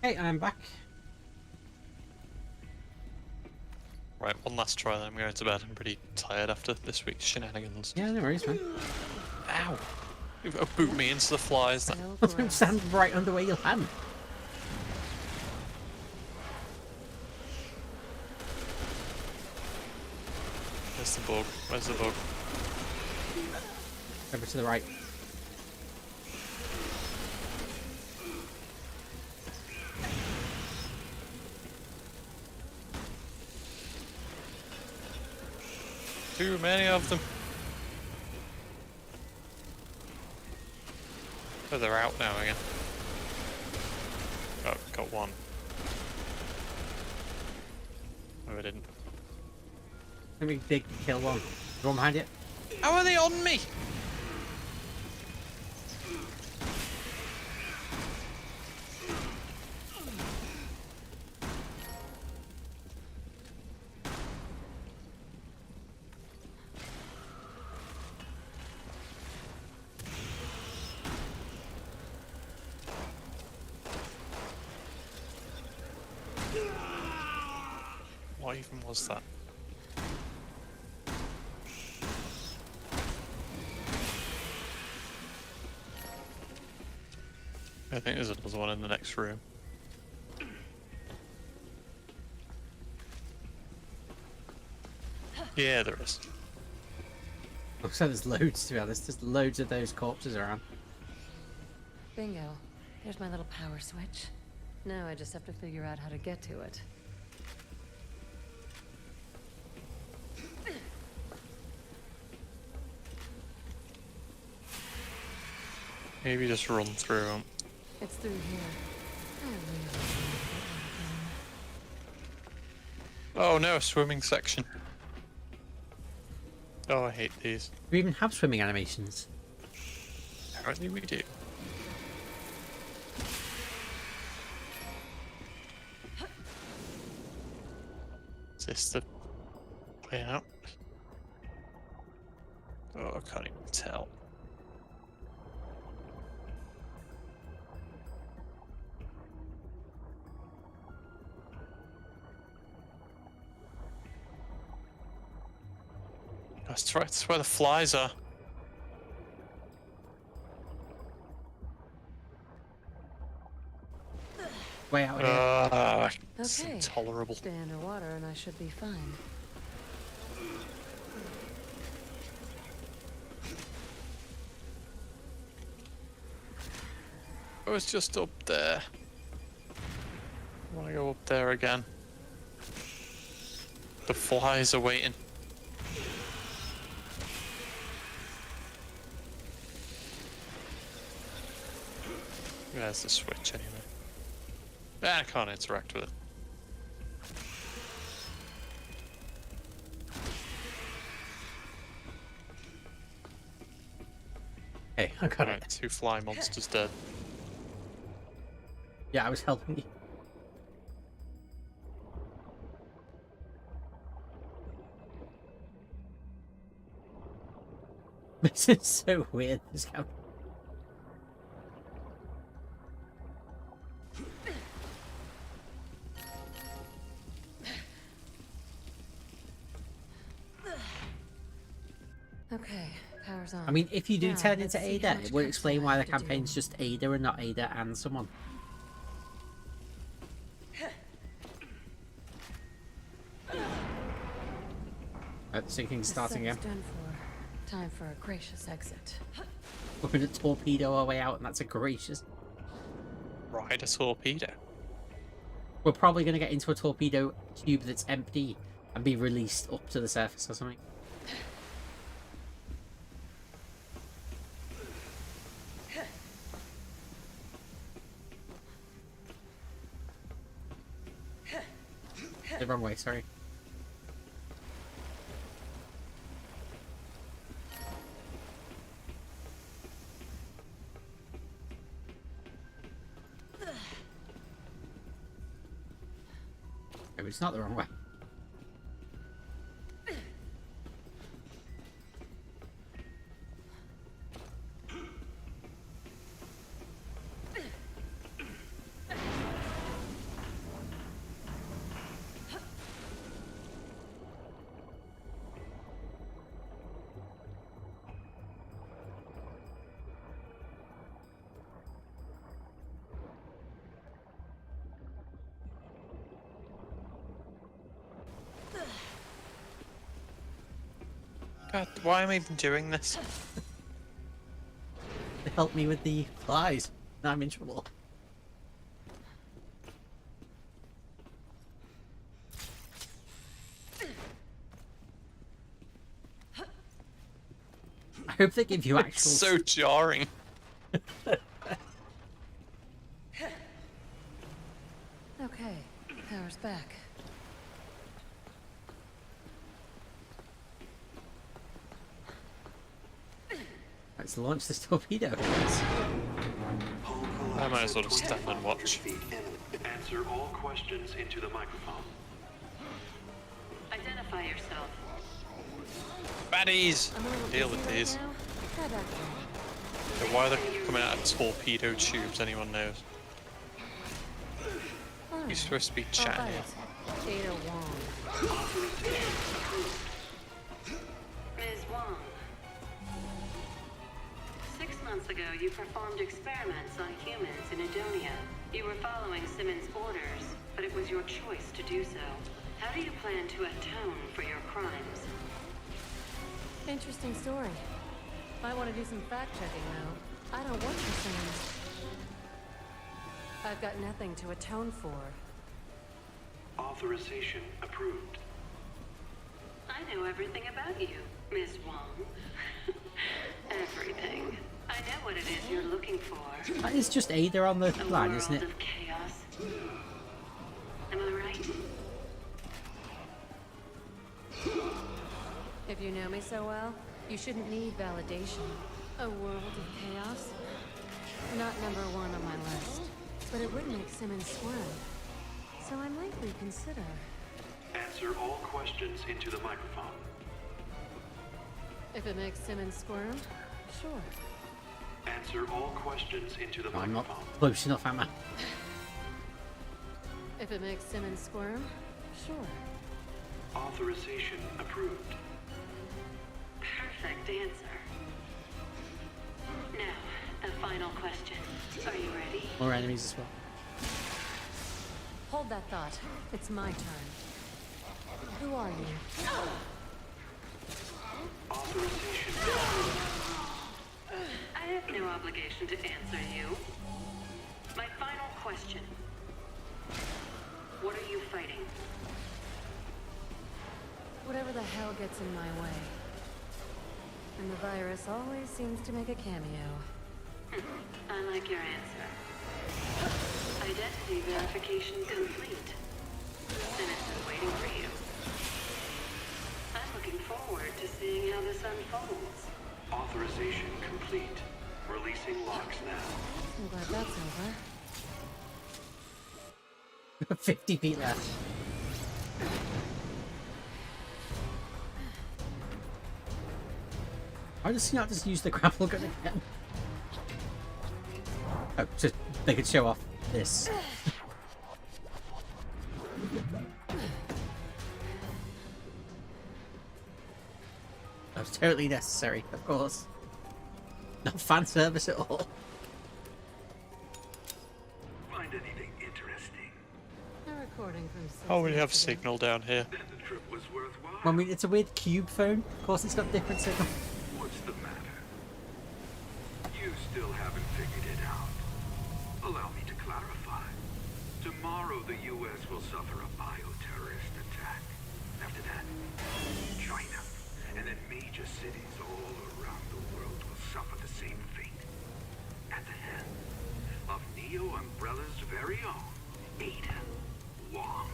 Hey, I'm back. Right, one last try then I'm going to bed. I'm pretty tired after this week's shenanigans. Yeah, no worries, man. Ow! You've boot me into the flies. That... Still Don't gross. stand right under where you land. Where's the bug? Where's the bug? Over to the right. Too many of them. Oh, they're out now again. Oh, got one. Oh, I didn't. Let me dig kill one. The one behind it. How are they on me? What even was that? I think there's another one in the next room. Yeah, there is. Looks like there's loads, to be honest. There's loads of those corpses around. Bingo. There's my little power switch. Now I just have to figure out how to get to it. Maybe just run through them. It's through here. I really need to get out Oh no, a swimming section. Oh, I hate these. We even have swimming animations. Apparently we do. Is this the way out? Oh, I can't even tell. That's right, that's where the flies are. Way out here. It's Okay. intolerable. Stay underwater and I should be fine. I was just up there. I want to go up there again. The flies are waiting. There's the switch anyway. I can't interact with it. Hey, I got Alright, it. 2 fly monsters dead. Yeah, I was helping you. This is so weird, this camera. Okay, power's on. I mean, if you do Now, turn let's into see how Ada, much it would capsule explain I why the have to do. campaign's just Ada and not Ada and someone. The sinking's The starting again. set's done for. Time for a gracious exit. We're gonna torpedo our way out, and that's a gracious. Ride a torpedo. We're probably gonna get into a torpedo tube that's empty and be released up to the surface or something. The wrong way, sorry. Maybe it's not the wrong way. God, why am I even doing this? Help me with the flies. Now I'm in trouble. I hope they give you actual. It's so jarring. Okay, power's back. Let's launch this torpedo. I might as well just stand and watch. Answer all questions into the microphone. Identify yourself. Baddies! I'm a little Deal busy with right these. now. Try back then. So why they're coming out of torpedo tubes, anyone knows. Alright. You're supposed to be I'll chatting bite here. it. Ada Wong. Ms. Wong. 6 months ago, you performed experiments on humans in Edonia. You were following Simmons' orders, but it was your choice to do so. How do you plan to atone for your crimes? Interesting story. Might want to do some fact-checking, though. I don't work for Simmons. I've got nothing to atone for. Authorization approved. I know everything about you, Ms. Wong. Everything. I know what it is you're looking for. That is just Ada on the A line, world isn't it? of chaos. Am I right? If you know me so well, you shouldn't need validation. A world of chaos? Not number one on my list. But it would make Simmons squirm. So I might reconsider. Answer all questions into the microphone. If it makes Simmons squirm, sure. Answer all questions into the I'm not microphone. close enough, am I? If it makes Simmons squirm, sure. Authorization approved. Perfect answer. Now, the final question. Are you ready? More enemies as well. Hold that thought. It's my turn. Who are you? Authorization. I have no obligation to answer you. My final question. What are you fighting? Whatever the hell gets in my way. And the virus always seems to make a cameo. I like your answer. Identity verification complete. Simmons is waiting for you. I'm looking forward to seeing how this unfolds. Authorization complete. Releasing locks now. I'm glad that's over. 50 feet left. Why does he not just use the grapple gun again? Oh, just they could show off this. That was totally necessary, of course. Not fan service at all. Find anything interesting? A recording from 6 Oh, we have months ago. signal down here. Then the trip was worthwhile. I mean, it's a weird cube phone. Of course, it's got different signal. What's the matter? You still haven't figured it out. Allow me to clarify. Tomorrow the U.S. will suffer a bioterrorist attack. After that, China, and then major cities all around the world will suffer the same fate. At the hands of Neo Umbrella's very own Ada Wong.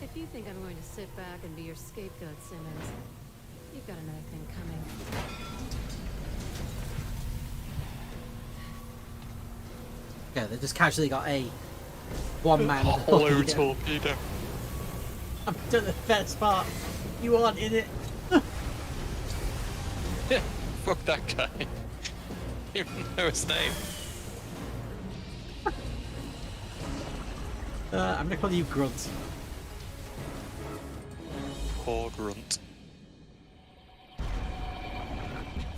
If you think I'm going to sit back and be your scapegoat, Simmons, you've got another thing coming. Yeah, they just casually got a one-man Hollow torpedo. torpedo. I've done the best part. You aren't in it. Yeah, fuck that guy. Even know his name. I'm gonna call you Grunt. Poor grunt.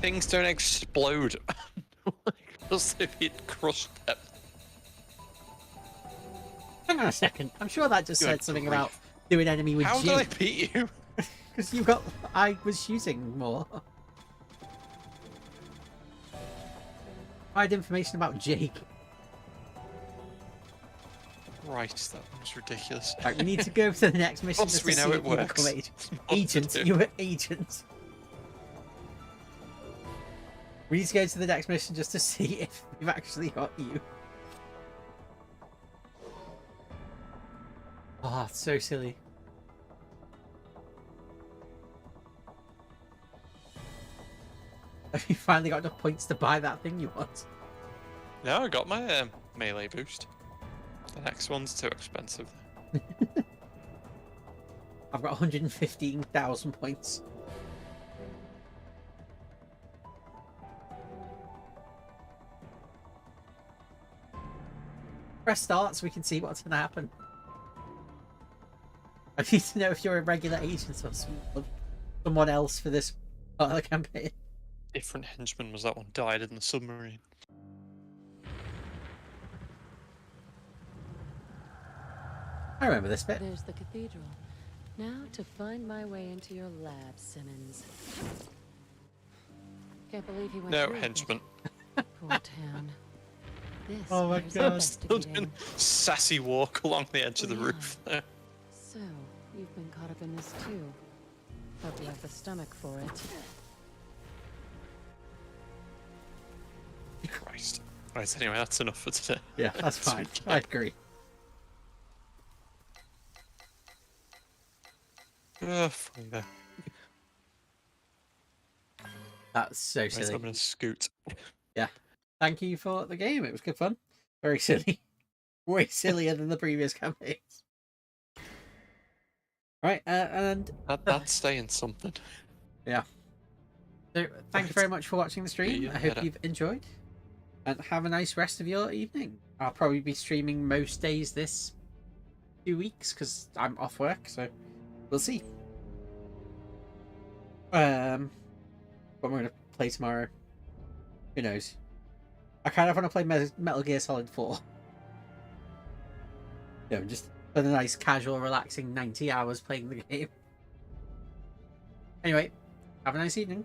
Things don't explode. Just if you'd crushed them. Hang on a second. I'm sure that just Good said something grief. about doing enemy with How G. did I beat you? Because you got. I was shooting more. I had information about Jake. Christ, that was ridiculous. Right, we need to go to the next mission Once just we to know see it if you works. become agent. What to Agent, do. you were agent. We need to go to the next mission just to see if we've actually got you. Oh, it's so silly. Have you finally got enough points to buy that thing you want? No, I got my melee boost. The next one's too expensive. I've got 115,000 points. Press start so we can see what's going to happen. I need to know if you're a regular agent or someone else for this part of the campaign. Different henchman was that one died in the submarine. I remember this bit. There's the cathedral. Now to find my way into your lab, Simmons. Can't believe he went No, through with it. henchman. Poor town. This Oh my is God. Still investigating. doing sassy walk along the edge of the Yeah. roof there. So, you've been caught up in this too. Hope you have the stomach for it. Christ. Right, anyway, that's enough for today. Yeah, that's fine. I agree. Funny there. That's so Right, silly. I'm gonna scoot. Yeah. Thank you for the game. It was good fun. Very silly. Way sillier than the previous campaigns. Right, and That's saying something. yeah. So, thank you very much for watching the stream. Yeah, I hope yeah. you've enjoyed. And have a nice rest of your evening. I'll probably be streaming most days this 2 weeks because I'm off work, so we'll see. What am I going to play tomorrow? Who knows? I kind of want to play Metal Gear Solid 4. Just for a nice, casual, relaxing 90 hours playing the game. Anyway, have a nice evening.